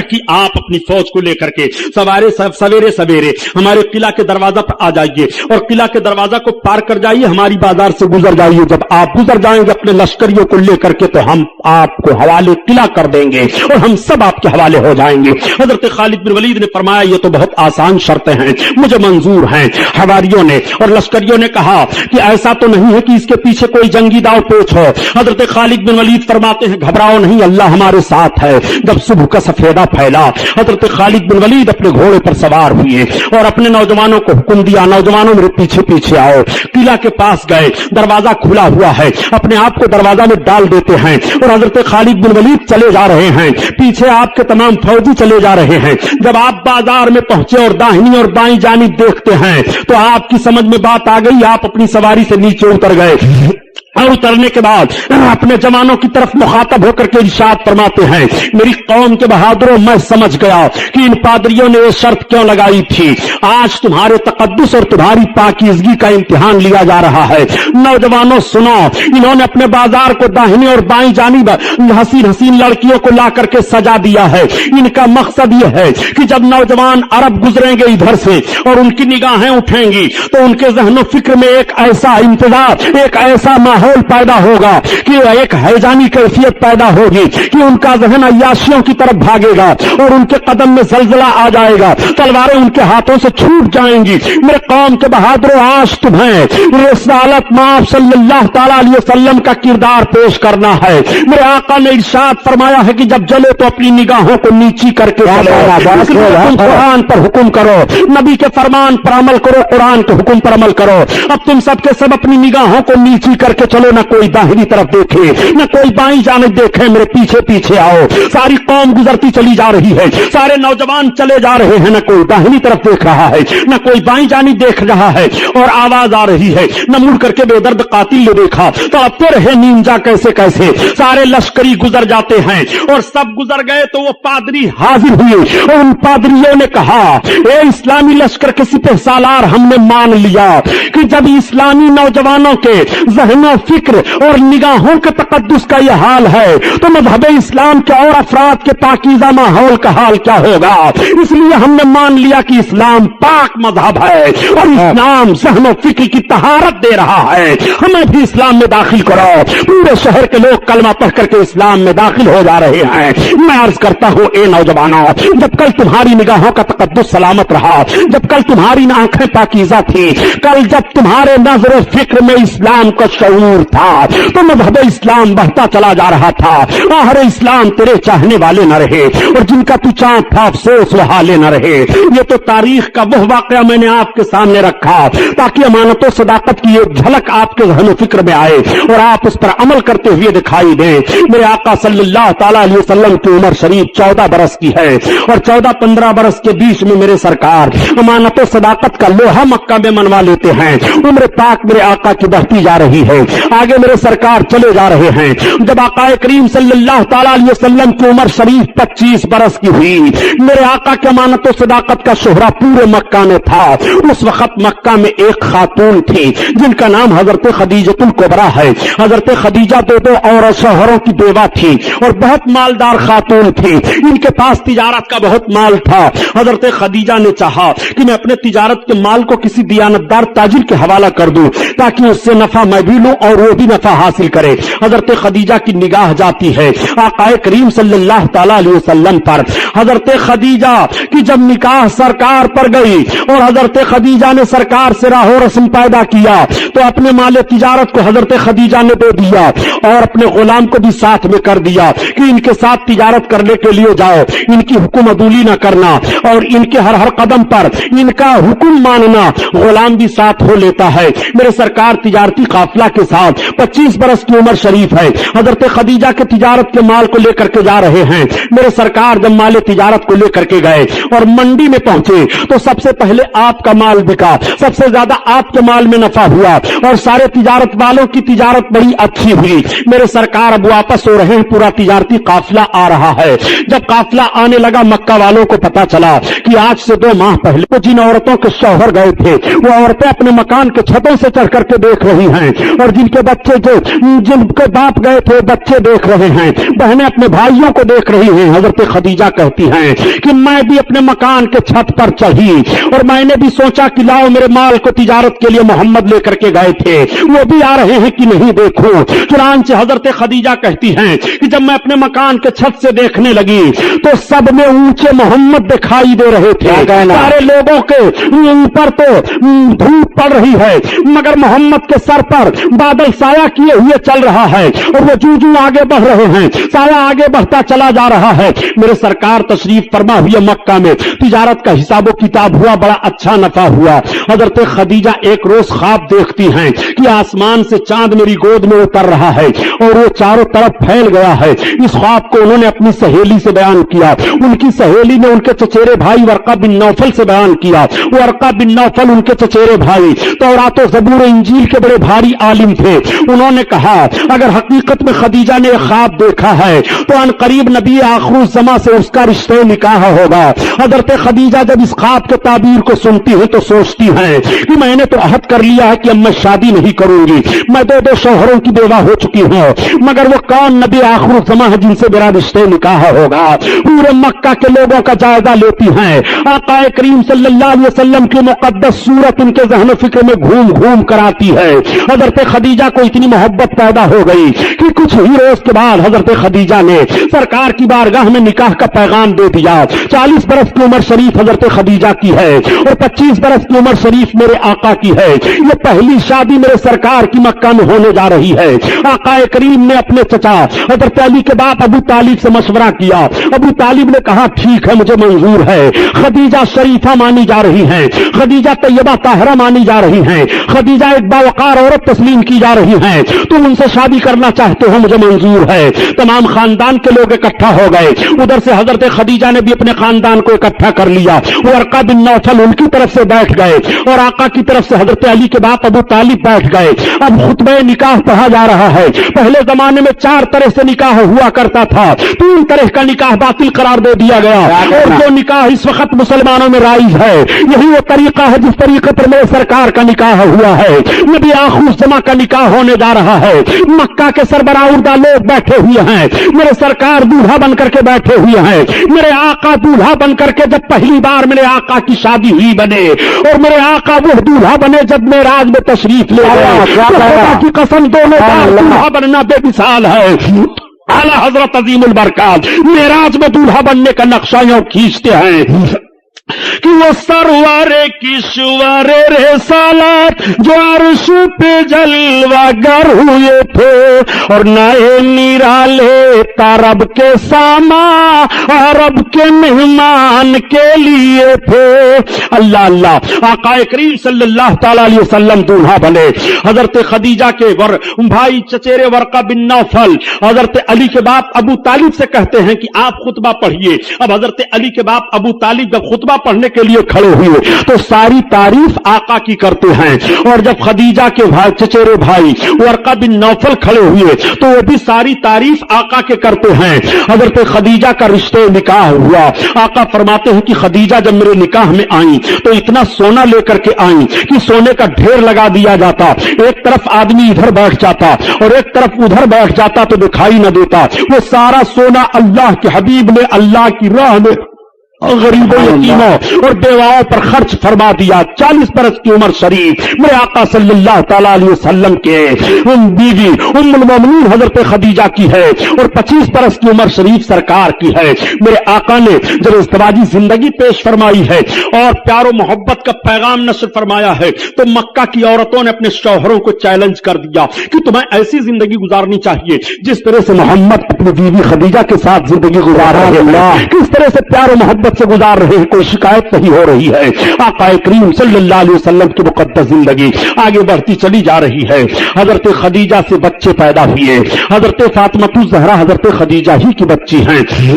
कि आप अपनी फौज को लेकर के सवेरे सवेरे हमारे किला के दरवाजा पर आ जाइए और किला के दरवाजा को पार कर जाइए, हमारी बाजार से गुजर जाइए। जब आप गुजर जाएंगे अपने लश्करियों को लेकर के तो हम आपको हवाले किला कर देंगे और हम सब आपके हवाले हो जाएंगे। हजरत खालिद बिन वलीद ने फरमाया ये तो बहुत आसान शर्तें हैं, मुझे मंजूर हैं। हवारियों ने और लश्करियों ने कहा कि ऐसा तो नहीं है कि इसके पीछे कोई जंगी दाव पेच हो। हजरत खालिद बिन वलीद फरमाते हैं घबराओ नहीं, अल्लाह हमारे साथ है। जब सुबह का सफेदा फैला, हजरत खालिद बिन वलीद अपने घोड़े पर सवार हुए और अपने नौजवानों को हुक्म दिया, नौजवानों मेरे पीछे पीछे आओ। किला के पास गए, दरवाजा खुला हुआ है, अपने आप को दरवाजा में डाल देते हैं और हजरत खालिद बिन वलीद चले जा रहे हैं, पीछे आपके तमाम फौजी चले जा रहे हैं। जब आप बाजार में पहुंचे और दाहिनी और बाईं जानिब देखते हैं तो आपकी समझ में बात आ गई, आप अपनी सवारी से नीचे उतर गए और उतरने के बाद अपने जवानों की तरफ मुखातब होकर के इरशाद फरमाते हैं मेरी कौम के बहादुरों, मैं समझ गया कि इन पादरियों ने ये शर्त क्यों लगाई थी। आज तुम्हारे तकद्दुस और तुम्हारी पाकीज़गी का इम्तिहान लिया जा रहा है। नौजवानों सुनो, इन्होंने अपने बाजार को दाहिनी और बाईं जानिब हसीन हसीन लड़कियों को ला करके सजा दिया है। इनका मकसद यह है कि जब नौजवान अरब गुजरेंगे इधर से और उनकी निगाहें उठेंगी तो उनके ज़हन फिक्र में एक ऐसा इंतजार, एक ऐसा माहौल पैदा होगा कि एक हैजानी कैफियत पैदा होगी कि उनका ज़हन अय्याशियों की तरफ भागेगा और उनके कदम में जलजला आ जाएगा, तलवारें उनके हाथों से छूट जाएंगी। मेरे कौम के बहादुरों, आज तुम्हें रिसालत माफ सल्लल्लाहु तआला अलैहि वसल्लम का किरदार पेश करना है। मेरे आका ने इरशाद फरमाया है कि जब जले तो अपनी निगाहों को नीची करके तुम कुरान पर हुक्म करो, नबी के फरमान पर अमल करो, कुरान के हुक्म पर अमल करो। अब तुम सबके सब अपनी निगाहों को नीची करके चलो, न कोई दाहिनी तरफ देखे न कोई बाईं जानिब देखे, मेरे पीछे पीछे आओ। सारी कौम गुजरती चली जा रही है, सारे नौजवान चले जा रहे हैं, न कोई दाहिनी तरफ देख रहा है न कोई बाईं जानिब देख रहा है और आवाज आ रही है। न मुड़ करके बेदर्द कातिल ने देखा तो अब तो रहे नींजा कैसे कैसे। सारे लश्करी गुजर जाते हैं और सब गुजर गए तो वो पादरी हाजिर हुए और उन पादरियों ने कहा ए इस्लामी लश्कर के सिपह सालार, हमने मान लिया कि जब इस्लामी नौजवानों के ज़हनों फिक्र और निगाहों के तकद्दुस का यह हाल है तो मज़हब इस्लाम के और अफराद के पाकीज़ा माहौल का हाल क्या होगा। इसलिए हमने मान लिया कि इस्लाम पाक मज़हब है और इस्लाम ज़हनों फिक्र की तहारत दे रहा है, हमें भी इस्लाम में दाखिल करो। पूरे शहर के लोग कलमा पढ़ करके इस्लाम में दाखिल हो जा रहे हैं। मैं अर्ज करता हूं ए नौजवानों, जब कल तुम्हारी निगाहों का तकद्दुस सलामत रहा, जब कल तुम्हारी आंखें पाकीज़ा थी, कल जब तुम्हारे नजर फिक्र में इस्लाम का शऊर था तो मज़हब इस्लाम बढ़ता चला जा रहा था। आहरे इस्लाम तेरे चाहने वाले न रहे और जिनका तू चाँद था अफसोस वो हाले न रहे। ये तो तारीख का वह वाकया मैंने आपके सामने रखा ताकि अमानतों सदाकत की एक झलक आपके ज़हन फिक्र में आए और आप उस पर अमल करते हुए दिखाई दे। मेरे आका सल्लल्लाहु तआला अलैहि वसल्लम की उम्र शरीफ 14 बरस की है और 14-15 बरस के बीच में मेरे सरकार अमानतों सदाकत का लोहा मक्का में मनवा लेते हैं। उम्र पाक मेरे आका की बढ़ती जा रही है, आगे मेरे सरकार चले जा रहे हैं। जब आका करीम सल्लल्लाहु तआला अलैहि वसल्लम की उम्र शरीफ 25 बरस की हुई, मेरे आका के अमानत और सदाकत का शोहरा पूरे मक्का में था। उस वक्त मक्का में एक खातून थी जिनका नाम हजरत खदीजतुल कुबरा है। हजरत खदीजा दो और शोहरों की बेवा थी और बहुत मालदार खातून थी। इनके पास तिजारत का बहुत माल था। हजरत खदीजा ने चाहा कि मैं अपने तिजारत के माल को किसी दियानतदार ताजिर के हवाला कर दूं ताकि उससे नफा मैं भी लूं और वो भी नफा हासिल करे। हजरत खदीजा की निगाह जाती है आका करीम सल्लल्लाहु तआला अलैहि वसल्लम पर। हजरत खदीजा की जब निकाह सरकार पर गई और हजरत खदीजा ने सरकार से राहो रस्म पैदा किया तो अपने माले तिजारत को हजरत खदीजा ने दे दिया और अपने गुलाम को भी साथ में कर दिया कि इनके साथ तिजारत करने के लिए जाओ, इनकी हुक्म अदूली न करना और इनके हर हर कदम पर इनका हुक्म मानना। गुलाम भी साथ हो लेता है। मेरे सरकार तिजारती काफिला के साथ साथ 25 बरस की उम्र शरीफ है। हजरत खदीजा के तिजारत के माल को लेकर के जा रहे हैं। मेरे सरकार जब माल तिजारत को लेकर के गए और मंडी में पहुंचे तो सबसे पहले आपका माल बिका, सबसे ज्यादा आपके माल में नफा हुआ और सारे तिजारत वालों की तिजारत बड़ी अच्छी हुई। मेरे सरकार अब वापस हो रहे हैं, पूरा तिजारती काफिला आ रहा है। जब काफिला आने लगा, मक्का वालों को पता चला कि आज से 2 माह पहले तो जिन औरतों के शौहर गए थे वो औरतें अपने मकान के छतों से चढ़ करके देख रही हैं और जिनके बच्चे जो जिनके बाप गए थे बच्चे देख रहे हैं, बहनें अपने भाइयों को देख रही हैं। हजरत खदीजा कहती हैं कि मैं भी अपने मकान के छत पर चढ़ी और मैंने भी सोचा कि लाओ मेरे माल को तिजारत के लिए मोहम्मद लेकर के गए थे, वो भी आ रहे हैं कि नहीं देखूं। चुनांचे हजरत खदीजा कहती हैं कि जब मैं अपने मकान के छत से देखने लगी तो सब में ऊंचे मोहम्मद दिखाई दे रहे थे। सारे लोगों के ऊपर तो धूप पड़ रही है मगर मोहम्मद के सर पर बादल साया किए हुए चल रहा है और वो जू आगे बढ़ रहे हैं, साया आगे बढ़ता चला जा रहा है। मेरे सरकार तशरीफ फरमा हुए मक्का में तिजारत का हिसाबो किताब हुआ, बड़ा अच्छा नफा हुआ। हजरत खदीजा एक रोज ख्वाब देखती हैं कि आसमान से चांद मेरी गोद में उतर रहा है और वो चारों तरफ फैल गया है। इस ख्वाब को उन्होंने अपनी सहेली से बयान किया, उनकी सहेली ने उनके चचेरे भाई वर्का बिन नौफल से बयान किया। वर्का बिन नौफल उनके चचेरे भाई तौरात और ज़बूर इंजील के बड़े भारी आलिम थे। उन्होंने कहा अगर हकीकत में खदीजा ने ख्वाब देखा है तो अन करीब नबी आखिरुज़्ज़मा से उसका रिश्ते निकाह होगा। हजरत खदीजा जब इस ख्वाब के ताबीर को सुनती है तो सोचती हैं कि मैंने तो अहद कर लिया है कि अब मैं शादी नहीं करूंगी, मैं 2 शौहरों की बेवा हो चुकी हूं, मगर वो कौन नबी आखिरुज़्ज़मा है जिनसे मेरा रिश्ते निकाह होगा। पूरे मक्का के लोगों का जायजा लेती हैं। आका करीम सल्लल्लाहु अलैहि वसल्लम की मुकद्दस सूरत उनके ज़हन फिक्र में घूम घूम कर आती है। हजरत खदीजा को इतनी मोहब्बत पैदा हो गई कि कुछ ही रोज के बाद हजरत खदीजा ने सरकार की बारगाह में निकाह का पैगाम दे दिया। 40 बरस की उम्र शरीफ हजरत खदीजा की है और 25 बरस की उम्र शरीफ मेरे आका की है। ये पहली शादी मेरे सरकार की मक्का में होने जा रही है। आका करीम ने अपने चचा हजरत अली के बाप अबू तालिब से मशवरा किया। अबू तालिब ने कहा ठीक है, मुझे मंजूर है। खदीजा शरीफा मानी जा रही है, खदीजा तैयबा ताहरा मानी जा रही हैं, खदीजा एक बावकार औरत तस्लीम की जा रही हैं, तुम उनसे शादी करना चाहते हो, मुझे मंजूर है। तमाम खानदान के लोग इकट्ठा हो गए। उधर से हजरत खदीजा ने भी अपने खानदान को इकट्ठा कर लिया। वर्का बिन नौफल उनकी तरफ से बैठ गए और आका की तरफ से हजरत अली के बाप अबू तालिब बैठ गए। अब खुतबे निकाह पढ़ा जा रहा है। पहले जमाने में 4 तरह से निकाह हुआ करता था, 3 तरह का निकाह बातिल करार दे दिया गया और जो निकाह इस वक्त मुसलमानों में राइज है यही वो तरीका है जिस तरीके पर मेरे सरकार का निकाह हुआ है। नबी आखिरुज़्ज़मा का निकाह होने जा रहा है। मक्का के सरबराह लोग बैठे हुए हैं, मेरे सरकार दूल्हा बनकर के बैठे हुए हैं। मेरे आका दूल्हा बनकर के जब पहली बार मेरे आका की शादी हुई बने और मेरे आका वो दूल्हा बने जब मेराज में तशरीफ ले आया, खुदा की कसम दोनों बार दूल्हा बनना बेमिसाल है। आला हजरत अजीमुल बरकात मेराज में दूल्हा बनने का नक्शा यूं खींचते हैं कि वो सरवारे किशवारे रे सालात जो अर्श पे जलवागर हुए थे और नए निराले तारब के सामा अरब के मेहमान के लिए थे। अल्लाह अल्लाह आका करीम सल्लल्लाहु ताला अलैहि वसल्लम दूल्हा बने। हजरत खदीजा के भाई चचेरे वर्का बिन नौफल हजरत अली के बाप अबू तालिब से कहते हैं कि आप खुतबा पढ़िए। अब हजरत अली के बाप अबू तालिब जब खुतबा पढ़ने के लिए खड़े हुए तो सारी तारीफ आका की करते हैं और जब खदीजा के भाई चचेरे भाई वर्का बिन नौफल खड़े हुए तो वो भी सारी तारीफ आका के करते हैं। हजरत खदीजा का रिश्ते निकाह हुआ। आका फरमाते हैं कि खदीजा जब मेरे निकाह में आई तो इतना सोना लेकर के आई कि सोने का ढेर लगा दिया जाता, एक तरफ आदमी इधर बैठ जाता और एक तरफ उधर बैठ जाता तो दिखाई न देता। वो सारा सोना अल्लाह के हबीब ने अल्लाह की राह में गरीबों यतीमों और बेवाओं पर खर्च फरमा दिया। 40 बरस की उम्र शरीफ मेरे आका सल्लल्लाहु ताला अलैहि वसल्लम के बीवी उम्मुल मोमिनीन हजरत खदीजा की है और 25 बरस की उम्र शरीफ सरकार की है। मेरे आका ने जब इज़्दिवाजी जिंदगी पेश फरमाई है और प्यारो मोहब्बत का पैगाम नशर फरमाया है तो मक्का की औरतों ने अपने शौहरों को चैलेंज कर दिया कि तुम्हें ऐसी जिंदगी गुजारनी चाहिए जिस तरह से मोहम्मद अपनी बीवी खदीजा के साथ जिंदगी गुजारा है। किस तरह से प्यारो मोहब्बत मोहब्बत से गुजार रहे हैं, कोई शिकायत नहीं हो रही है। आका करीम सल्लल्लाहु अलैहि वसल्लम की मुकद्दस जिंदगी आगे बढ़ती चली जा रही है। हजरत खदीजा से बच्चे पैदा हुए। हजरत फातिमा ज़हरा हजरत खदीजा ही की बच्ची हैं।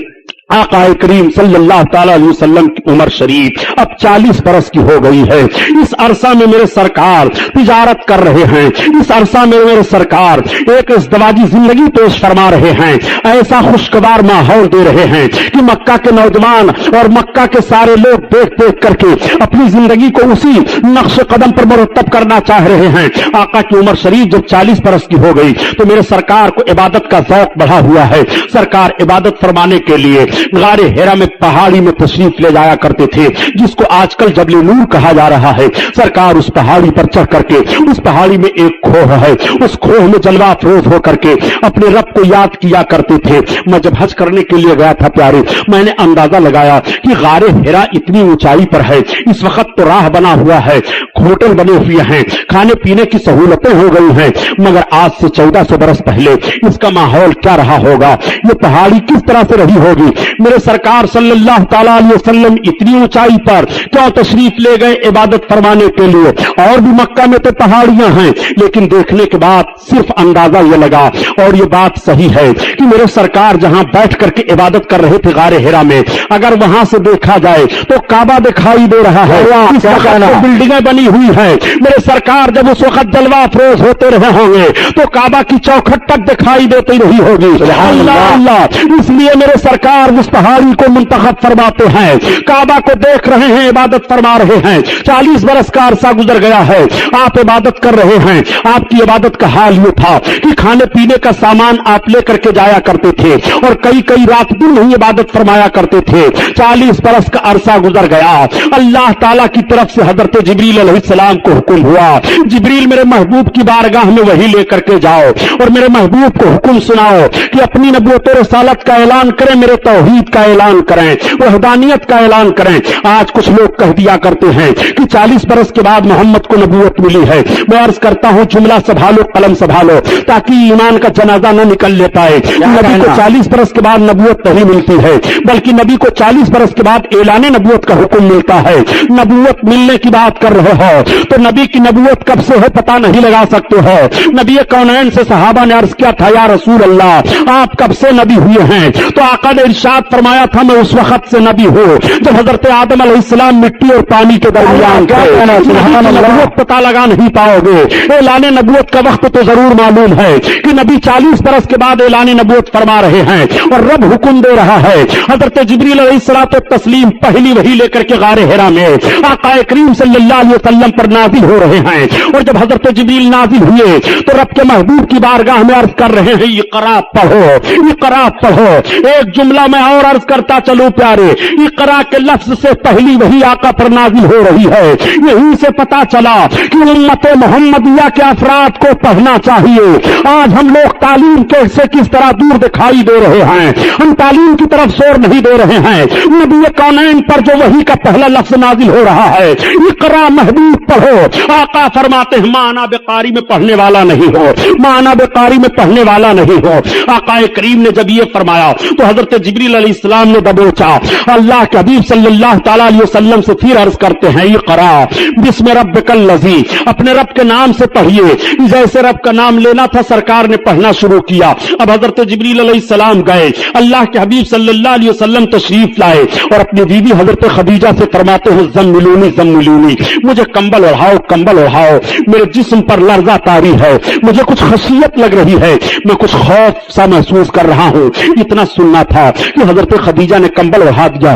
आका करीम सल्लल्लाहु ताला अलैहि वसल्लम की उम्र शरीफ अब 40 बरस की हो गई है। इस अरसा में मेरे सरकार तिजारत कर रहे हैं। इस अरसा में मेरे सरकार एक इज़्दवाजी जिंदगी पेश फरमा रहे हैं। ऐसा खुशगवार माहौल दे रहे हैं कि मक्का के नौजवान और मक्का के सारे लोग देख देख करके अपनी जिंदगी को उसी नक्श कदम पर मुरतब करना चाह रहे हैं। आका की उम्र शरीफ जब 40 बरस की हो गई तो मेरे सरकार को इबादत का ज़ौक़ बढ़ा हुआ है। सरकार इबादत फरमाने के लिए गारे हेरा में पहाड़ी में तशरीफ ले जाया करते थे, जिसको आजकल जबल नूर कहा जा रहा है। सरकार उस पहाड़ी पर चढ़ करके, उस पहाड़ी में एक खोह है, उस खोह में जलवा अफरोज होकर के अपने रब को याद किया करते थे। मैं जब हज करने के लिए गया था प्यारे, मैंने अंदाजा लगाया कि गारे हेरा इतनी ऊंचाई पर है। इस वक्त तो राह बना हुआ है, होटल बने हुए हैं, खाने पीने की सहूलतें हो गई हैं, मगर आज से 1400 बरस पहले इसका माहौल क्या रहा होगा, ये पहाड़ी किस तरह से रही होगी। मेरे सरकार सल्लल्लाहु ताला अलैहि वसल्लम इतनी ऊंचाई पर क्यों तशरीफ ले गए इबादत फरमाने के लिए। और भी मक्का में तो पहाड़ियां हैं, लेकिन देखने के बाद सिर्फ अंदाजा ये लगा, और ये बात सही है कि मेरे सरकार जहां बैठ करके इबादत कर रहे थे गारे हेरा में, अगर वहां से देखा जाए तो काबा दिखाई दे रहा है, इस वक्त तो बिल्डिंगें बनी हुई है। मेरे सरकार जब उस वक्त जलवा अफरोज होते रहे होंगे तो काबा की चौखट तक दिखाई देती रही होगी। अल्लाह अल्लाह, इसलिए मेरे सरकार उस पहाड़ी को मुंतखब फरमाते हैं, काबा को देख रहे हैं, इबादत फरमा रहे हैं। 40 बरस का अरसा गुजर गया है, आप इबादत कर रहे हैं। आपकी इबादत का हाल ये था कि खाने पीने का सामान आप लेकर के जाया करते थे और कई कई रात दिन ही इबादत फरमाया करते थे। 40 बरस का अरसा गुजर गया। अल्लाह ताला की तरफ से हजरत जिब्रील अलैहिस्सलाम को हुक्म हुआ, जिब्रील मेरे महबूब की बारगाह में वही लेकर के जाओ और मेरे महबूब को हुक्म सुनाओ कि अपनी नबूवत और रिसालत का ऐलान करें, मेरे तौहीद का ऐलान करें, वहदानियत का ऐलान करें। आज कुछ लोग कह दिया करते हैं कि 40 बरस के बाद मोहम्मद को नबूवत मिली है। मैं अर्ज करता हूं, जुमला संभालो, कलम संभालो, ताकि ईमान का जनाजा न निकल ले पाए। नबी को 40 बरस के बाद नबूवत नहीं मिलती है, बल्कि नबी को 40 बरस के बाद ऐलान नबूवत का हुक्म मिलता है। नबूवत मिलने की बात कर रहे हो तो नबी की नबूवत कब से है पता नहीं लगा सकते हो। नबी कौनैन से सहाबा ने अर्ज किया था, या रसूल अल्लाह आप कब से नबी हुए हैं? तो आका ने इरशाद फरमाया था, मैं उस वक्त से नबी हूं जब हजरत आदम अलैहिस्सलाम मिट्टी और पानी के दरमियान थे। नबूवत पता लगा नहीं पाओगे, ऐलान नबूवत का वक्त तो जरूर मालूम है कि नबी 40 बरस के बाद ऐलान नबूवत फरमा रहे हैं और रब हुक्म दे रहा है। हजरत जिब्रील अलैहिस्सलातो तस्लीम पहली वही लेकर के गारे हिरा में आका करीम सल्लल्लाहु अलैहि वसल्लम पर नाजिल हो रहे हैं। और जब हजरत जिब्रील नाजिल हुए तो रब के महबूब की बारगाह में अर्ज कर रहे हैं, इक़रा पढ़ो, इक़रा पढ़ो। एक जुमला में और अर्ज करता चलो प्यारे, इक़रा के लफ्ज से पहली वही आका पर नाजिल हो रही है। यहीं से पता चला कि उम्मत मोहम्मदिया के अफराद को पढ़ना चाहिए। आज हम लोग तालीम के से किस तरह दूर दिखाई दे रहे हैं, हम तालीम की तरफ जोर नहीं दे रहे हैं। नबी कौनैन पर जो वही का पहला लफ्ज नाजिल हो रहा है, इक़रा महबूब पढ़ो। आका फरमाते हैं, माना बेकारी में पढ़ने वाला नहीं हो, माना बेकारी में पढ़ने वाला नहीं हो। आका करीम ने जब ये फरमाया तो हजरत जिब्रील अलैहिस्सलाम ने दबोचा। अल्लाह के हबीब सल्लल्लाहु ताला अलैहि वसल्लम से फिर अर्ज करते हैं, इक़रा बिस्मि रब्बिकल लज़ी, अपने रब के नाम से पढ़िए। जैसे रब का नाम लेना था सरकार ने पढ़ना शुरू किया। अब हजरत जिब्रील अलैहिस्सलाम गए, अल्लाह के हबीब सल्लल्लाहु अलैहि वसल्लम तशरीफ लाए और अपनी बीवी हजरत खदीजा से फरमाते हैं, ज़म्मिलूनी ज़म्मिलूनी, मुझे कंबल ओढ़ाओ, कंबल ओढ़ाओ, मेरे जिस्म पर लर्जा तारी है, मुझे कुछ खशियत लग रही है, मैं कुछ खौफ सा महसूस कर रहा हूं। इतना सुनना था कि हजरत खदीजा ने कंबल ओढ़ा दिया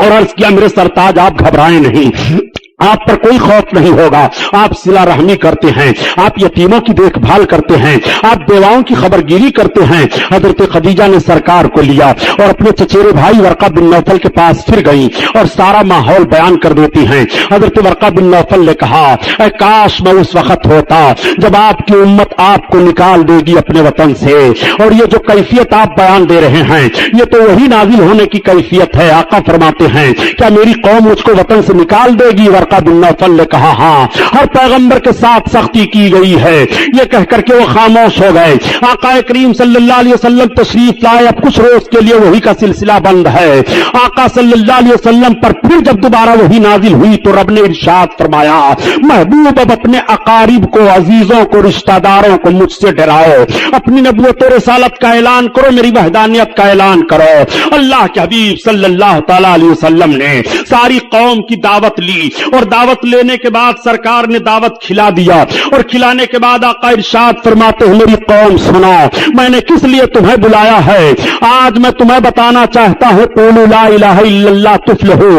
और अर्ज किया, मेरे सरताज आप घबराएं नहीं, आप पर कोई खौफ नहीं होगा। आप सिला रहमी करते हैं, आप यतीमों की देखभाल करते हैं, आप बेवाओं की खबरगिरी करते हैं। हजरत खदीजा ने सरकार को लिया और अपने चचेरे भाई वर्का बिन नौफल के पास फिर गई और सारा माहौल बयान कर देती हैं। हजरत वर्का बिन नौफल ने कहा, ऐ काश मैं उस वक्त होता जब आपकी उम्मत आपको निकाल देगी अपने वतन से। और ये जो कैफियत आप बयान दे रहे हैं, ये तो वही नाजिल होने की कैफियत है। आका फरमाते हैं, क्या मेरी कौम मुझको वतन से निकाल देगी? वारका बिन नौफल ने कहा, हाँ, हर पैगंबर के साथ सख्ती की गई है। ये कह करके वो खामोश हो गए। आका करीम सल्लल्लाहु अलैहि वसल्लम तशरीफ लाए। अब कुछ रोज के लिए वही का सिलसिला बंद है। आका सल्लल्लाहु अलैहि वसल्लम पर फिर जब दोबारा वही नाजिल हुई तो रब ने इरशाद फरमाया, महबूब अब अपने अकारिब को, अजीजों को, रिश्तेदारों को मुझसे डराओ, अपनी नबूवत और रिसालत का ऐलान करो, मेरी वहदानियत का ऐलान करो। अल्लाह के हबीब सल्लल्लाहु तआला अलैहि वसल्लम ने सारी कौम की दावत ली और दावत लेने के बाद सरकार ने दावत खिला दिया और खिलाने के बाद आका इरशाद फरमाते हैं, मेरी कौम सुनो, मैंने किस लिए तुम्हें बुलाया है। आज मैं तुम्हें बताना चाहता हूं, क़ूलू ला इलाहा इल्लल्लाह तुफ्लिहू,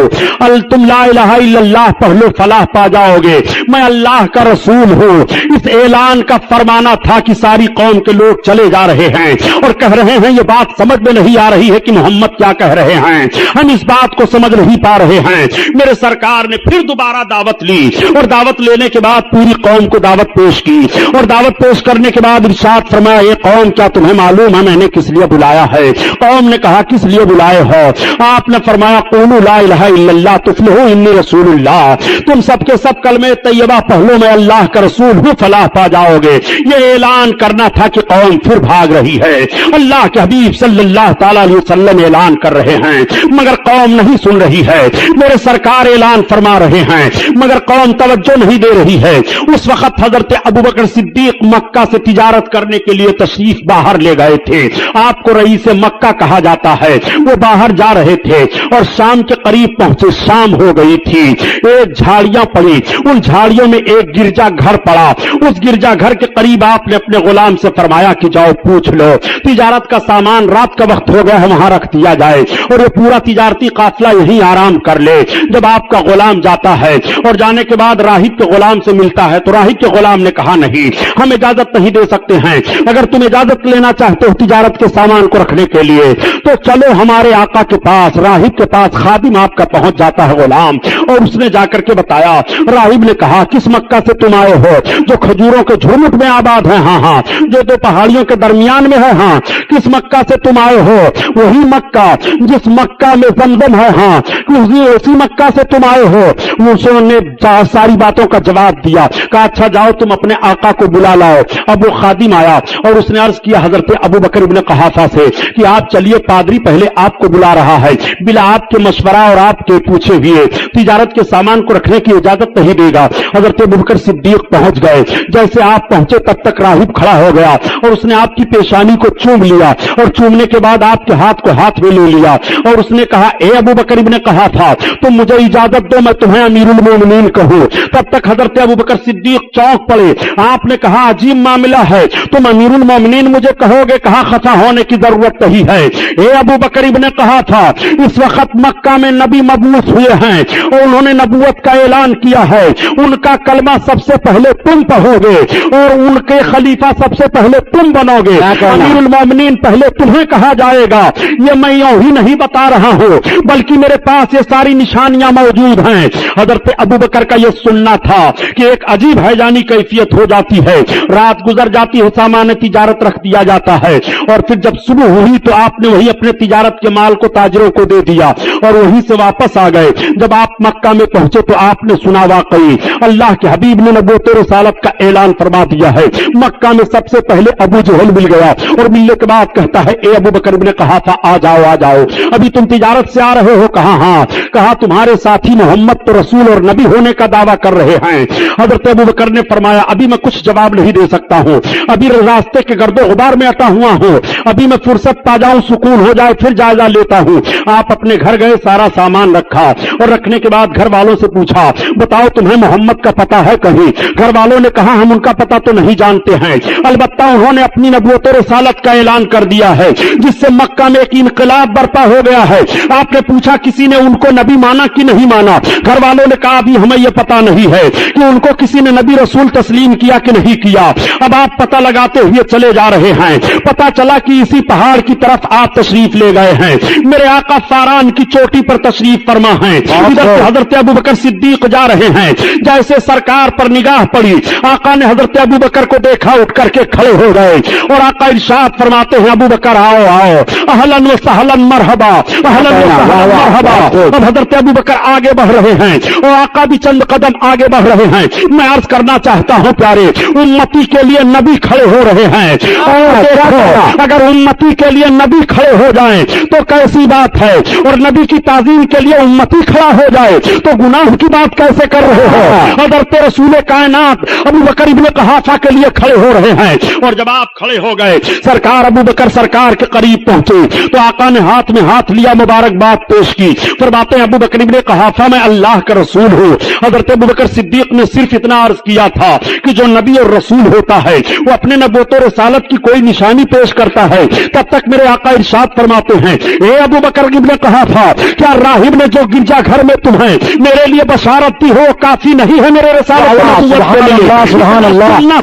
तुम ला इलाहा इल्लल्लाह पढ़ लो, फलाह पा जाओगे। मैं अल्लाह का रसूल हूं। इस ऐलान का फरमाना था कि सारी कौम के लोग चले जा रहे हैं और कह रहे हैं, ये बात समझ में नहीं आ रही है कि मोहम्मद क्या कह रहे हैं, हम इस बात को समझ नहीं पा रहे हैं। मेरे सरकार ने फिर दोबारा दावत ली और दावत लेने के बाद पूरी कौम को दावत पेश की और दावत पेश करने के बाद इरशाद फरमाया, ये कौम क्या तुम्हें मालूम है मैंने किस लिए बुलाया है। कौम ने कहा, किस लिए बुलाए हो। आपने फरमाया, क़ूलू ला इलाहा इल्लल्लाह तुफ्लिहू इन्नी रसूलुल्लाह, तुम सबके सब कलमे तैयबा पढ़ लो, मैं अल्लाह का रसूल हूं, फलाह पा जाओगे। ये ऐलान करना था कि कौम फिर भाग रही है। अल्लाह के हबीब सल्लल्लाहु तआला अलैहि वसल्लम ऐलान कर रहे हैं मगर कौम नहीं सुन रही है। मेरे सरकार ऐलान फरमा रहे हैं मगर कौम तवज्जो नहीं दे रही है। उस वक्त हजरत अबू बकर सिद्दीक मक्का से तिजारत करने के लिए तशरीफ बाहर ले गए थे। आपको रईस मक्का कहा जाता है। वो बाहर जा रहे थे और शाम के करीब पहुंचे। शाम हो गई थी, एक झाड़ियां पड़ी, उन झाड़ियों में एक गिरजा घर पड़ा। उस गिरजा घर के करीब आपने अपने गुलाम से फरमाया कि जाओ पूछ लो, तिजारत का सामान रात का वक्त हो गया है, वहां रख दिया जाए और ये पूरा तिजारती काफिला यहीं आराम कर ले। जब आपका गुलाम जाता है और जाने के बाद राहिब के गुलाम से मिलता है तो राहिब के गुलाम ने कहा, नहीं, हम इजाजत नहीं दे सकते हैं। अगर तुम इजाजत लेना चाहते हो तिजारत के सामान को रखने के लिए तो चलो हमारे आका के पास। राहिब के पास खादिम आपका पहुंच जाता है गुलाम, और उसने जाकर के बताया। राहिब ने कहा, किस मक्का से तुम आए हो? जो खजूरों के झुरमुट में आबाद है, हाँ हाँ, जो दो पहाड़ियों के दरमियान में है, हाँ। किस मक्का से तुम आए हो? वही मक्का जिस मक्का में जमजम है, हाँ, उसी मक्का से तुम आए हो। उसने सारी बातों का जवाब दिया। कहा, अच्छा जाओ तुम अपने आका को बुला लाओ। अब वो खादिम आया और उसने अर्ज किया हजरत अबू बकर इब्न क़हाफ़ा से कि आप चलिए, पादरी पहले आपको बुला रहा है, बिला आपके मशवरा और आपके पूछे हुए तिजारत के सामान को रखने की इजाजत नहीं देगा। हजरत अबू बकर सिद्दीक पहुंच गए। जैसे आप पहुंचे तब तक राहिब खड़ा हो गया और उसने आपकी पेशानी को चूम लिया और चूमने के बाद आपके हाथ को हाथ में ले लिया और उसने कहा, ए अबू बकर इब्न क़हाफ़ा, तुम मुझे इजाजत दो, मैं तुम्हें अमीरुल मोमिनीन कहूं। तब तक हजरत अबू बकर सिद्दीक चौंक पड़े। आपने कहा, अजीब मामला है, तुम अमीरुल मोमिनीन मुझे कहोगे, कहां खफा होने की जरूरत नहीं है। ए अबू बकर इब्न क़हाफ़ा, इस वक्त मक्का में नबी मबूस हुए हैं और उन्होंने नबूवत का ऐलान किया है। उनका कलमा सबसे पहले तुम पढ़ोगे और उनके खलीफा सबसे पहले तुम बनोगे। अमीरुल मोमिनीन पहले तुम्हें कहा जाएगा। ये मैं यूं ही नहीं बता रहा हूं बल्कि मेरे पास ये सारी निशानियां मौजूद हैं। हजरत अबू बकर का यह सुनना था कि एक अजीब हैजानी कैफियत हो जाती है। रात गुजर जाती है, सामान तिजारत रख दिया जाता है और फिर जब सुबह हुई तो आपने वही अपने तिजारत के माल को ताजरों को दे दिया और वहीं से वापस आ गए। जब आप मक्का में पहुंचे तो आपने सुना, वाकई अल्लाह के हबीब ने नबूवत और रिसालत का ऐलान फरमा दिया है। मक्का में सबसे पहले अबू जहल मिल गया और मिलने के बाद कहता है, ए अबू बकर इब्न क़हाफ़ा, आ जाओ आ जाओ, अभी तुम तिजारत से आ रहे हो? कहा, हाँ। कहा, तुम्हारे साथी मोहम्मद तो रसूल और नबी होने का दावा कर रहे हैं। हजरत अबू बकर ने फरमाया, अभी मैं कुछ जवाब नहीं दे सकता हूं, अभी रास्ते के गर्दो गुबार में अटा हुआ हूं, अभी मैं फुर्सत पा जाऊं, सुकून हो जाए फिर जायजा लेता हूं। आप अपने घर गए, सारा सामान रखा और रखने के बाद घर वालों से पूछा, बताओ तुम्हें मोहम्मद का पता है कहीं? घर वालों ने कहा, हम उनका पता तो नहीं जानते हैं, अलबत्ता उन्होंने अपनी नबूवत और रिसालत का ऐलान कर दिया है जिससे मक्का में एक इनकलाब बर्पा हो गया है। आपने पूछा, किसी ने उनको नबी माना कि नहीं माना? घर वालों ने कहा, अभी हमें यह पता नहीं है कि उनको किसी ने नबी रसूल तस्लीम किया कि नहीं किया। अब आप पता लगाते हुए चले जा रहे हैं। पता चला कि इसी पहाड़ की तरफ आप तशरीफ ले गए हैं। मेरे आका फारान की चोटी पर तशरीफ फरमा है। इधर से हजरत अबू बकर सिद्दीक जा रहे हैं। जैसे सरकार पर निगाह पड़ी, आका ने हजरत अबू बकर को देखा, उठ करके खड़े हो गए और आका इरशाद फरमाते हैं, अबू बकर आओ आओ, अहलन व सहलन मरहबा, अहलन व सहलन मरहबा। अब हजरत अबू बकर आगे बढ़ रहे हैं और आका भी चंद कदम आगे बढ़ रहे हैं। मैं अर्ज करना चाहता हूं प्यारे, उम्मती के लिए नबी खड़े हो रहे हैं। और देखो, अगर उम्मती के लिए नबी खड़े हो जाएं तो कैसी बात है, और नबी की ताज़ीम के लिए उम्मती खड़ा हो जाए तो गुनाह की बात कैसे कर रहे हो। हज़रत रसूल कायनात अबू बकर इब्ने कुहाफा के लिए खड़े हो रहे हैं, और जब आप खड़े हो गए, सरकार अबू बकर सरकार के करीब पहुंचे तो आका ने हाथ में हाथ लिया, मुबारकबाद पेश की। फरमाते हैं अबू बकर इब्ने कुहाफा मैं अल्लाह का रसूल हूं। हज़रत अबू बकर सिद्दीक ने सिर्फ इतना अर्ज किया था कि जो नबी और रसूल होता है वो अपने नबूवत और रिसालत की कोई निशानी पेश करता है। तब तक मेरे आका इरशाद फरमाते हैं, ए अबू बकर इब्ने कुहाफा, क्या राहिब ने जो गिरजा घर में तुम्हें मेरे लिए बशारत दी हो काफी नहीं है मेरे रिसालत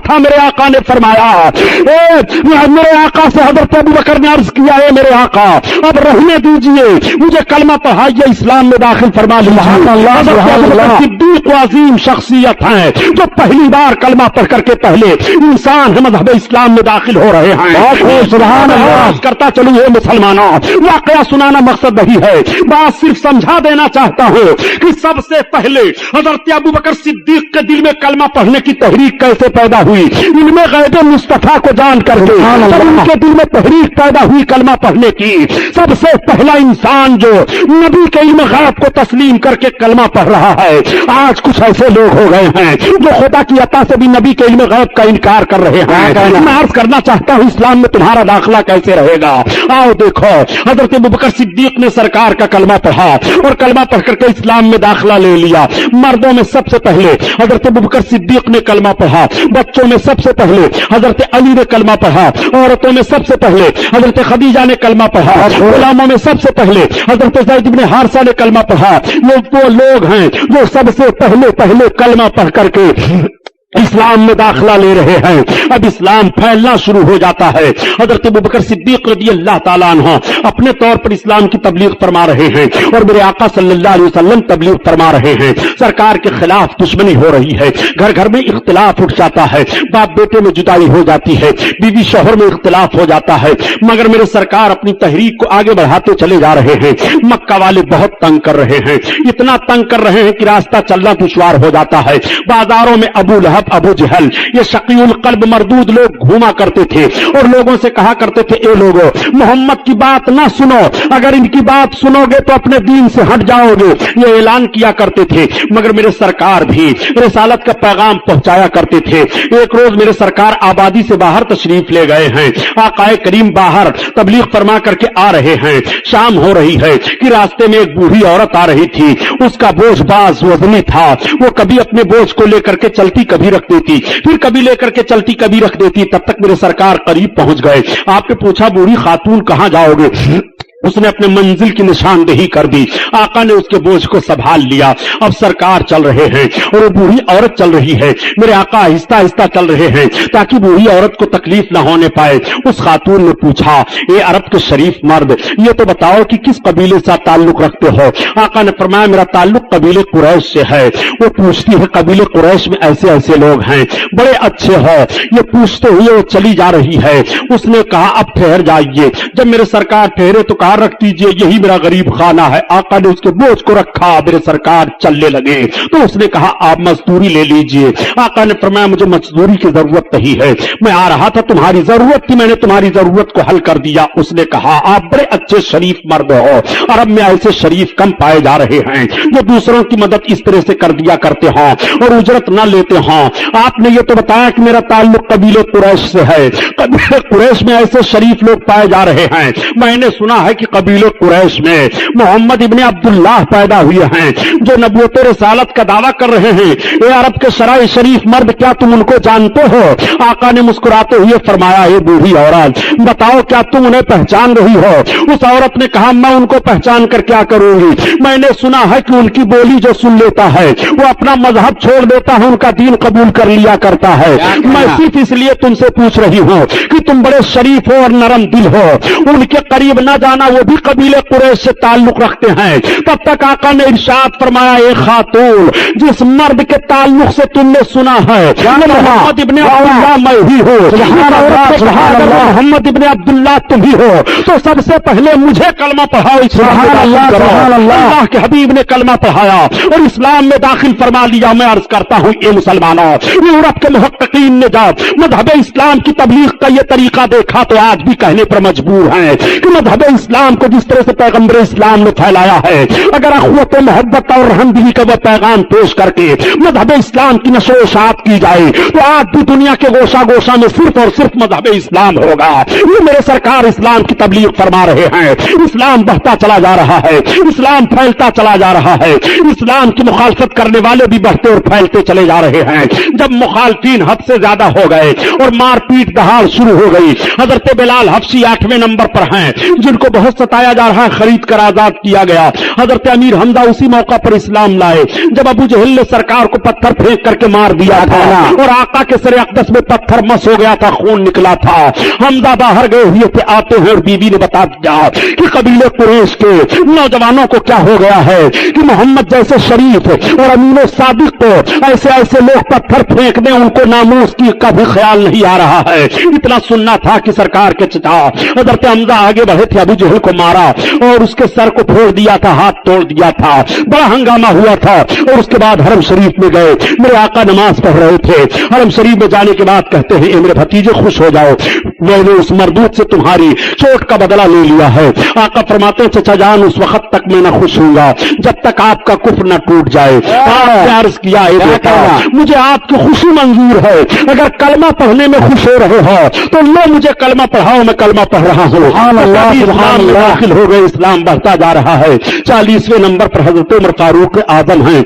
था। मेरे आका ने फरमाया, मेरे आका से हज़रत अबू बकर ने अर्ज किया, है मेरे आका अब रहने दीजिए, मुझे कलमा पढ़ाइए, इस्लाम में दाखिल फरमा लीजिए। सिद्दीक अजीम शख्सियत है जो पहली बार कलमा पढ़ करके पहले इंसान है मज़हब इस्लाम में दाखिल हो रहे हैं। सुभान अल्लाह करता चलूं ये मुसलमानों, वाकया सुनाना मकसद नहीं है, बात सिर्फ समझा देना चाहता हूं कि सबसे पहले हज़रत अबू बकर सिद्दीक के दिल में कलमा पढ़ने की तहरीक कैसे पैदा हुई, इनमें गैब मुस्तफा को जान करके उनके दिल में तहरीक पैदा हुई कलमा पढ़ने की। सबसे पहला इंसान जो नबी के इल्म गैब को तस्लीम करके कलमा पढ़ रहा है। आज कुछ ऐसे लोग हो गए हैं जो खुदा की अता से भी नबी के इल्म गैब का इनकार कर रहे हैं। मैं अर्ज करना चाहता हूं इस्लाम में तुम्हारा दाखिला कैसे रहेगा। आओ देखो, हज़रत अबू बकर सिद्दीक ने सरकार का कलमा पढ़ा और कलमा पढ़ करके इस्लाम में दाखिला ले लिया। मर्दों में सबसे पहले हज़रत अबू बकर सिद्दीक ने कलमा पढ़ा, बच्चों में सबसे पहले हज़रत अली ने कलमा पढ़ा, औरतों में सबसे पहले हज़रत खदीजा ने कलमा पढ़ा, गुलामों में सबसे पहले हज़रत ज़ैद इब्ने हारिसा ने कलमा पढ़ा। वो लोग हैं जो सबसे पहले कलमा पढ़ करके इस्लाम में दाखिला ले रहे हैं। अब इस्लाम फैलना शुरू हो जाता है। हज़रत अबू बकर सिद्दीक रज़ियल्लाहु ताला अन्हु अपने तौर पर इस्लाम की तबलीग फरमा रहे हैं और मेरे आका सल्लल्लाहु अलैहि वसल्लम तबलीग फरमा रहे हैं। सरकार के खिलाफ दुश्मनी हो रही है, घर घर में इख्तिलाफ उठ जाता है, बाप बेटे में जुदाई हो जाती है, बीवी शौहर में इख्तिलाफ हो जाता है, मगर मेरे सरकार अपनी तहरीक को आगे बढ़ाते चले जा रहे हैं। मक्का वाले बहुत तंग कर रहे हैं, इतना तंग कर रहे हैं कि रास्ता चलना दुश्वार हो जाता है। बाजारों में अबू लहब, अबू जहल, ये शकीउल कल्ब मरदूद लोग घूमा करते थे और लोगों से कहा करते थे, ए लोगों, मोहम्मद की बात ना सुनो, अगर इनकी बात सुनोगे तो अपने दीन से हट जाओगे, ये ऐलान किया करते थे। मगर मेरे सरकार भी रिसालत का पैगाम पहुंचाया करते थे। एक रोज मेरे सरकार आबादी से बाहर तशरीफ ले गए हैं। आकाए करीम बाहर तबलीग फरमा करके आ रहे हैं। शाम हो रही है कि रास्ते में एक बूढ़ी औरत आ रही थी, उसका बोझ बाज वजनी था। वो कभी अपने बोझ को लेकर के चलती, कभी रख देती, फिर कभी लेकर के चलती, कभी रख देती। तब तक मेरे सरकार करीब पहुंच गए। आपने पूछा, बूढ़ी खातून कहां जाओगे? उसने अपने मंजिल की निशानदेही कर दी। आका ने उसके बोझ को संभाल लिया। अब सरकार चल रहे हैं और वो बूढ़ी औरत चल रही है। मेरे आका आहिस्ता आहिस्ता चल रहे हैं ताकि बूढ़ी औरत को तकलीफ न होने पाए। उस खातून ने पूछा, ये अरब के शरीफ मर्द, ये तो बताओ कि किस कबीले से ताल्लुक रखते हो? आका ने फरमाया, मेरा ताल्लुक कबीले कुरैश से है। वो पूछती है, कबीले कुरैश में ऐसे ऐसे लोग हैं, बड़े अच्छे हो। ये पूछते हुए वो चली जा रही है। उसने कहा, अब ठहर जाइए। जब मेरे सरकार ठहरे तो रख दीजिए, यही मेरा गरीब खाना है। आका ने उसके बोझ को रखा, मेरे सरकार चलने लगे तो उसने कहा, आप मजदूरी ले लीजिए। आका ने फरमाया, मुझे मजदूरी की जरूरत नहीं है, मैं आ रहा था, तुम्हारी जरूरत थी, मैंने तुम्हारी जरूरत को हल कर दिया। उसने कहा, आप बड़े अच्छे शरीफ मर्द हो, अरब में ऐसे शरीफ कम पाए जा रहे हैं जो दूसरों की मदद इस तरह से कर दिया करते हैं और उजरत न लेते हैं। आपने ये तो बताया कि मेरा ताल्लुक कबीले कुरैश से है, कबीले कुरैश में ऐसे शरीफ लोग पाए जा रहे हैं। मैंने सुना है कि कबीले कुरैश में मोहम्मद इब्ने अब्दुल्लाह पैदा हुए हैं जो नबूवत रिसालत का दावा कर रहे हैं। ये अरब के सराय शरीफ मर्द, क्या तुम उनको जानते हो? आका ने मुस्कुराते हुए फरमाया, ये बूढ़ी औरत, बताओ क्या तुम उन्हें पहचान रही हो? उस औरत ने कहा, मैं उनको पहचान कर क्या करूंगी? मैंने सुना है कि उनकी बोली जो सुन लेता है वो अपना मजहब छोड़ देता है, उनका दीन कबूल कर लिया करता है। मैं सिर्फ इसलिए तुमसे पूछ रही हूं कि तुम बड़े शरीफ हो और नरम दिल हो, उनके करीब न जाना, وہ بھی قبیلے قریش سے تعلق رکھتے ہیں، تب تک آقا نے ارشاد فرمایا ایک خاتون جس مرد کے تعلق سے تم نے سنا ہے محمد ابن عبداللہ میں ہی ہوں، محمد ابن عبداللہ تم ہی ہو، تو سب سے پہلے مجھے کلمہ پڑھاؤ، اللہ کے حبیب نے کلمہ پڑھایا اور اسلام میں داخل فرما لیا۔ میں عرض کرتا ہوں اے مسلمانوں، یورپ کے محققین نے جب مذہب اسلام کی تبلیغ کا یہ طریقہ دیکھا تو آج بھی کہنے پر مجبور ہیں کہ مذہب اسلام کو جس طرح سے پیغمبر اسلام نے پھیلایا ہے، اگر اخوت محبت اور رحمدلی کا وہ پیغام پیش کر کے مذہب اسلام کی نشر و اشاعت کی جائے تو آج بھی دنیا کے گوشہ گوشہ میں صرف اور صرف مذہب اسلام ہوگا۔ یہ میرے سرکار اسلام کی تبلیغ فرما رہے ہیں، اسلام بڑھتا چلا جا رہا ہے، اسلام پھیلتا چلا جا رہا ہے، اسلام کی مخالفت کرنے والے بھی بڑھتے اور پھیلتے چلے جا رہے ہیں۔ جب مخالفین حد سے زیادہ ہو گئے اور مار پیٹ دہاڑ شروع ہو گئی، حضرت بلال حبشی 8ویں نمبر پر ہیں جن کو بہت ستایا جا رہا ہے، خرید کر آزاد کیا گیا۔ حضرت امیر حمزہ اسی موقع پر اسلام لائے جب ابو جہل نے سرکار کو پتھر پھینک کر کے مار دیا تھا اور آقا کے سر اقدس میں پتھر مس ہو گیا تھا، خون نکلا تھا۔ حمزہ باہر گئے ہوئے تھے، آتے ہیں اور بیوی نے بتا دیا کہ قبیلے قریش کے نوجوانوں کو کیا ہو گیا ہے کہ محمد جیسے شریف اور امین و صادق کو ایسے لوگ پتھر پھینک دیں، ان کو ناموس کی کا بھی خیال نہیں آ رہا ہے۔ اتنا سننا تھا کہ سرکار کے چچا حضرت حمزہ آگے بڑھے تھے، ابو جہل کو مارا اور اس کے سر کو پھوڑ دیا تھا، ہاتھ توڑ دیا تھا، بڑا ہنگامہ ہوا تھا۔ اور اس کے بعد حرم شریف میں گئے، میرے آقا نماز پڑھ رہے تھے، حرم شریف میں جانے کے بعد کہتے ہیں اے میرے بھتیجے خوش ہو جاؤ، میں نے اس مردود سے تمہاری چوٹ کا بدلہ لے لیا ہے۔ آقا فرماتے ہیں چچا جان اس وقت تک میں نہ خوش ہوں گا جب تک آپ کا کفر نہ ٹوٹ جائے۔ آپ نے عرض کیا اے بیٹا مجھے آپ کی خوشی منظور ہے، اگر کلمہ پڑھنے میں خوش ہو رہے ہو تو لو مجھے کلمہ پڑھاؤ، میں کلمہ پڑھ رہا ہوں۔ اسلام میں داخل ہو گئے، اسلام بڑھتا جا رہا ہے۔ 40ویں نمبر پر حضرت عمر فاروق اعظم ہیں،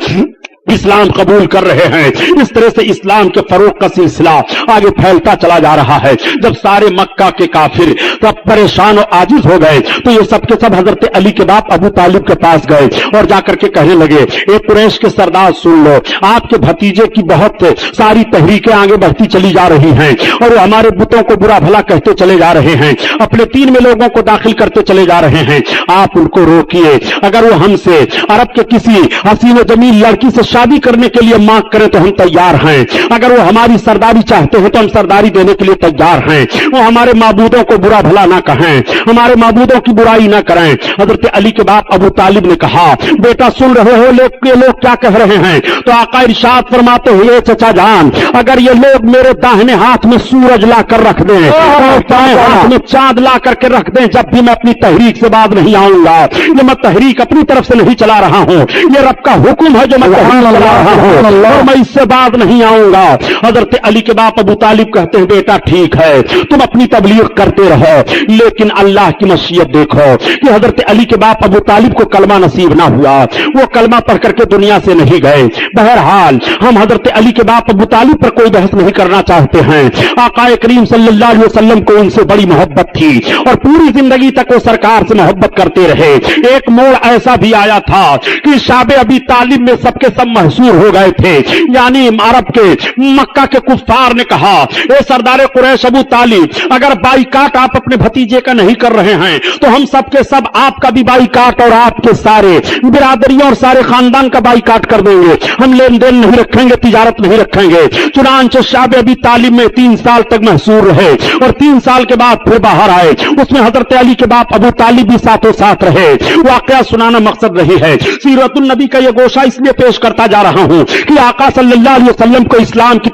اسلام قبول کر رہے ہیں۔ اس طرح سے اسلام کے فروغ کا سلسلہ آگے پھیلتا چلا جا رہا ہے۔ جب سارے مکہ کے کافر تب پریشان و عاجز ہو گئے تو یہ سب کے سب حضرت علی کے باپ ابو طالب کے پاس گئے اور جا کر کے کہنے لگے اے قریش کے سردار سن لو، آپ کے بھتیجے کی بہت ساری تحریکیں آگے بڑھتی چلی جا رہی ہیں اور وہ ہمارے بتوں کو برا بھلا کہتے چلے جا رہے ہیں، اپنے دین میں لوگوں کو داخل کرتے چلے جا رہے ہیں، آپ ان کو روکیے۔ اگر وہ ہم سے عرب کے کسی حسین و جمیل لڑکی سے شادی کرنے کے لیے مانگ کریں تو ہم تیار ہیں، اگر وہ ہماری سرداری چاہتے ہیں تو ہم سرداری دینے کے لیے تیار ہیں، وہ ہمارے معبودوں کو برا بھلا نہ کہیں، ہمارے معبودوں کی برائی نہ کریں۔ حضرت علی کے باپ ابو طالب نے کہا بیٹا سن رہے ہو لوگ کیا کہہ رہے ہیں؟ تو آقا ارشاد فرماتے ہوئے چچا جان اگر یہ لوگ میرے داہنے ہاتھ میں سورج لا کر رکھ دیں اور بائیں ہاتھ میں چاند لا کر کے رکھ دیں، جب بھی میں اپنی تحریک سے بعد نہیں آؤں گا، یہ میں تحریک اپنی طرف سے نہیں چلا رہا ہوں، یہ رب کا حکم ہے جو میں چلا رہا ہوں اور میں اس سے بعد نہیں آؤں گا۔ حضرت علی کے باپ ابو طالب کہتے ہیں بیٹا ٹھیک ہے تم اپنی تبلیغ کرتے رہو، لیکن اللہ کی مشیت دیکھو کہ حضرت علی کے باپ ابو طالب کو کلمہ نصیب نہ ہوا، وہ کلمہ پڑھ کر کے دنیا سے نہیں گئے۔ بہرحال ہم حضرت علی کے باپ ابو طالب پر کوئی بحث نہیں کرنا چاہتے ہیں، آقا کریم صلی اللہ علیہ وسلم کو ان سے بڑی محبت تھی اور پوری زندگی تک وہ سرکار سے محبت کرتے رہے۔ ایک موڑ ایسا بھی آیا تھا کہ شاب ابی طالب میں سب کے سب محصور ہو گئے تھے، یعنی عرب کے مکہ کے کفار نے کہا اے سردار قریش ابو طالب اگر بائیکاٹ آپ اپنے بھتیجے کا نہیں کر رہے ہیں تو ہم سب کے سب آپ کا بھی بائیکاٹ اور آپ کے سارے برادریوں اور سارے خاندان کا بائیکاٹ کر دیں گے، ہم لین دین نہیں رکھیں گے، تجارت نہیں رکھیں گے۔ چنانچہ شاب ابی طالب میں 3 سال تک محصور رہے اور 3 سال کے بعد پھر باہر آئے، اس میں حضرت علی کے باپ ابو طالب بھی ساتھوں ساتھ رہے۔ واقعہ سنانا مقصد رہی ہے، سیرت النبی کا یہ گوشہ اس لیے پیش کرتا جا رہا ہوں کہ آقا صلی اللہ علیہ وسلم کو اسلام کی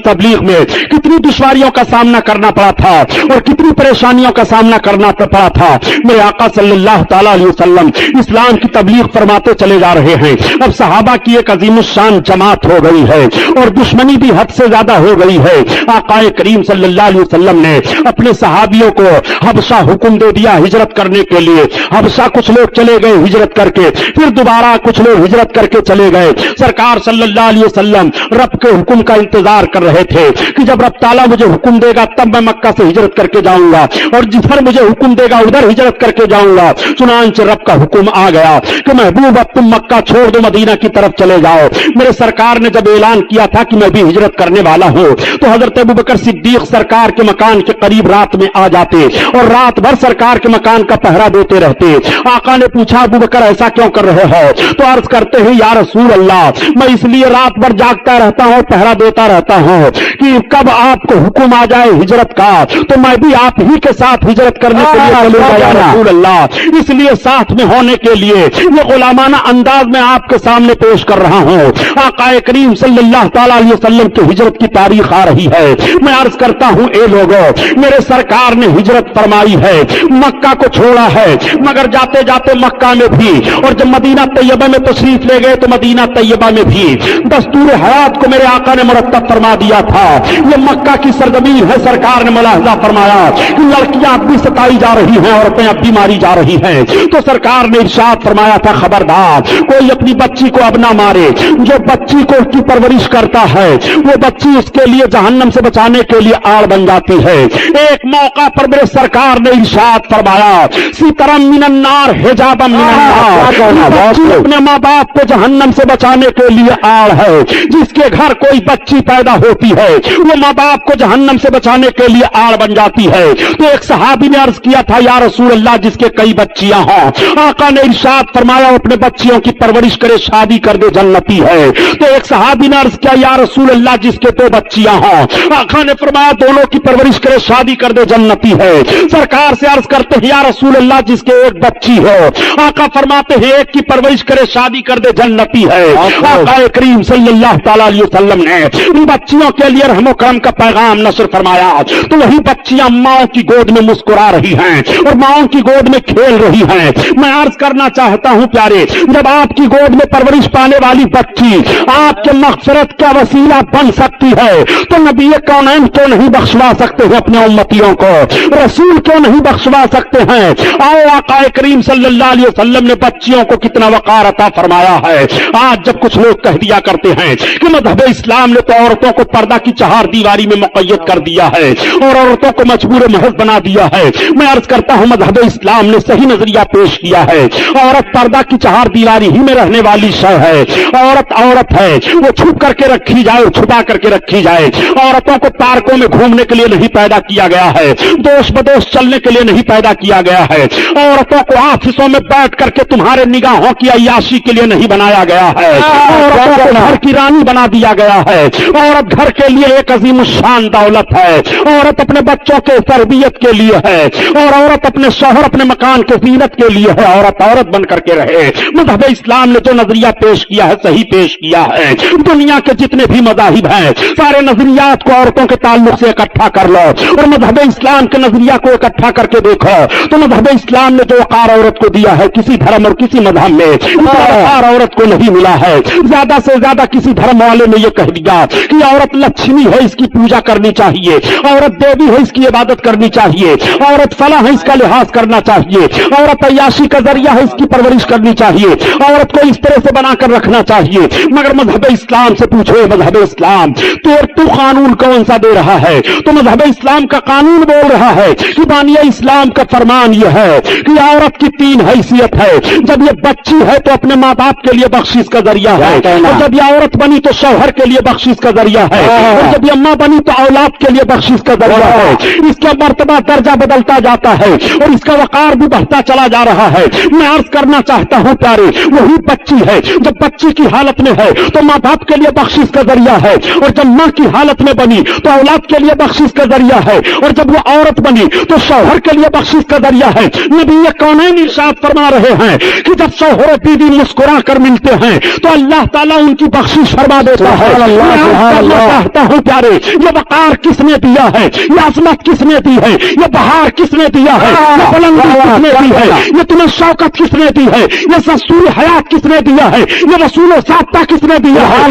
تبلیغ میں کتنی دشواریوں کا سامنا کرنا پڑا تھا اور کتنی پریشانیوں کا سامنا کرنا پڑا تھا۔ میرے آقا صلی اللہ تعالی علیہ وسلم اسلام کی تبلیغ فرماتے چلے جا رہے ہیں، اب صحابہ کی ایک عظیم الشان جماعت ہو گئی ہے اور دشمنی بھی حد سے زیادہ ہو گئی ہے۔ آقا کریم صلی اللہ علیہ وسلم نے اپنے صحابیوں کو حبشہ حکم دے دیا ہجرت کرنے کے لیے۔ حبشہ کچھ لوگ چلے گئے ہجرت کر کے، پھر دوبارہ کچھ لوگ ہجرت کر کے چلے گئے۔ سرکار صلی اللہ علیہ وسلم رب کے حکم کا انتظار کر رہے تھے کہ جب رب تعالیٰ مجھے حکم دے گا تب میں مکہ سے ہجرت کر کے جاؤں گا، اور جدھر مجھے حکم دے گا ادھر ہجرت کر کے جاؤں گا۔ چنانچہ رب کا حکم آ گیا کہ محبوب اب تم مکہ چھوڑ دو، مدینہ کی طرف چلے جاؤ۔ میرے سرکار نے جب اعلان کیا تھا کہ میں بھی ہجرت کرنے والا ہوں تو حضرت ابوبکر صدیق سرکار کے مکان کے قریب رات میں آ جاتے اور رات بھر سرکار کے مکان کا پہرا دیتے رہتے۔ آقا نے پوچھا ابوبکر ایسا کیوں کر رہے ہو؟ تو عرض کرتے ہیں یا رسول اللہ میں اس لیے رات بھر جاگتا رہتا ہوں، پہرا دیتا رہتا ہوں کہ کب آپ کو حکم آ جائے ہجرت کا تو میں بھی آپ ہی کے ساتھ ہجرت کرنے کے لیے چلوں گا یا رسول اللہ۔ اس لیے ساتھ میں ہونے کے لیے یہ غلامانہ انداز میں آپ کے سامنے پیش کر رہا ہوں۔ آقا کریم صلی اللہ تعالی علیہ وسلم کی ہجرت کی تاریخ آ رہی ہے۔ میں عرض کرتا ہوں اے لوگوں، میرے سرکار نے ہجرت فرمائی ہے، مکہ کو چھوڑا ہے، مگر جاتے جاتے مکہ میں بھی، اور جب مدینہ طیبہ میں تشریف لے گئے تو مدینہ طیبہ میں بھی دستور حیات کو میرے آقا نے مرتب فرما دیا تھا۔ یہ مکہ کی سرزمین ہے، سرکار نے ملاحظہ فرمایا کہ لڑکیاں اب بھی ستائی جا رہی ہیں، عورتیں اب بھی ماری جا رہی ہیں، تو سرکار نے ارشاد فرمایا تھا خبردار کوئی اپنی بچی کو اب نہ مارے، جو بچی کو کی پرورش کرتا ہے وہ بچی اس کے لیے جہنم سے بچانے کے لیے آڑ بن جاتی ہے۔ ایک موقع پر میرے سرکار نے ارشاد فرمایا سترم من النار حجابا من النار، بچی اپنے ماں باپ کو جہنم سے بچانے کے لیے آڑ ہے۔ جس کے گھر کوئی بچی پیدا ہوتی ہے وہ ماں باپ کو جہنم سے بچانے کے لیے آڑ بن جاتی ہے۔ تو ایک صحابی نے عرض کیا تھا یا رسول اللہ جس کے کئی بچیاں ہوں، آقا نے ارشاد فرمایا اپنے بچیوں کی پرورش کرے، شادی کر دے، جنتی ہے۔ تو ایک صحابی نے عرض کیا یا رسول اللہ جس کے دو بچیاں ہوں، آقا نے فرمایا دونوں کی پرورش کرے، شادی کر دے، جنتی ہے۔ سرکار سے عرض کرتے ہیں یا رسول اللہ جس کے ایک بچی ہو، آقا فرماتے ہیں ایک کی پرورش کرے، شادی کر دے، جنتی ہے۔ آقا کریم صلی اللہ تعالی علیہ وسلم نے ان بچیوں کے لیے رحم و کرم کا پیغام نشر فرمایا تو وہی بچیاں ماؤں کی گود میں مسکرا رہی ہیں اور ماؤں کی گود میں کھیل رہی ہیں۔ میں عرض کرنا چاہتا ہوں پیارے، جب آپ کی گود میں پرورش پانے والی بچی آپ کے مغفرت کا وسیلہ بن سکتی ہے تو نبی کونین کیوں نہیں بخشوا سکتے ہیں اپنے امتیوں کو؟ رسول کیوں نہیں بخشوا سکتے ہیں؟ آؤ آقا کریم صلی اللہ علیہ وسلم نے بچیوں کو کتنا وقار عطا فرمایا ہے۔ آج جب کچھ لوگ کہہ دیا کرتے ہیں کہ مذہب اسلام نے تو عورتوں کو پردہ کی چہار دیواری میں مقید کر دیا ہے اور عورتوں کو مجبور محض بنا دیا ہے، میں عرض کرتا ہوں مذہب اسلام نے صحیح نظریہ پیش کیا ہے۔ عورت پردہ کی چہار دیواری ہی میں رہنے والی شے ہے۔ عورت عورت ہے، وہ چھپ کر کے رکھی جائے، چھپا کر کے رکھی جائے۔ عورتوں کو پارکوں میں گھومنے کے لیے نہیں پیدا کیا گیا ہے، دوش بدوش چلنے کے لیے نہیں پیدا کیا گیا ہے۔ عورتوں کو آفسوں میں بیٹھ کر کے تمہارے نگاہوں کی عیاشی کے لیے نہیں بنایا گیا ہے۔ عورتوں کو گھر کی رانی بنا دیا گیا ہے۔ عورت گھر کے لیے ایک عظیم الشان دولت ہے، عورت اپنے بچوں کے تربیت کے لیے ہے، اور عورت اپنے شوہر اپنے مکان کے زینت کے لیے ہے۔ عورت عورت بن کر کے رہے۔ مذہب اسلام نے جو نظریہ پیش کیا ہے صحیح پیش کیا ہے۔ دنیا کے جتنے بھی مذاہب ہیں سارے نظریات کو عورتوں کے تعلق سے اکٹھا کر لو اور مذہب اسلام کے نظریہ کو اکٹھا کر کے دیکھو تو مذہب اسلام نے جو وقار عورت کو دیا ہے کسی دھرم اور کسی مذہب میں وقار عورت کو نہیں ملا ہے۔ زیادہ سے زیادہ کسی دھرم والے نے یہ کہہ دیا کہ عورت لکشمی ہے، اس کی پوجا کرنی چاہیے، عورت دیوی ہے، اس کی عبادت کرنی چاہیے، عورت فلاں ہے، اس کا لحاظ کرنا چاہیے، عورت عیاشی کا ذریعہ ہے، اس کی پرورش کرنی چاہیے، عورت کو اس طرح سے بنا کر رکھنا چاہیے۔ مگر مذہب اسلام سے پوچھو مذہب اسلام تو قانون کون سا دے رہا ہے؟ تو مذہب اسلام کا قانون بول رہا ہے کہ بانی اسلام کا فرمان یہ ہے کہ عورت کی تین حیثیت ہے۔ جب یہ بچی ہے تو اپنے ماں باپ کے لیے بخشش کا ذریعہ ہے، اور جب یہ عورت بنی تو شوہر کے لیے بخشش کا ذریعہ ہے، اور جب یہ ماں بنی تو اولاد کے لیے بخشش کا ذریعہ ہے۔ اس کا مرتبہ درجہ بدلتا جاتا ہے اور اس کا وقار بھی بڑھتا چلا جا رہا ہے۔ میں عرض کرنا چاہتا ہوں پیارے، وہی بچی ہے جب بچی کی حالت میں ہے تو ماں باپ کے لیے بخشش کا ذریعہ ہے، اور جب ماں کی حالت میں بنی تو اولاد کے لیے بخشش کا ذریعہ ہے، اور جب وہ عورت بنی تو شوہر کے لیے بخشش کا ذریعہ ہے۔ نبی کونین ارشاد فرما رہے ہیں کہ جب شوہر و بیوی مسکرا کر ملتے ہیں تو اللہ تعالیٰ ان کی بخشش فرما دیتا ہے۔ میں چاہتا ہوں پیارے، یہ وقار کس نے دیا ہے؟ یہ عظمت کس نے دی ہے؟ یہ بہار کس نے دیا ہے؟ یہ بلندی کس نے دی ہے؟ یہ تمہیں شوکت کس نے دی ہے؟ یہ دستور حیات کس نے دیا ہے؟ یہ رسول و ضابطہ کس نے دیا ہے؟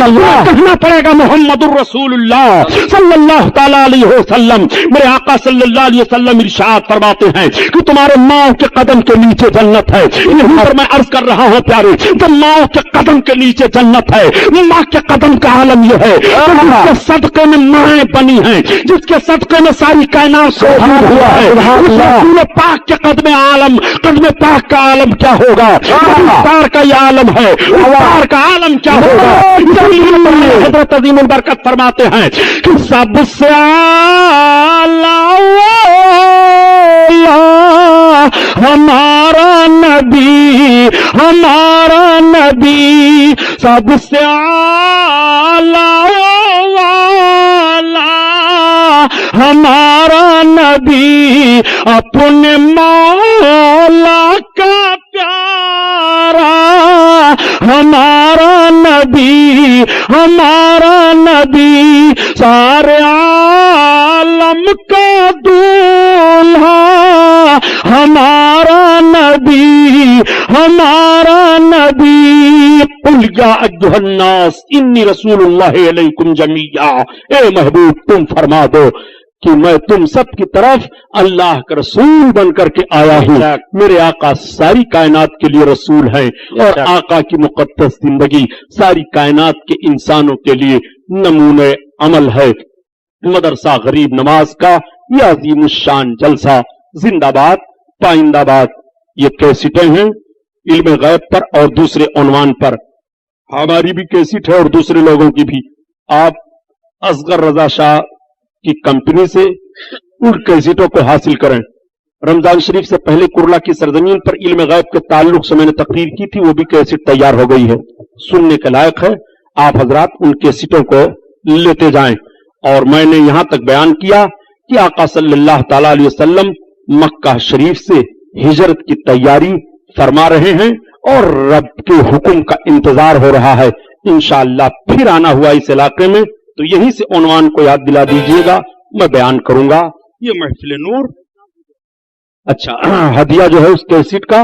کہنا پڑے گا محمد الرسول اللہ صلی اللہ تعالی علیہ وسلم۔ میرے آقا صلی اللہ علیہ وسلم ارشاد فرماتے ہیں کہ تمہارے ماں کے قدم کے نیچے جنت ہے۔ یہیں پر میں عرض کر رہا ہوں پیارے، جب ماں کے قدم کے نیچے نیچے جنت ہے، ماں کے قدم کا عالم یہ ہے، جس کے صدقے میں مائیں بنی ہیں، جس کے صدقے میں ساری کائنات کو ہوا ہے، رسول پاک کے قدم عالم، قدم پاک کا عالم کیا ہوگا؟ افطار کا یہ عالم ہے، افطار کا عالم کیا ہوگا؟ حضرت عظیم البرکت فرماتے ہیں کہ سب سے ہمارا نبی، ہمارا نبی سب سے ہمارا نبی، اپنے مولا کا پیارا ہمارا نبی، ہمارا نبی سارے عالم کا دولہا ہمارا نبی، ہمارا نبی۔ قل یا ایھا الناس انی رسول اللہ علیکم جمیعا، اے محبوب تم فرما دو کہ میں تم سب کی طرف اللہ کا رسول بن کر کے آیا ہوں۔ میرے آقا ساری کائنات کے لیے رسول ہیں، اور آقا کی مقدس زندگی ساری کائنات کے انسانوں کے لیے نمونہ عمل ہے۔ مدرسہ غریب نواز کا یہ عظیم الشان جلسہ زندہ باد پائندہ باد، یہ کیسٹیں ہیں علم غیب پر اور دوسرے عنوان پر، ہماری بھی کیسٹ ہے اور دوسرے لوگوں کی بھی۔ آپ اصغر رضا شاہ کی کمپنی سے ان کیسٹوں کو حاصل کریں۔ رمضان شریف سے پہلے کرلا کی سرزمین پر علم غیب کے تعلق سے میں نے تقریر کی تھی، وہ بھی کیسٹ تیار ہو گئی ہے، سننے کے لائق ہے۔ آپ حضرات ان کیسٹوں کو لیتے جائیں۔ اور میں نے یہاں تک بیان کیا کہ آقا صلی اللہ تعالی علیہ وسلم مکہ شریف سے ہجرت کی تیاری فرما رہے ہیں اور رب کے حکم کا انتظار ہو رہا ہے۔ انشاءاللہ پھر آنا ہوا اس علاقے میں تو یہیں سے عنوان کو یاد دلا دیجئے گا، میں بیان کروں گا۔ یہ محفل نور، اچھا ہدیہ جو ہے اس کیسٹ کا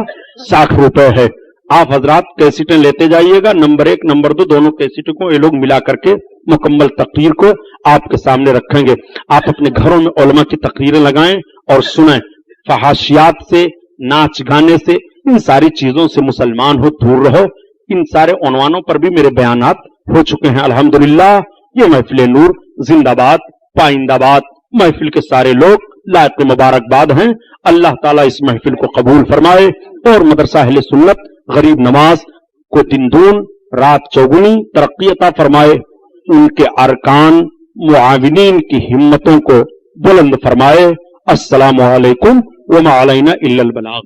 60 روپے ہے۔ آپ حضرات کیسٹیں لیتے جائیے گا، نمبر 1 نمبر 2 دونوں کیسٹوں کو یہ لوگ ملا کر کے مکمل تقریر کو آپ کے سامنے رکھیں گے۔ آپ اپنے گھروں میں علماء کی تقریریں لگائیں اور سنیں۔ فحاشیات سے، ناچ گانے سے، ان ساری چیزوں سے مسلمان ہو دور رہو۔ ان سارے عنوانوں پر بھی میرے بیانات ہو چکے ہیں الحمدللہ۔ یہ محفل نور زندہ باد پائندہ باد، محفل کے سارے لوگ لائق مبارکباد ہیں۔ اللہ تعالیٰ اس محفل کو قبول فرمائے اور مدرسہ اہل سنت غریب نواز کو دن دون رات چوگنی ترقی عطا فرمائے، ان کے ارکان معاونین کی ہمتوں کو بلند فرمائے۔ السلام علیکم وما علینا الا البلاغ۔